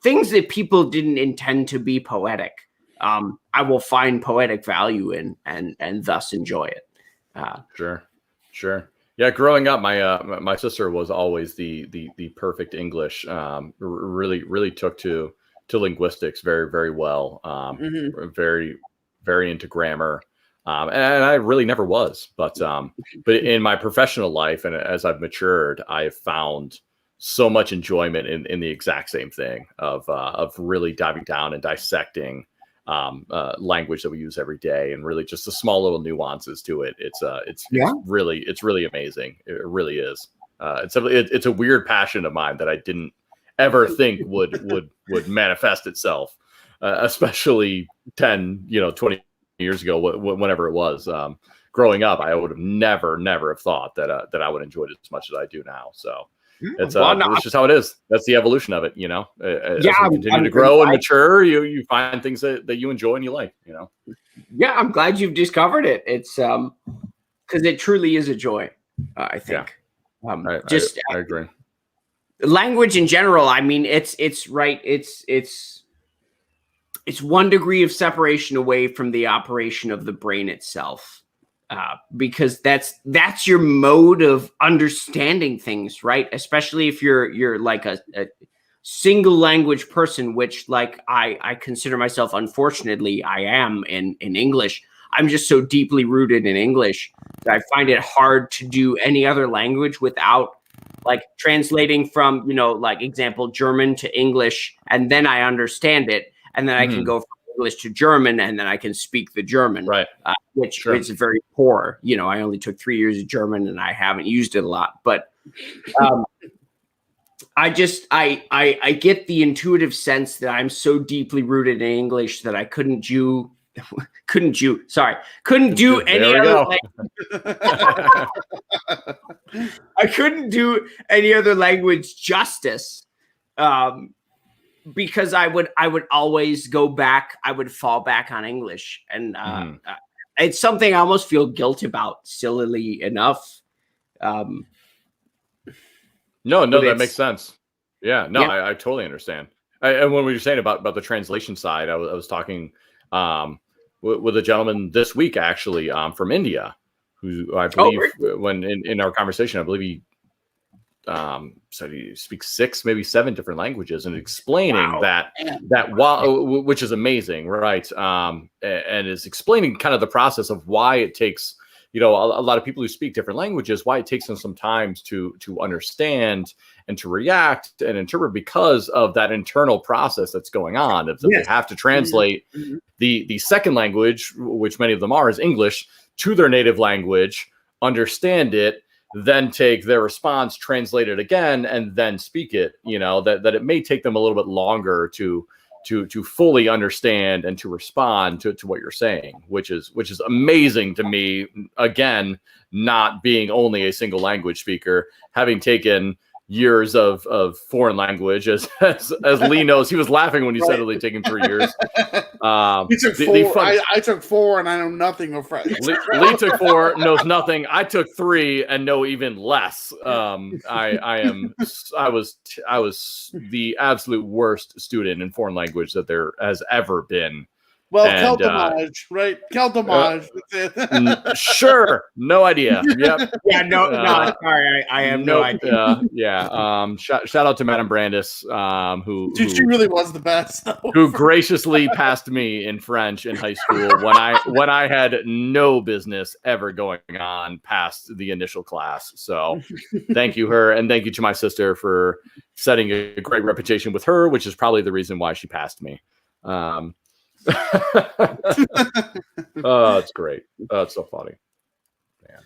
things that people didn't intend to be poetic, I will find poetic value in and thus enjoy it. Sure. Yeah, growing up, my sister was always the perfect English. Really took to linguistics very, very well. Very, very into grammar, and I really never was. But in my professional life, and as I've matured, I've found so much enjoyment in the exact same thing of really diving down and dissecting language that we use every day, and really just the small little nuances to it. It's really amazing. It really is. It's a weird passion of mine that I didn't ever think would manifest itself. Especially 10, 20 years ago, whenever it was. Growing up, I would have never have thought that I would enjoy it as much as I do now. So it's just how it is. That's the evolution of it, As we continue to grow and mature, you find things that you enjoy and you like, Yeah, I'm glad you've discovered it. It's because it truly is a joy, I think. I agree. Language in general, I mean, it's right. It's 1 degree of separation away from the operation of the brain itself, because that's your mode of understanding things, right? Especially if you're like a single language person, which like I consider myself. Unfortunately, I am in English. I'm just so deeply rooted in English that I find it hard to do any other language without like translating from, like example, German to English, and then I understand it. And then I can go from English to German, and then I can speak the German, right? Which is very poor. I only took 3 years of German, and I haven't used it a lot. But I get the intuitive sense that I'm so deeply rooted in English that I couldn't do any other language. I couldn't do any other language justice. Because I would always go back. I would fall back on English, and it's something I almost feel guilt about, sillily enough. No, that makes sense. Yeah, no, yeah. I totally understand. And when we were saying about the translation side, I was talking with a gentleman this week, actually, from India, who I believe when in our conversation, I believe he so he speaks 6, maybe 7 different languages, and explaining that while, which is amazing, right? And is explaining kind of the process of why it takes a lot of people who speak different languages, why it takes them some time to understand and to react and interpret because of that internal process that's going on. If they have to translate the second language, which many of them are, is English, to their native language, understand it, then take their response, translate it again, and then speak it, that it may take them a little bit longer to fully understand and to respond to what you're saying, which is amazing to me. Again, not being only a single language speaker, having taken years of foreign language, as Lee knows. He was laughing when you said it taking 3 years. He took 4. I took 4 and I know nothing of French. Lee took 4, knows nothing. I took 3 and know even less. I was the absolute worst student in foreign language that there has ever been. Well, Celtimage, right? Celtimage. Sure. No idea. Yep. Yeah, no, sorry, I have no idea. Shout out to Madame Brandis, who she really was the best. Who graciously passed me in French in high school when I had no business ever going on past the initial class. So thank you, her, and thank you to my sister for setting a great reputation with her, which is probably the reason why she passed me. Oh, it's great. Oh, it's so funny. Yeah.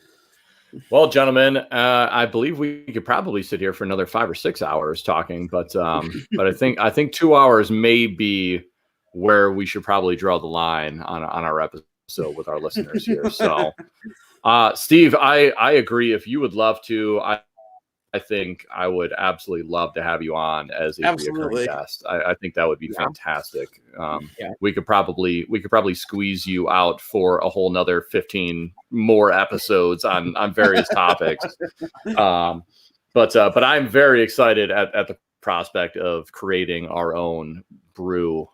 Well, gentlemen, I believe we could probably sit here for another 5 or 6 hours talking, but I think 2 hours may be where we should probably draw the line on our episode with our listeners here. So, Steve, I agree. If you would love to, I think I would absolutely love to have you on as a recurring guest. I think that would be fantastic. We could probably squeeze you out for a whole nother 15 more episodes on various topics. But I'm very excited at the prospect of creating our own brew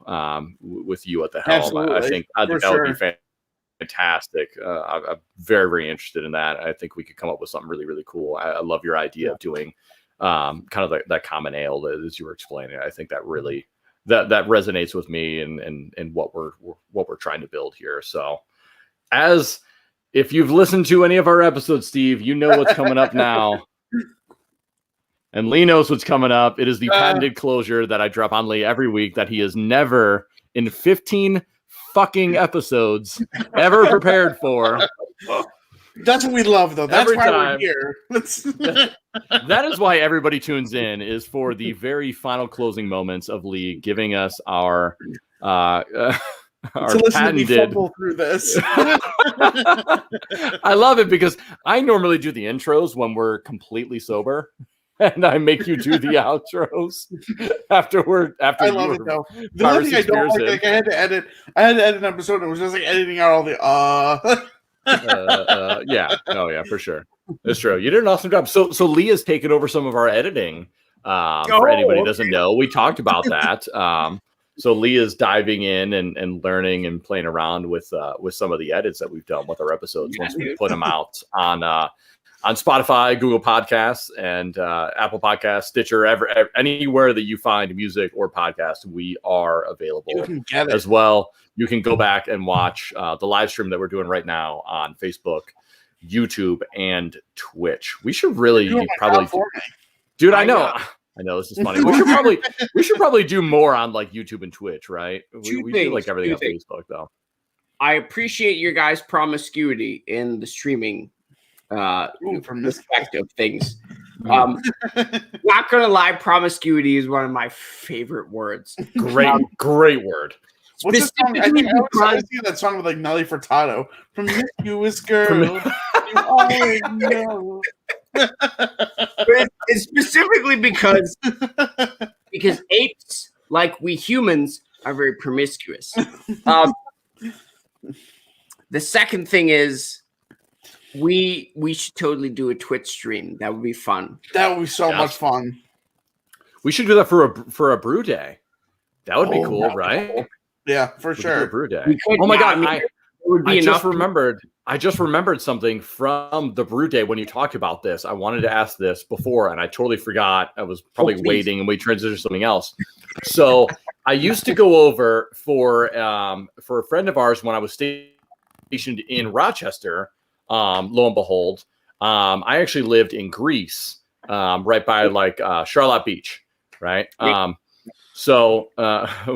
with you at the helm. Absolutely. I think that would be fantastic. I'm very, very interested in that. I think we could come up with something really, really cool. I love your idea of doing kind of that common ale as you were explaining. I think that really that resonates with me and what we're trying to build here. So, as if you've listened to any of our episodes, Steve, you know what's coming up now. And Lee knows what's coming up. It is the patented closure that I drop on Lee every week that he has never in 15 fucking episodes ever prepared for. That's what we love, though. That's why we're here. That is why everybody tunes in, is for the very final closing moments of Lee giving us our patented. Fumble through this. I love it because I normally do the intros when we're completely sober. And I make you do the outros after I love it though. The only thing I don't like I had to edit an episode and it was just like editing out all the yeah. Oh yeah, for sure. It's true. You did an awesome job. So Lee has taken over some of our editing. For anybody who doesn't know, we talked about that. So Lee is diving in and learning and playing around with some of the edits that we've done with our episodes once we put them out on Spotify, Google Podcasts, and Apple Podcasts, Stitcher, anywhere that you find music or podcast, we are available as well. You can go back and watch the live stream that we're doing right now on Facebook, YouTube, and Twitch. We should really probably, dude. I know this is funny. We should probably do more on like YouTube and Twitch, right? We do like everything on Facebook though. I appreciate your guys' promiscuity in the streaming. From this perspective of things. Not gonna lie, promiscuity is one of my favorite words. Great word. What's the song? I see that song with like Nelly Furtado. Promiscuous girl. You always know. It's specifically because apes, like we humans, are very promiscuous. The second thing is, we should totally do a Twitch stream. That would be fun. That would be so much fun. We should do that for a brew day. That would be cool, right? Cool. Yeah, for sure. A brew day. Oh my god! I just remembered something from the brew day when you talked about this. I wanted to ask this before, and I totally forgot. I was probably waiting, and we transitioned to something else. So I used to go over for a friend of ours when I was stationed in Rochester. lo and behold, I actually lived in Greece, right by like Charlotte Beach, right? So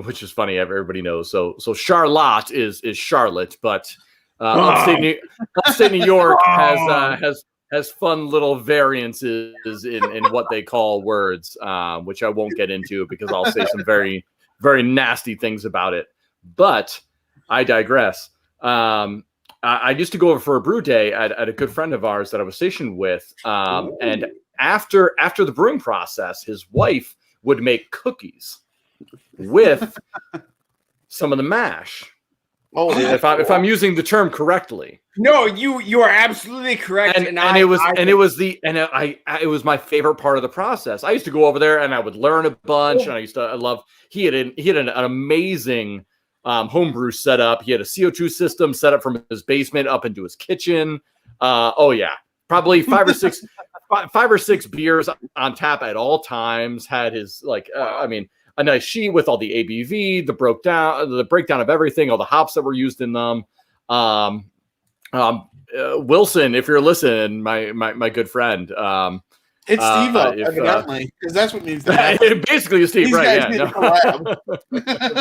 which is funny, everybody knows. So Charlotte is Charlotte, but upstate New York has fun little variances in what they call words, which I won't get into because I'll say some very, very nasty things about it. But I digress. I used to go over for a brew day at a good friend of ours that I was stationed with. And after the brewing process, his wife would make cookies with some of the mash. Oh, if I'm using the term correctly. No, you are absolutely correct. And it was my favorite part of the process. I used to go over there and I would learn a bunch. And I love. He had an amazing homebrew setup. He had a CO2 system set up from his basement up into his kitchen. Probably five or six beers on tap at all times. Had his a nice sheet with all the ABV, the breakdown of everything, all the hops that were used in them. Wilson, if you're listening, my good friend. It's Steve, evidently, because that's what needs to happen. Basically, it's Steve, right? Yeah,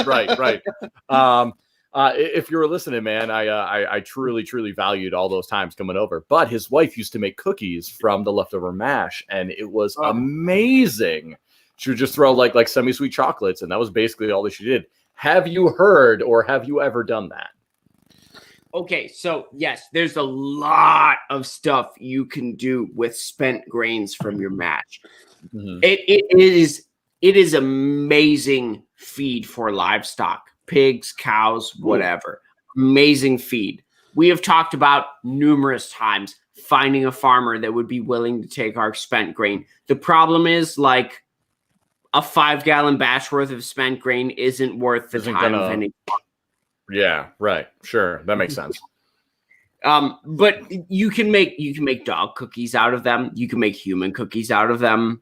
right. If you were listening, man, I truly valued all those times coming over. But his wife used to make cookies from the leftover mash, and it was amazing. She would just throw like semi-sweet chocolates, and that was basically all that she did. Have you heard or have you ever done that? Okay, so yes, there's a lot of stuff you can do with spent grains from your mash. Mm-hmm. It is amazing feed for livestock, pigs, cows, whatever. Amazing feed. We have talked about numerous times finding a farmer that would be willing to take our spent grain. The problem is like a 5-gallon batch worth of spent grain isn't worth the time of any. Yeah, right. Sure. That makes sense. But you can make dog cookies out of them. You can make human cookies out of them.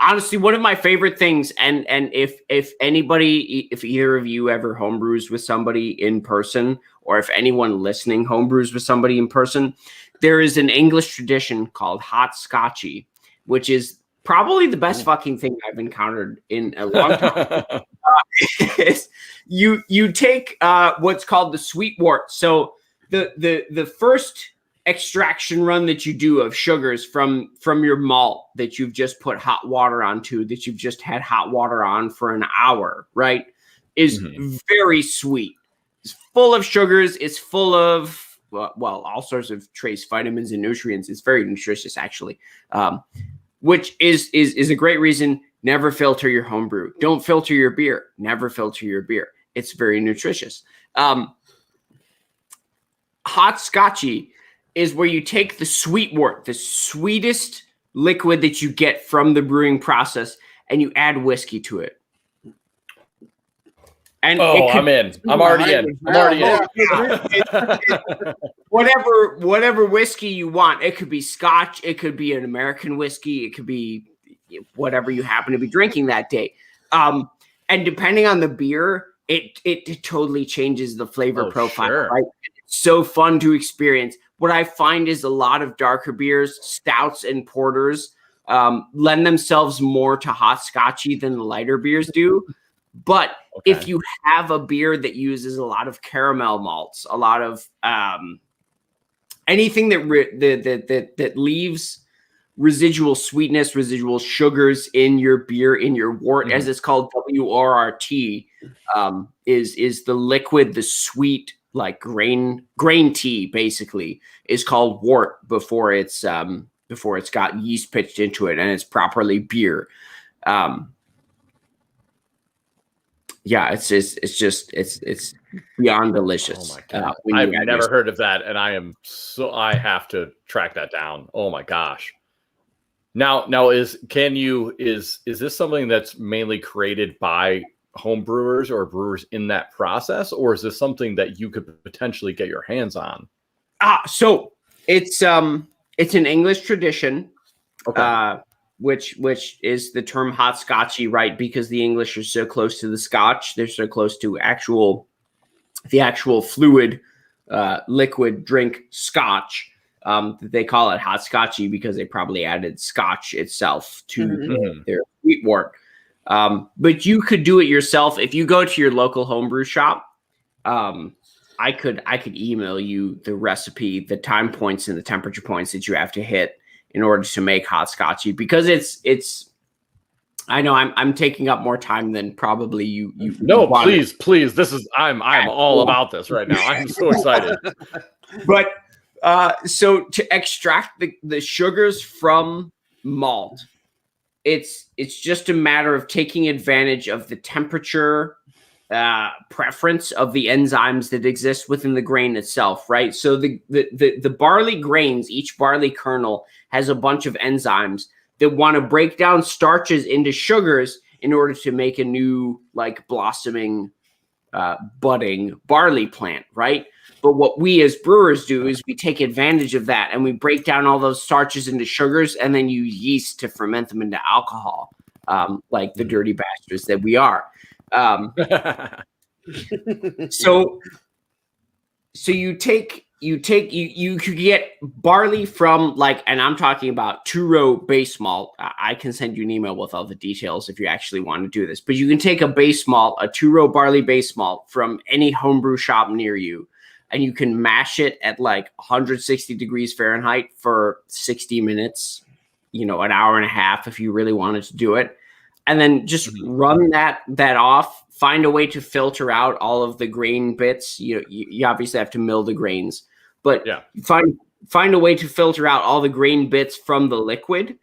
Honestly, one of my favorite things, and if either of you ever homebrews with somebody in person, or if anyone listening homebrews with somebody in person, there is an English tradition called hot scotchy, which is probably the best fucking thing I've encountered in a long time. You take what's called the sweet wort. So the first extraction run that you do of sugars from your malt that you've just put hot water onto, that you've just had hot water on for an hour, right, is very sweet. It's full of sugars. It's full of all sorts of trace vitamins and nutrients. It's very nutritious, actually. Which is a great reason. Never filter your homebrew. Don't filter your beer. Never filter your beer. It's very nutritious. Hot scotchy is where you take the sweet wort, the sweetest liquid that you get from the brewing process, and you add whiskey to it. And I'm in. I'm already in. Whatever whiskey you want. It could be Scotch. It could be an American whiskey. It could be whatever you happen to be drinking that day. And depending on the beer, it totally changes the flavor profile. Sure. Right? It's so fun to experience. What I find is a lot of darker beers, stouts and porters, lend themselves more to hot scotchy than the lighter beers do. But if you have a beer that uses a lot of caramel malts, a lot of anything that leaves residual sweetness, residual sugars in your beer, in your wort, as it's called, WRRT, is the liquid, the sweet, like grain tea, basically, is called wort before it's got yeast pitched into it and it's properly beer. Yeah, it's beyond delicious. Oh my God. I've never heard of that, and I have to track that down. Oh my gosh. Now is this something that's mainly created by home brewers or brewers in that process, or is this something that you could potentially get your hands on? So it's an English tradition. Okay. Which is the term hot scotchy, right? Because the English are so close to the Scotch, they're so close to the actual fluid liquid drink scotch. They call it hot scotchy because they probably added scotch itself to their wheat wort. But you could do it yourself if you go to your local homebrew shop. I could email you the recipe, the time points and the temperature points that you have to hit in order to make hot scotchy, because it's I know I'm taking up more time than probably you. No, please. This is I'm all about this right now. I'm so excited. But so to extract the sugars from malt, it's just a matter of taking advantage of the temperature preference of the enzymes that exist within the grain itself, right? So the barley grains, each barley kernel has a bunch of enzymes that want to break down starches into sugars in order to make a new, like, blossoming, budding barley plant, right? But what we as brewers do is we take advantage of that and we break down all those starches into sugars and then use yeast to ferment them into alcohol, like the dirty bastards that we are. So you could get barley from, like, and I'm talking about 2-row base malt. I can send you an email with all the details if you actually want to do this, but you can take a base malt, a 2-row barley base malt from any homebrew shop near you, and you can mash it at like 160 degrees Fahrenheit for 60 minutes, an hour and a half if you really wanted to do it. And then just run that off, find a way to filter out all of the grain bits. You obviously have to mill the grains, but find a way to filter out all the grain bits from the liquid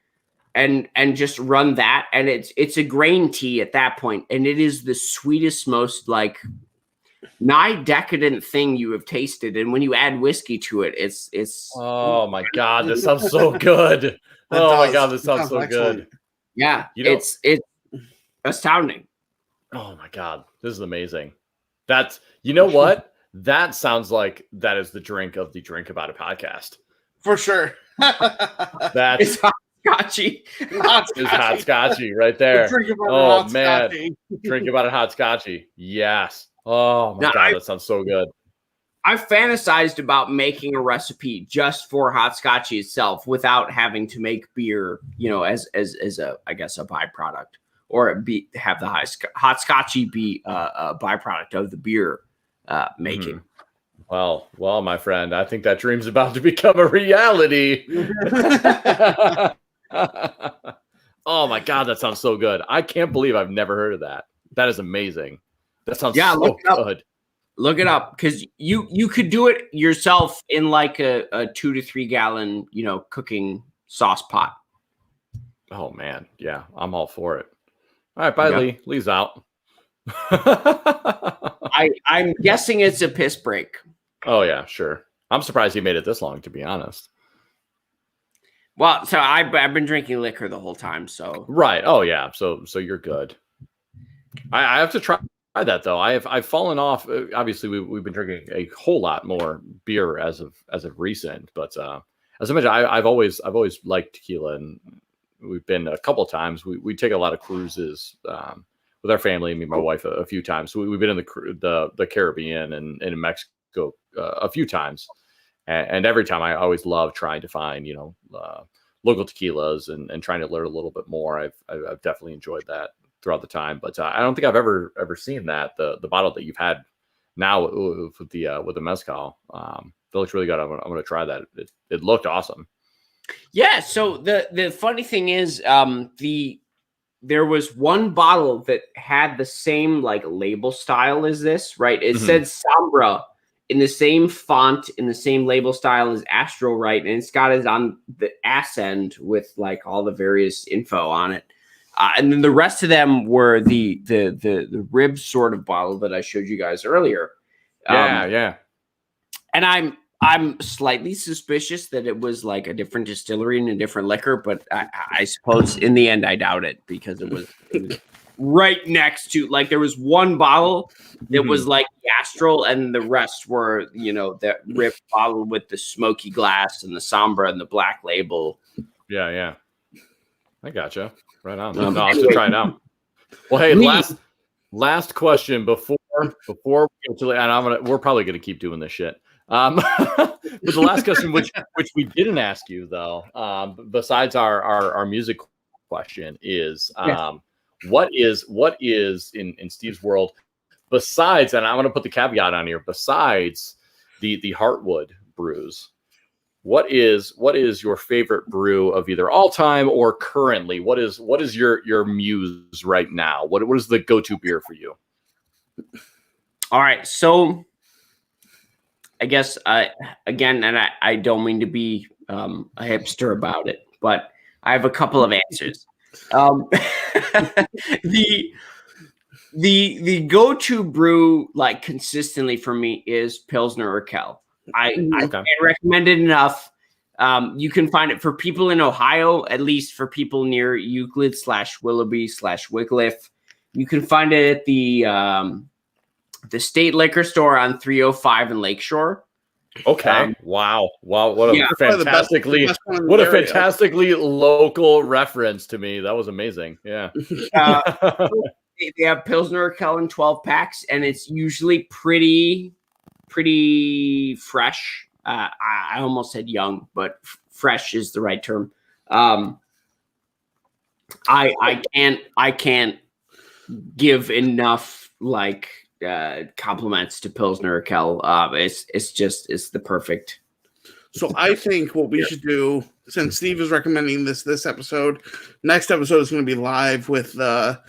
and just run that. And it's a grain tea at that point. And it is the sweetest, most like nigh decadent thing you have tasted. And when you add whiskey to it, it's oh my God, this sounds so good. My God, this sounds so good. Yeah, it's astounding. Oh my God, this is amazing. That's, you know what? That sounds like that is the drink of the Drink About It podcast. For sure. That's hot scotchy. It's hot scotchy right there. Oh man. Drink About It hot scotchy. Yes. Oh my God, that sounds so good. I fantasized about making a recipe just for hot scotchy itself without having to make beer, as a, I guess, a byproduct, or have the hot scotchy be a byproduct of the beer making. Well, my friend, I think that dream's about to become a reality. Oh my God, that sounds so good. I can't believe I've never heard of that. That is amazing. That sounds so good. Look it up, because you could do it yourself in like a 2 to 3 gallon, cooking sauce pot. Oh man, yeah, I'm all for it. All right, bye, Lee. Lee's out. I'm guessing it's a piss break. Oh yeah, sure. I'm surprised he made it this long, to be honest. Well, so I've been drinking liquor the whole time, so right. Oh yeah, so you're good. I have to try that though. I've fallen off. Obviously, we've been drinking a whole lot more beer as of recent. But as I mentioned, I've always liked tequila, and we've been a couple of times. We take a lot of cruises with our family, me and my wife, a few times. So we've been in the Caribbean and in Mexico a few times, and every time I always love trying to find local tequilas and trying to learn a little bit more. I've definitely enjoyed that throughout the time, but I don't think I've ever seen that the bottle that you've had now with the mezcal. That looks really good. I'm gonna try that. It looked awesome. Yeah. So the funny thing is, there was one bottle that had the same like label style as this, right? It said Sombra in the same font, in the same label style as Astro, right? And it's got it on the ass end with like all the various info on it. And then the rest of them were the rib sort of bottle that I showed you guys earlier. Yeah. And I'm slightly suspicious that it was like a different distillery and a different liquor, but I suppose in the end I doubt it, because it was right next to, like, there was one bottle that was like the Astral, and the rest were that rib bottle with the smoky glass and the Sombra and the black label. Yeah. I gotcha. Right on. No, I'll have to try it out. Well, hey, last question before we get to, and we're probably gonna keep doing this shit. But the last question, which we didn't ask you though, besides our music question, is what is in Steve's world, besides, and I'm going to put the caveat on here, besides the Heartwood brews, what is your favorite brew of either all time or currently? What is your muse right now? What is the go-to beer for you? All right, so I guess again, and I don't mean to be a hipster about it, but I have a couple of answers. The go-to brew, like, consistently for me, is Pilsner Urquell. I can't recommend it enough. You can find it for people in Ohio, at least for people near Euclid /Willoughby/Wycliffe. You can find it at the State Liquor Store on 305 in Lakeshore. Okay. Wow. What a fantastically local reference to me. That was amazing. Yeah. They have Pilsner Urquell in 12 packs, and it's usually pretty fresh. I almost said young, but fresh is the right term. I can't give enough compliments to Pilsner Urquell. It's the perfect. So I think what we should do, since Steve is recommending this episode, next episode is going to be live with the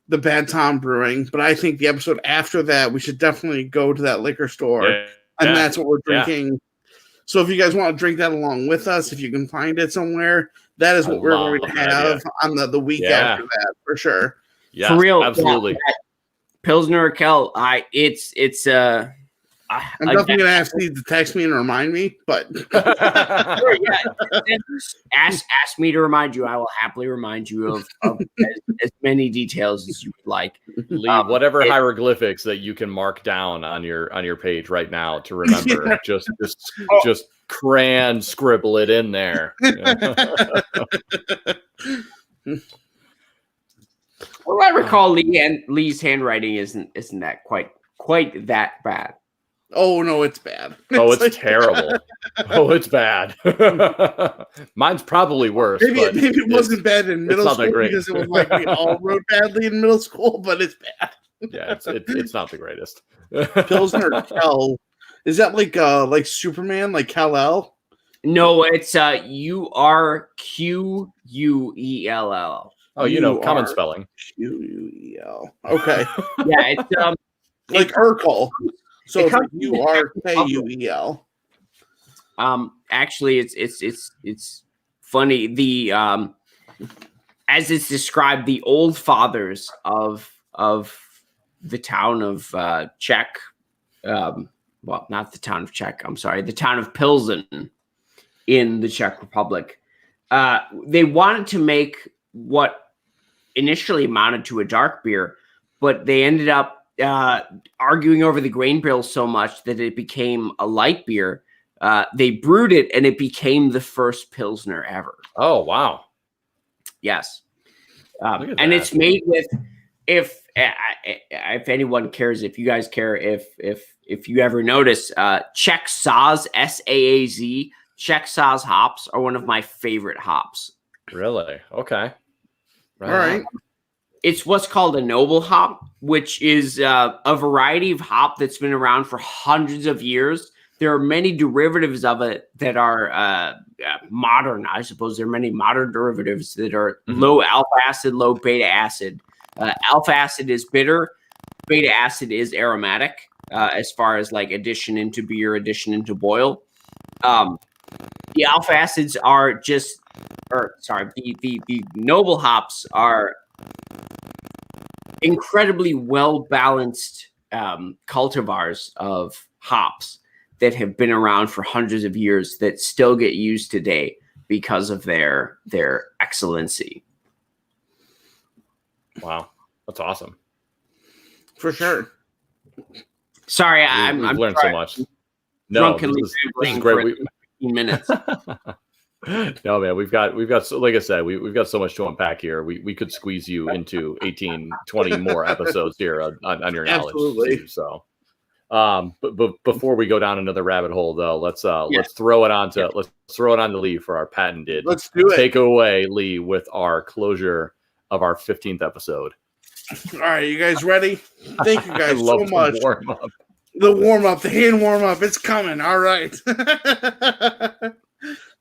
Bad Tom Brewing. But I think the episode after that, we should definitely go to that liquor store, and that's what we're drinking. Yeah. So if you guys want to drink that along with us, if you can find it somewhere, that is what we're going to have on the week after that, for sure. Yeah, for real, absolutely. Pilsner Urquell, it's I'm definitely gonna ask Steve to text me and remind me, but sure, ask me to remind you. I will happily remind you of as many details as you would like. Leave whatever hieroglyphics that you can mark down on your page right now to remember. Just crayon scribble it in there. Well, I recall Lee's handwriting isn't that quite that bad. Oh no, it's bad. Oh, it's terrible. Oh, it's bad. Mine's probably worse. Maybe it wasn't bad in middle school because it was like we all wrote badly in middle school, but it's bad. Yeah, it's not the greatest. Pilsner Urquell, is that like Superman, like Kal-El? No, it's Urquell. Oh, common spelling. Quell. Okay. Yeah, it's like Urkel. So it's like Urquell. Actually, it's funny. The as it's described, the old fathers of the town of Czech. Well, not the town of Czech. I'm sorry, the town of Pilsen in the Czech Republic. They wanted to make what initially amounted to a dark beer, but they ended up arguing over the grain bill so much that it became a light beer. They brewed it, and it became the first Pilsner ever. Oh, wow. Yes. And it's made with, if anyone cares, if you guys care, if you ever notice, Czech Saaz, Saaz, Czech Saaz hops are one of my favorite hops. Really? Okay. All right. It's what's called a noble hop, which is a variety of hop that's been around for hundreds of years. There are many derivatives of it that are modern. I suppose there are many modern derivatives that are low alpha acid, low beta acid. Alpha acid is bitter. Beta acid is aromatic as far as like addition into beer, addition into boil. The alpha acids are the noble hops are incredibly well-balanced cultivars of hops that have been around for hundreds of years that still get used today because of their excellency. Wow. That's awesome. For sure. Sorry, I've learned so much. No, this is great. 15 minutes. No, man, we've got so, like I said, we've got so much to unpack here. We could squeeze you into 18, 20 more episodes here on your knowledge. Absolutely. So But before we go down another rabbit hole, though, let's throw it on to Lee for our patented. Let's do it. Take away, Lee, with our closure of our 15th episode. All right, you guys ready? Thank you guys so much. The warm up, the hand warm up, it's coming. All right.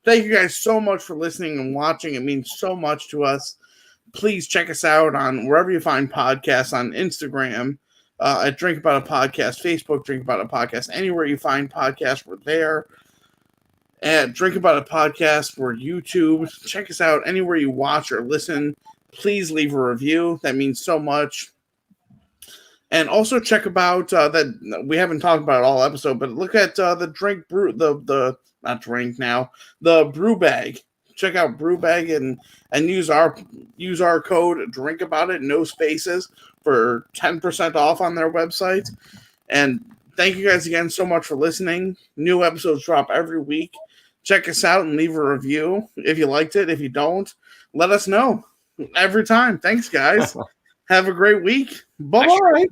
Thank you guys so much for listening and watching. It means so much to us. Please check us out on wherever you find podcasts, on Instagram, at Drink About a Podcast, Facebook, Drink About a Podcast. Anywhere you find podcasts, we're there. At Drink About a Podcast, we're YouTube. Check us out anywhere you watch or listen. Please leave a review. That means so much. And also check about that. We haven't talked about it all episode, but look at the drink brew, the brew bag. Check out brew bag and use our code Drink About It, no spaces, for 10% off on their website. And thank you guys again so much for listening. New episodes drop every week. Check us out and leave a review if you liked it. If you don't, let us know every time. Thanks, guys. Have a great week. Bye-bye.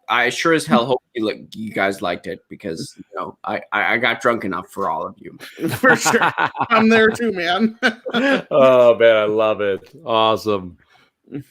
I sure as hell hope you guys liked it, because I got drunk enough for all of you. For sure. I'm there too, man. Oh, man, I love it. Awesome.